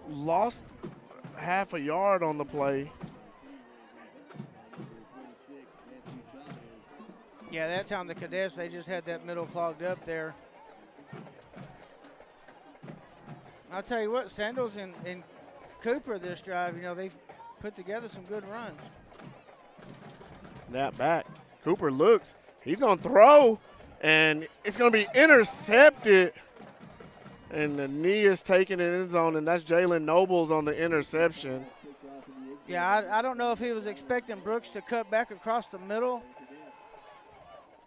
lost half a yard on the play. Yeah, that time the Cadets, they just had that middle clogged up there. I'll tell you what, Sandals and Cooper this drive, they've put together some good runs. Snap back. Cooper looks. He's going to throw, and it's going to be intercepted. And the knee is taken in the end zone, and that's Jalen Nobles on the interception. Yeah, I don't know if he was expecting Brooks to cut back across the middle.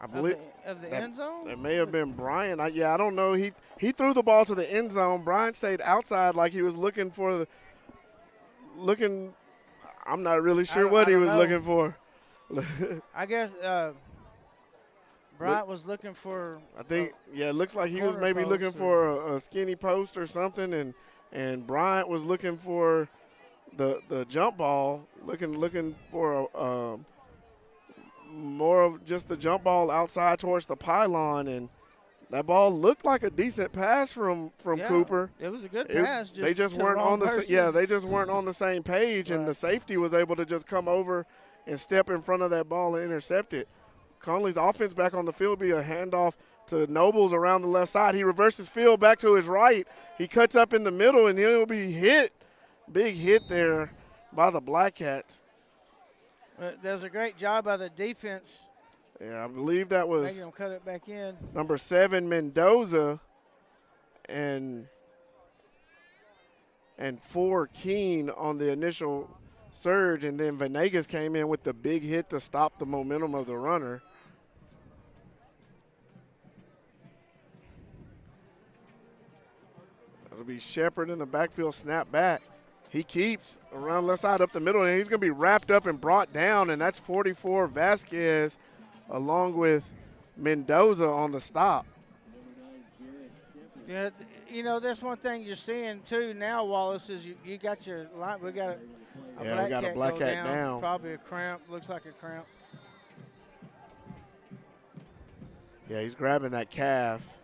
I believe of the end zone. It may have been Brian. I don't know. He threw the ball to the end zone. Brian stayed outside like he was looking for I'm not really sure what he was looking for. I guess Bryant was looking for. I think it looks like he was maybe looking for a skinny post or something, and Bryant was looking for the jump ball, looking for more of just the jump ball outside towards the pylon, and that ball looked like a decent pass from Cooper. It was a good pass. They just weren't on they just weren't on the same page, and the safety was able to just come over and step in front of that ball and intercept it. Connolly's offense back on the field be a handoff to Nobles around the left side. He reverses field back to his right. He cuts up in the middle, and he'll be hit. Big hit there by the Black Cats. There's a great job by the defense. Yeah, I believe that was making them cut it back in. Number 7, Mendoza, and 4, Keene on the initial surge, and then Venegas came in with the big hit to stop the momentum of the runner. It'll be Shepard in the backfield, snap back. He keeps around left side up the middle, and he's going to be wrapped up and brought down, and that's 44 Vasquez along with Mendoza on the stop. Yeah, that's one thing you're seeing too now, Wallace, is you got your line. We got a black cat down. Probably a cramp. Looks like a cramp. Yeah, he's grabbing that calf.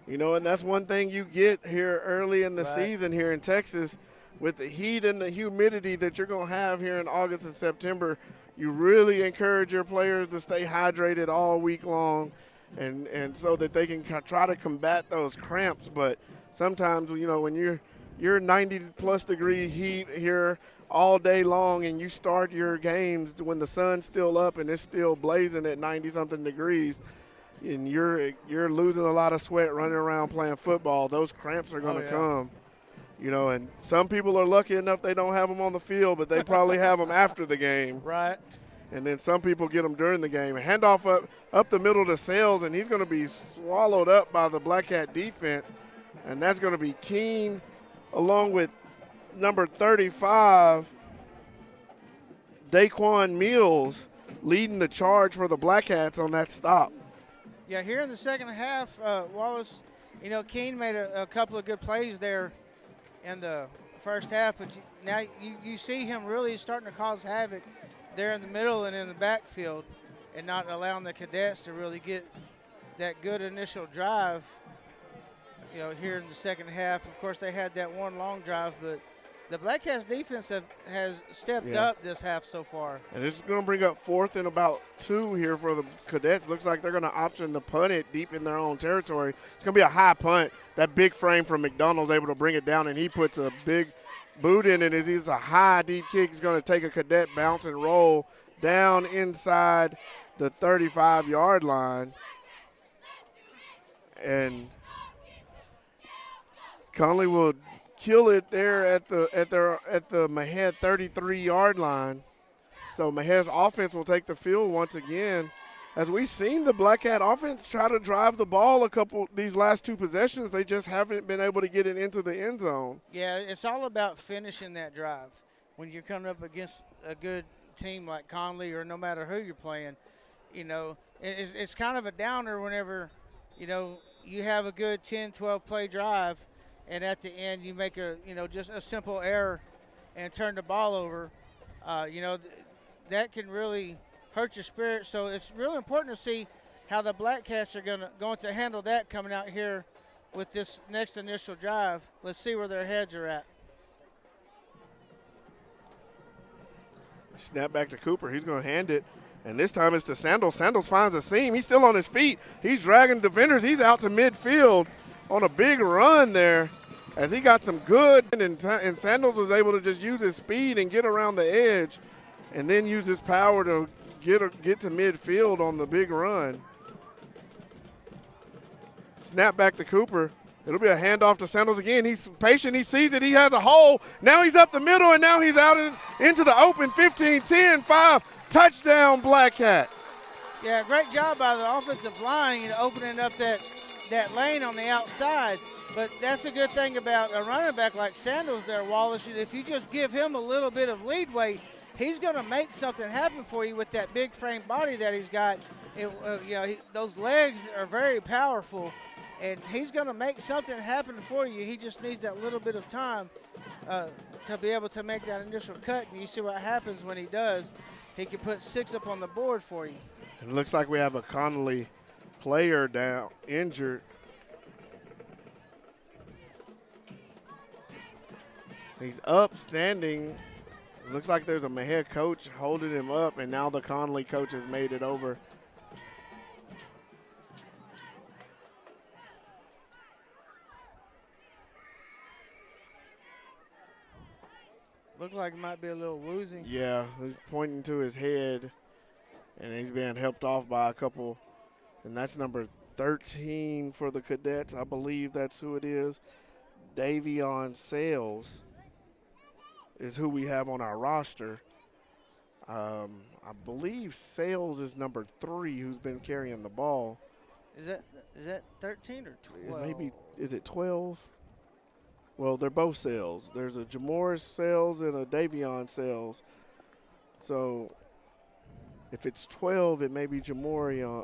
And that's one thing you get here early in the season here in Texas with the heat and the humidity that you're going to have here in August and September. You really encourage your players to stay hydrated all week long and so that they can try to combat those cramps. But sometimes, when you're 90-plus degree heat here all day long and you start your games when the sun's still up and it's still blazing at 90-something degrees, and you're losing a lot of sweat running around playing football, those cramps are going to come. And some people are lucky enough they don't have them on the field, but they probably have them after the game. Right. And then some people get them during the game. Handoff up the middle to Sales, and he's going to be swallowed up by the Black Cat defense. And that's going to be Keene along with number 35, Daquan Mills, leading the charge for the Black Cats on that stop. Yeah, here in the second half, Wallace, Keene made a couple of good plays there in the first half, but now you see him really starting to cause havoc there in the middle and in the backfield and not allowing the Cadets to really get that good initial drive, here in the second half. Of course, they had that one long drive, but the Black Cats defense has stepped up this half so far. And this is going to bring up 4th and about 2 here for the Cadets. Looks like they're going to option to punt it deep in their own territory. It's going to be a high punt. That big frame from McDonald's able to bring it down, and he puts a big boot in it. It's a high deep kick. He's going to take a Cadet bounce and roll down inside the 35-yard line. And Connolly will kill it there at the Mahed 33-yard line. So Mahed's offense will take the field once again. As we've seen the Black Cat offense try to drive the ball these last 2 possessions, they just haven't been able to get it into the end zone. Yeah, it's all about finishing that drive. When you're coming up against a good team like Connolly or no matter who you're playing, it's kind of a downer whenever, you have a good 10, 12 play drive, and at the end you make just a simple error and turn the ball over, that can really hurt your spirit. So it's really important to see how the Black Cats are going to handle that coming out here with this next initial drive. Let's see where their heads are at. Snap back to Cooper. He's going to hand it. And this time it's to Sandals. Sandals finds a seam. He's still on his feet. He's dragging defenders. He's out to midfield on a big run there as he got some good. And Sandals was able to just use his speed and get around the edge and then use his power to get to midfield on the big run. Snap back to Cooper. It'll be a handoff to Sandals again. He's patient. He sees it. He has a hole. Now he's up the middle, and now he's out into the open. 15, 10, 5. Touchdown, Black Cats. Yeah, great job by the offensive line, opening up that lane on the outside. But that's a good thing about a running back like Sandals there, Wallace. If you just give him a little bit of leadway, he's going to make something happen for you with that big frame body that he's got. Those legs are very powerful. And he's going to make something happen for you. He just needs that little bit of time to be able to make that initial cut. And you see what happens when he does. He can put 6 up on the board for you. It looks like we have a Connolly player down, injured. He's up, standing. It looks like there's a head coach holding him up, and now the Connolly coach has made it over. Looked like it might be a little woozy. Yeah, he's pointing to his head, and he's being helped off by a couple. And that's number 13 for the Cadets. I believe that's who it is. Davion Sales is who we have on our roster. I believe Sales is number 3 who's been carrying the ball. Is that 13 or 12? Maybe, is it 12? Well, they're both Sales. There's a Jamoris Sales and a Davion Sales. So if it's 12, it may be Jamoris.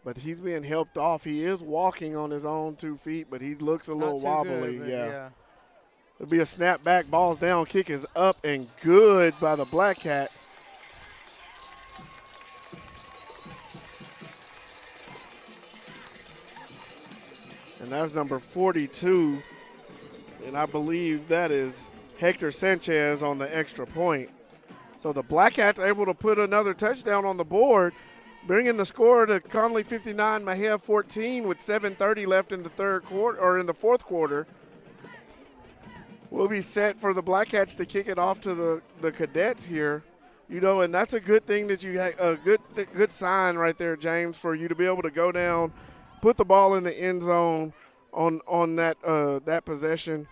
But he's being helped off. He is walking on his own 2 feet, but he looks a little wobbly. Good, yeah. It'll be a snap back, balls down, kick is up and good by the Black Cats. And that's number 42. And I believe that is Hector Sanchez on the extra point. So the Black Cats able to put another touchdown on the board, bringing the score to Connally 59, Mexia 14 with 7:30 left in the fourth quarter. We'll be set for the Black Cats to kick it off to the Cadets here. And that's a good thing that you had a good sign right there, James, for you to be able to go down, put the ball in the end zone on that possession.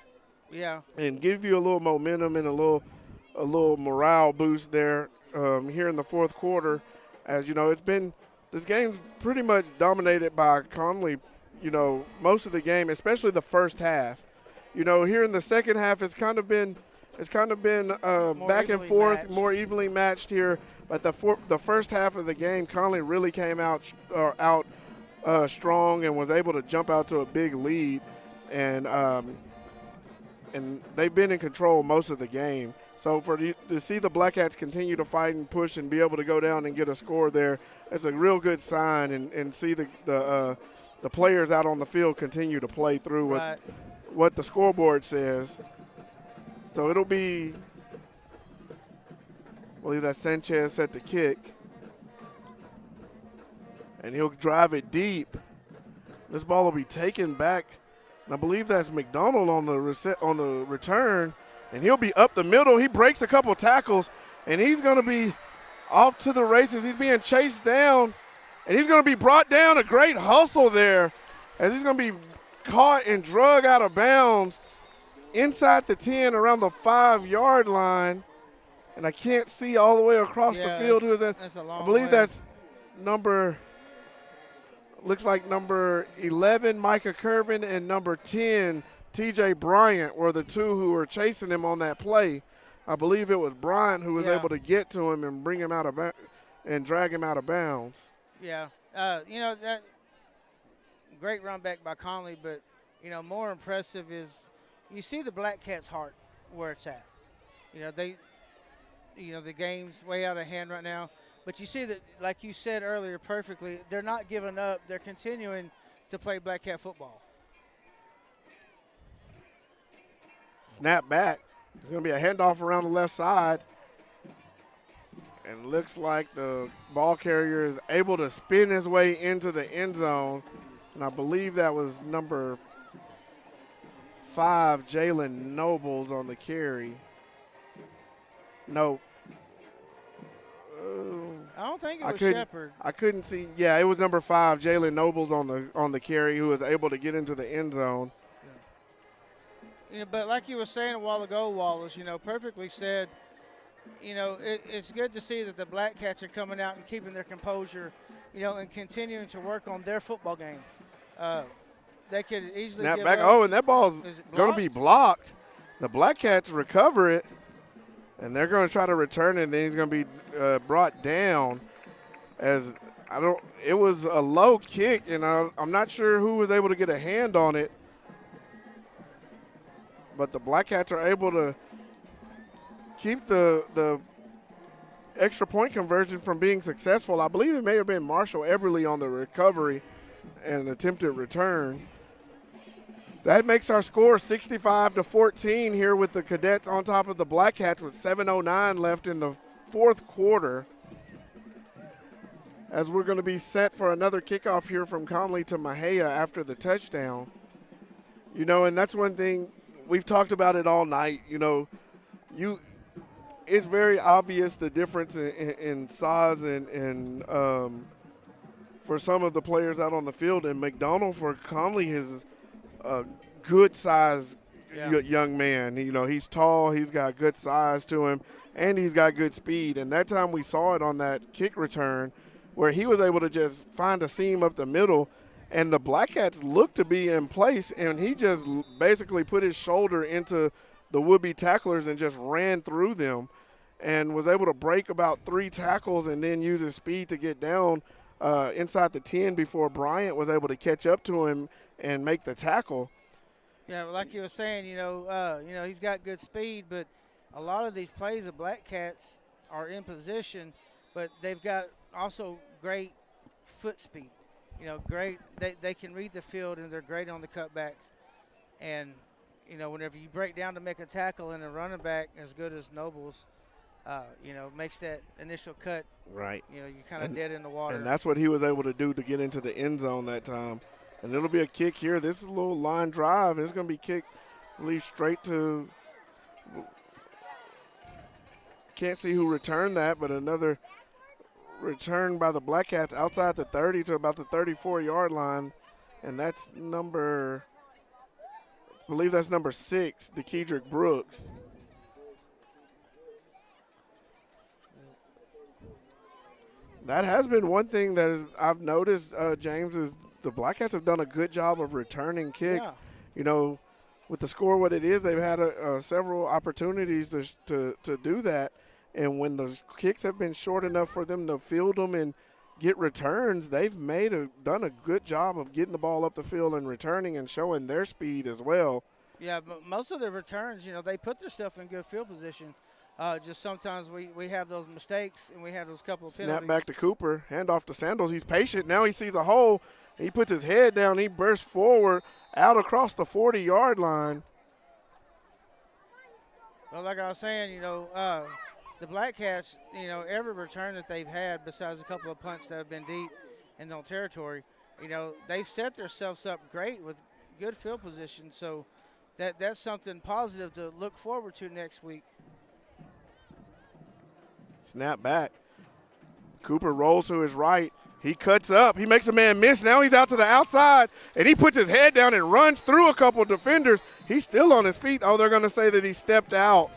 Yeah. And give you a little momentum and a little morale boost there here in the fourth quarter. As this game's pretty much dominated by Connally, most of the game, especially the first half. Here in the second half, it's kind of been back and forth, more evenly matched here. But the first half of the game, Connally really came out strong and was able to jump out to a big lead, and they've been in control most of the game. So to see the Black Cats continue to fight and push and be able to go down and get a score there, that's a real good sign, and see the players out on the field continue to play through what the scoreboard says. So it'll be, I believe that Sanchez set the kick. And he'll drive it deep. This ball will be taken back. And I believe that's McDonald on the return. And he'll be up the middle. He breaks a couple tackles, and he's going to be off to the races. He's being chased down, and he's going to be brought down. A great hustle there as he's going to be caught and drug out of bounds inside the 10 around the 5-yard line. And I can't see all the way across the field who is in. I believe that's looks like number 11, Micah Curvin, and number 10, TJ Bryant, were the two who were chasing him on that play. I believe it was Bryant who was able to get to him and bring him out of and drag him out of bounds. Yeah, great run back by Connolly, but, more impressive is you see the Black Cats' heart where it's at. The game's way out of hand right now. But you see that, like you said earlier perfectly, they're not giving up. They're continuing to play Black Cat football. Snap back. It's going to be a handoff around the left side. And looks like the ball carrier is able to spin his way into the end zone. And I believe that was number 5, Jalen Nobles, on the carry. Nope. I don't think it was Shepard. I couldn't see. Yeah, it was number 5, Jalen Nobles, on the carry, who was able to get into the end zone. But like you were saying a while ago, Wallace, perfectly said, it's good to see that the Black Cats are coming out and keeping their composure, and continuing to work on their football game. They could easily Snap give back. up. Oh, and that ball's going to be blocked. The Black Cats recover it, and they're going to try to return it, and then he's going to be brought down. It was a low kick, and I'm not sure who was able to get a hand on it. But the Black Cats are able to keep the extra point conversion from being successful. I believe it may have been Marshall Eberly on the recovery and attempted return. That makes our score 65-14 here with the Cadets on top of the Black Cats with 7:09 left in the fourth quarter. As we're going to be set for another kickoff here from Connolly to Mexia after the touchdown. And that's one thing, we've talked about it all night. It's very obvious the difference in size and for some of the players out on the field. And McDonald for Connolly is a good size young man. He's tall, he's got good size to him, and he's got good speed. And that time we saw it on that kick return where he was able to just find a seam up the middle, and the Black Cats looked to be in place, and he just basically put his shoulder into the would-be tacklers and just ran through them and was able to break about 3 tackles and then use his speed to get down inside the 10 before Bryant was able to catch up to him and make the tackle. Yeah, like you were saying, he's got good speed, but a lot of these plays, the Black Cats are in position, but they've got also great foot speed. Great. They can read the field, and they're great on the cutbacks. And, whenever you break down to make a tackle and a running back as good as Nobles, makes that initial cut. Right. You're kind of dead in the water. And that's what he was able to do to get into the end zone that time. And it'll be a kick here. This is a little line drive. It's going to be kicked, I believe, straight to – can't see who returned that, but another – return by the Black Cats outside the 30 to about the 34-yard line, and that's I believe that's number 6, DeKedrick Brooks. That has been one thing I've noticed, James, is the Black Cats have done a good job of returning kicks. Yeah. With the score what it is, they've had several opportunities to do that. And when the kicks have been short enough for them to field them and get returns, they've done a good job of getting the ball up the field and returning and showing their speed as well. Yeah, but most of the returns, they put themselves in good field position. Just sometimes we have those mistakes and we have those couple of penalties. Snap back to Cooper, hand off to Sandals. He's patient. Now he sees a hole. He puts his head down. He bursts forward out across the 40-yard line. Well, like I was saying, the Black Cats, every return that they've had, besides a couple of punts that have been deep in their territory, they've set themselves up great with good field position. So that's something positive to look forward to next week. Snap back. Cooper rolls to his right. He cuts up. He makes a man miss. Now he's out to the outside, and he puts his head down and runs through a couple of defenders. He's still on his feet. Oh, they're going to say that he stepped out.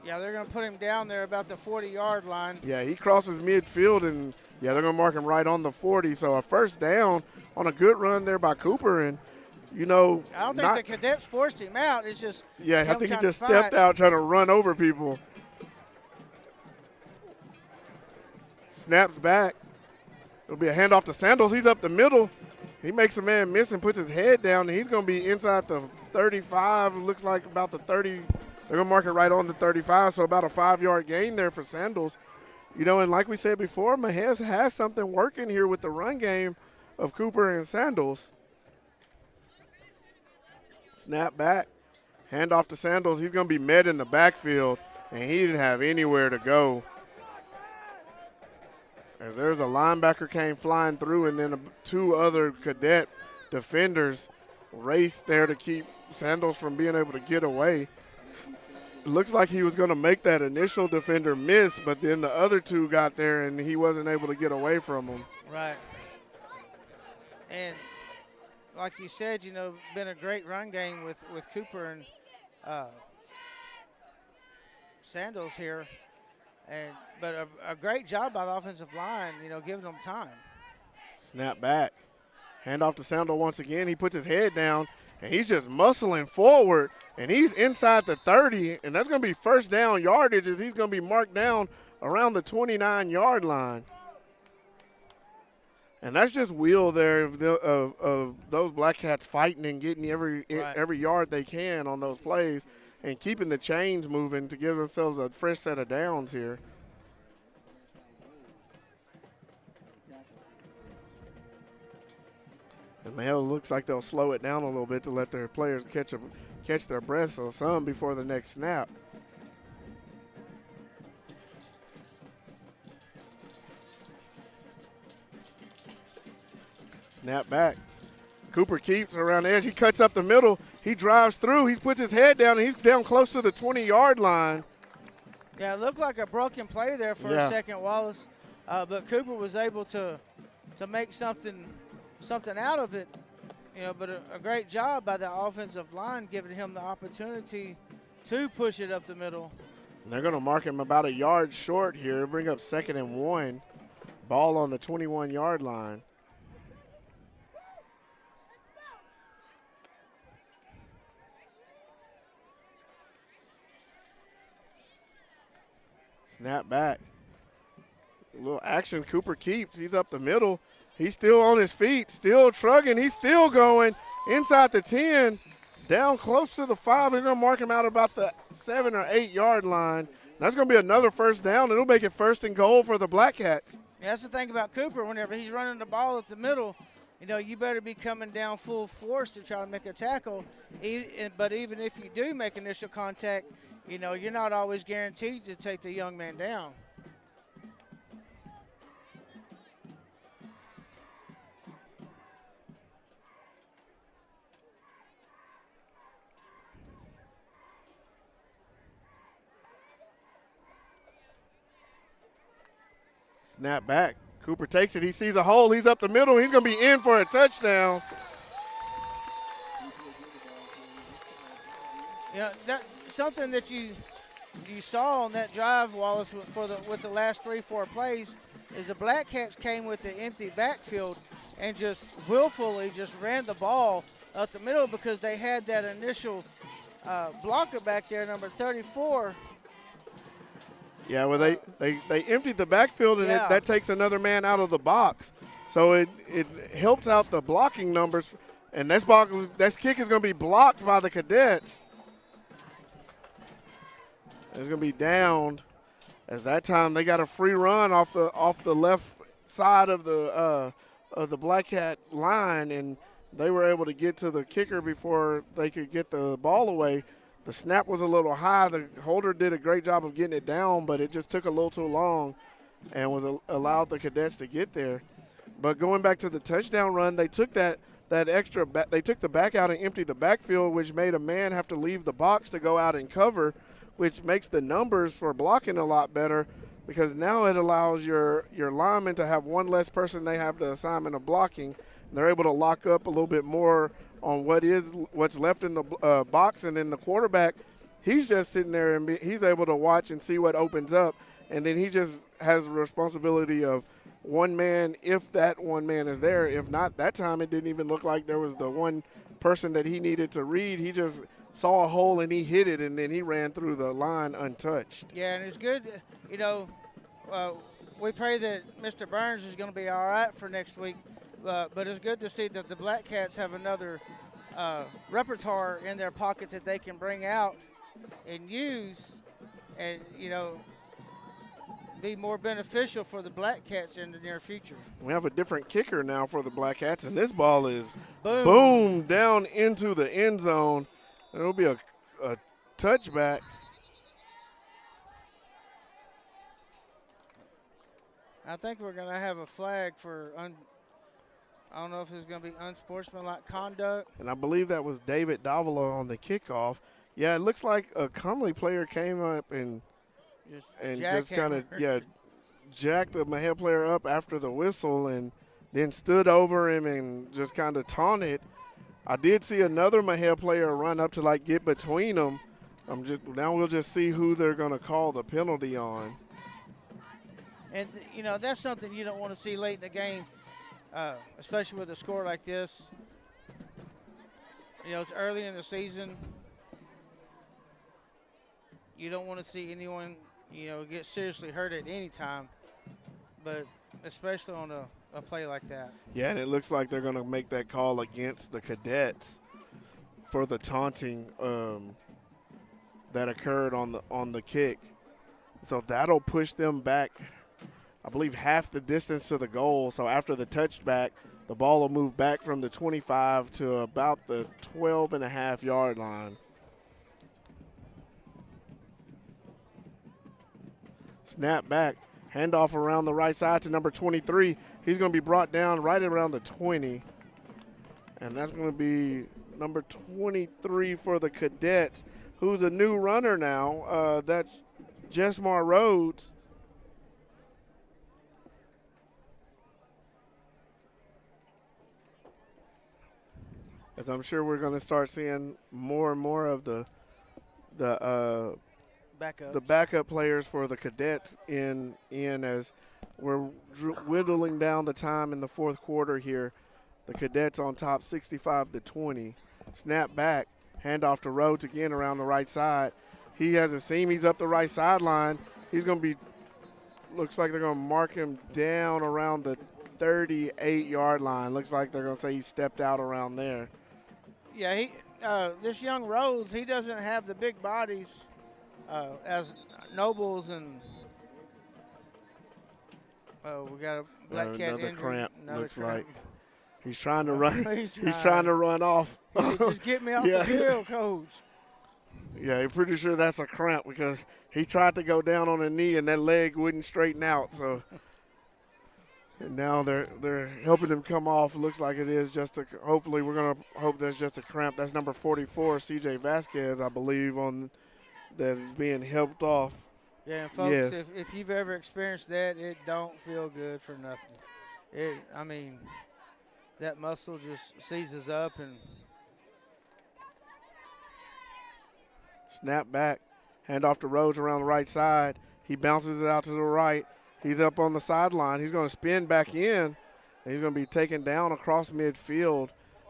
Yeah, they're going to put him down there about the 40-yard line. Yeah, he crosses midfield, and, they're going to mark him right on the 40. So a first down on a good run there by Cooper. And, I don't think the Cadets forced him out. It's just I think he just stepped out trying to run over people. Snaps back. It'll be a handoff to Sandals. He's up the middle. He makes a man miss and puts his head down, and he's going to be inside the 35. It looks like about the 30. They're going to mark it right on the 35, so about a 5-yard gain there for Sandals. You know, and like we said before, Mexia has something working here with the run game of Cooper and Sandals. Snap back. Handoff to Sandals. He's going to be met in the backfield, and he didn't have anywhere to go. As there's a linebacker came flying through, and then 2 other cadet defenders raced there to keep Sandals from being able to get away. It looks like he was going to make that initial defender miss, but then the other 2 got there, and he wasn't able to get away from them. Right. And like you said, you know, been a great run game with Cooper and Sandals here. But a great job by the offensive line, you know, giving them time. Snap back. Handoff to Sandal once again. He puts his head down, and he's just muscling forward, and he's inside the 30, and that's going to be first down yardage as he's going to be marked down around the 29-yard line. And that's just will there of those Black Cats fighting and getting every yard they can on those plays and keeping the chains moving to give themselves a fresh set of downs here. And now it looks like they'll slow it down a little bit to let their players catch their breaths or some before the next snap. Snap back. Cooper keeps around the edge. He cuts up the middle. He drives through. He puts his head down, and he's down close to the 20-yard line. Yeah, it looked like a broken play there for a second, Wallace. But Cooper was able to make something out of it. You know, but a great job by the offensive line giving him the opportunity to push it up the middle. And they're going to mark him about a yard short here, bring up 2nd and 1. Ball on the 21-yard line. Snap back. A little action. Cooper keeps. He's up the middle. He's still on his feet, still trugging. He's still going inside the 10, down close to the 5. They're going to mark him out about the 7 or 8 yard line. That's going to be another first down. It'll make it 1st and goal for the Black Cats. Yeah, that's the thing about Cooper. Whenever he's running the ball up the middle, you know, you better be coming down full force to try to make a tackle. But even if you do make initial contact, you know, you're not always guaranteed to take the young man down. Snap back. Cooper takes it. He sees a hole. He's up the middle. He's going to be in for a touchdown. You know, that's something that you saw on that drive, Wallace, with the last 3-4 plays, is the Black Cats came with the empty backfield and just willfully just ran the ball up the middle because they had that initial blocker back there, number 34. Yeah, well, they emptied the backfield, and that takes another man out of the box. So it helps out the blocking numbers, and this kick is going to be blocked by the Cadets. It's going to be downed, as that time they got a free run off the left side of the Black Cat line, and they were able to get to the kicker before they could get the ball away. The snap was a little high. The holder did a great job of getting it down, but it just took a little too long and allowed the Cadets to get there. But going back to the touchdown run, they took that extra they took the back out and emptied the backfield, which made a man have to leave the box to go out and cover, which makes the numbers for blocking a lot better because now it allows your linemen to have one less person they have the assignment of blocking. They're able to lock up a little bit more on what's left in the box, and then the quarterback, he's just sitting there and he's able to watch and see what opens up, and then he just has the responsibility of one man if that one man is there. If not, that time it didn't even look like there was the one person that he needed to read. He just saw a hole and he hit it, and then he ran through the line untouched. Yeah, and it's good, you know, we pray that Mr. Burns is going to be all right for next week. But it's good to see that the Black Cats have another repertoire in their pocket that they can bring out and use and, be more beneficial for the Black Cats in the near future. We have a different kicker now for the Black Cats, and this ball is boom down into the end zone. And it'll be a touchback. I think we're going to have a flag for I don't know if it's going to be unsportsmanlike conduct. And I believe that was David Davila on the kickoff. Yeah, it looks like a Connolly player came up and just kind of, jacked the Mexia player up after the whistle and then stood over him and just kind of taunted. I did see another Mexia player run up to, get between them. Now we'll just see who they're going to call the penalty on. And, that's something you don't want to see late in the game, especially with a score like this. It's early in the season. You don't want to see anyone, get seriously hurt at any time, but especially on a play like that. Yeah, and it looks like they're going to make that call against the Cadets for the taunting that occurred on the kick. So that'll push them back, I believe, half the distance to the goal. So after the touchback, the ball will move back from the 25 to about the 12.5-yard line. Snap back, handoff around the right side to number 23. He's going to be brought down right around the 20. And that's going to be number 23 for the Cadets, who's a new runner now. That's Jesmar Rhodes. As I'm sure we're going to start seeing more and more of the backup players for the Cadets in as we're whittling down the time in the fourth quarter here. The Cadets on top 65-20. Snap back, handoff to Rhodes again around the right side. He has a seam. He's up the right sideline. He's going to be, looks like they're going to mark him down around the 38-yard line. Looks like they're going to say he stepped out around there. Yeah, this young Rhodes, he doesn't have the big bodies as Nobles and we got a Black Cat another injury. cramp. Another looks cramp. like he's trying to run. He's trying to run off. Just get me off the field, coach. Yeah, I'm pretty sure that's a cramp because he tried to go down on a knee and that leg wouldn't straighten out. So, and now they're helping him come off. Looks like it is just hopefully we're gonna hope that's just a cramp. That's number 44, CJ Vasquez, I believe, that is being helped off. Yeah, and folks, if you've ever experienced that, it don't feel good for nothing. That muscle just seizes up and. Snap back, hand off to Rhodes around the right side. He bounces it out to the right. He's up on the sideline. He's going to spin back in, and he's going to be taken down across midfield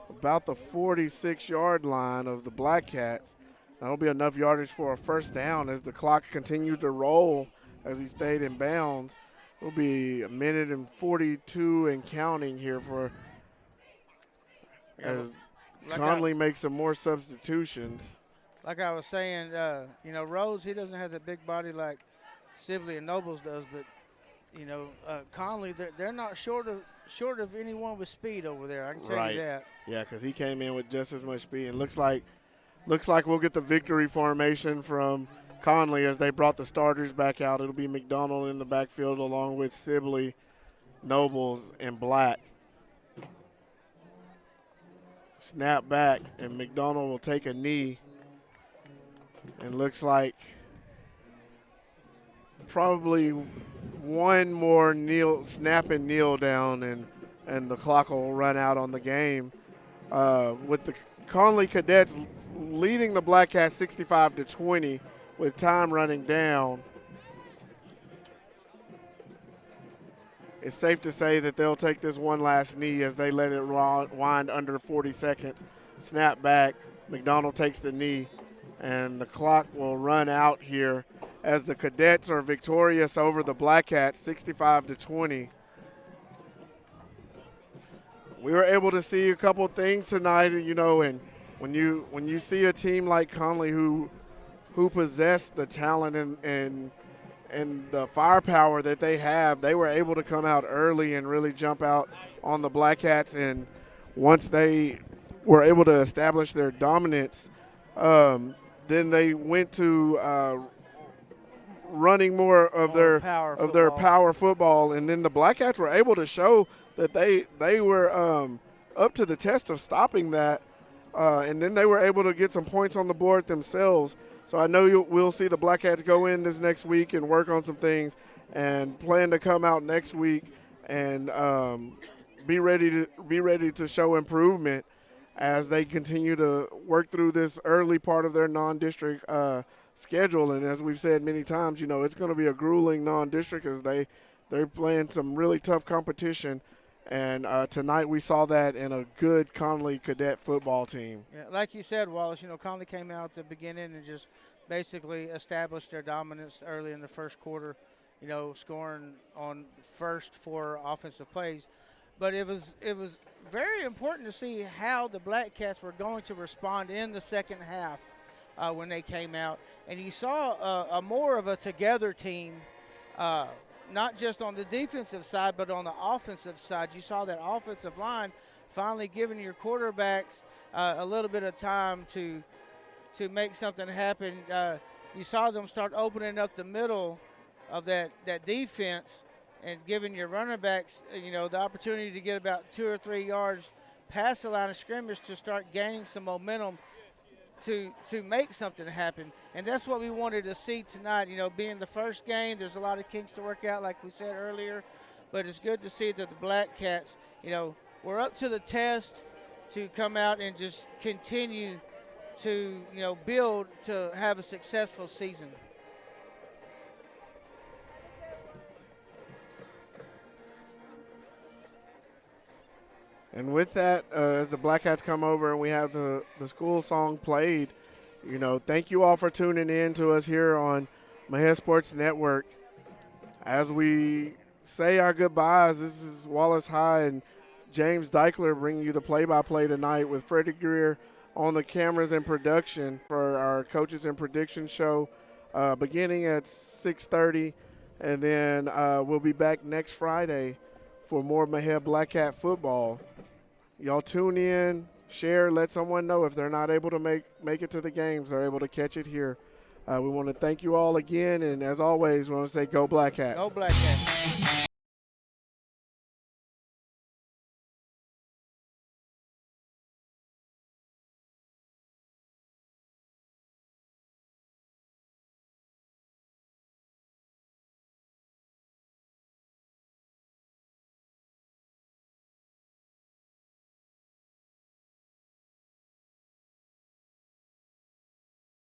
about the 46-yard line of the Black Cats. That'll be enough yardage for a first down as the clock continues to roll as he stayed in bounds. It'll be a minute and 42 and counting here as Connolly makes some more substitutions. Like I was saying, Rhodes, he doesn't have the big body like Sibley and Nobles does, but, Connolly, they're not short of anyone with speed over there. I can tell you that. Yeah, because he came in with just as much speed. And looks like we'll get the victory formation from Connolly as they brought the starters back out. It'll be McDonald in the backfield along with Sibley, Nobles, and Black. Snap back, and McDonald will take a knee. And looks like probably one more snap and kneel down, and the clock will run out on the game. With the Connally Cadets leading the Black Cats 65-20 with time running down. It's safe to say that they'll take this one last knee as they let it wind under 40 seconds. Snap back, McDonald takes the knee, and the clock will run out here as the Cadets are victorious over the Black Cats 65-20. We were able to see a couple things tonight, you know, and when you see a team like Connolly who possess the talent and the firepower that they have, they were able to come out early and really jump out on the Black Cats. And once they were able to establish their dominance, then they went to running more of their power football, and then the Black Cats were able to show that they were up to the test of stopping that, and then they were able to get some points on the board themselves. So I know we'll see the Black Cats go in this next week and work on some things, and plan to come out next week and be ready to show improvement as they continue to work through this early part of their non-district schedule. And as we've said many times, you know, it's going to be a grueling non-district as they're playing some really tough competition. And tonight we saw that in a good Connally Cadet football team. Yeah, like you said, Wallace, you know, Connally came out at the beginning and just basically established their dominance early in the first quarter, you know, scoring on first 4 offensive plays. But it was very important to see how the Black Cats were going to respond in the second half when they came out. And you saw a more of a together team, not just on the defensive side, but on the offensive side. You saw that offensive line finally giving your quarterbacks a little bit of time to make something happen. You saw them start opening up the middle of that defense and giving your running backs, you know, the opportunity to get about 2 or 3 yards past the line of scrimmage to start gaining some momentum to make something happen. And that's what we wanted to see tonight. You know, being the first game, there's a lot of kinks to work out, like we said earlier. But it's good to see that the Black Cats, you know, were up to the test to come out and just continue to, you know, build to have a successful season. And with that, as the Black Cats come over and we have the school song played, you know, thank you all for tuning in to us here on Mexia Sports Network. As we say our goodbyes, this is Wallace High and James Deichler bringing you the play-by-play tonight with Freddie Greer on the cameras and production for our Coaches and Prediction show beginning at 6:30. And then we'll be back next Friday for more Mexia Black Cat football. Y'all tune in, share, let someone know if they're not able to make it to the games, they're able to catch it here. We want to thank you all again, and as always, we want to say go Black Cats. Go Black Cats.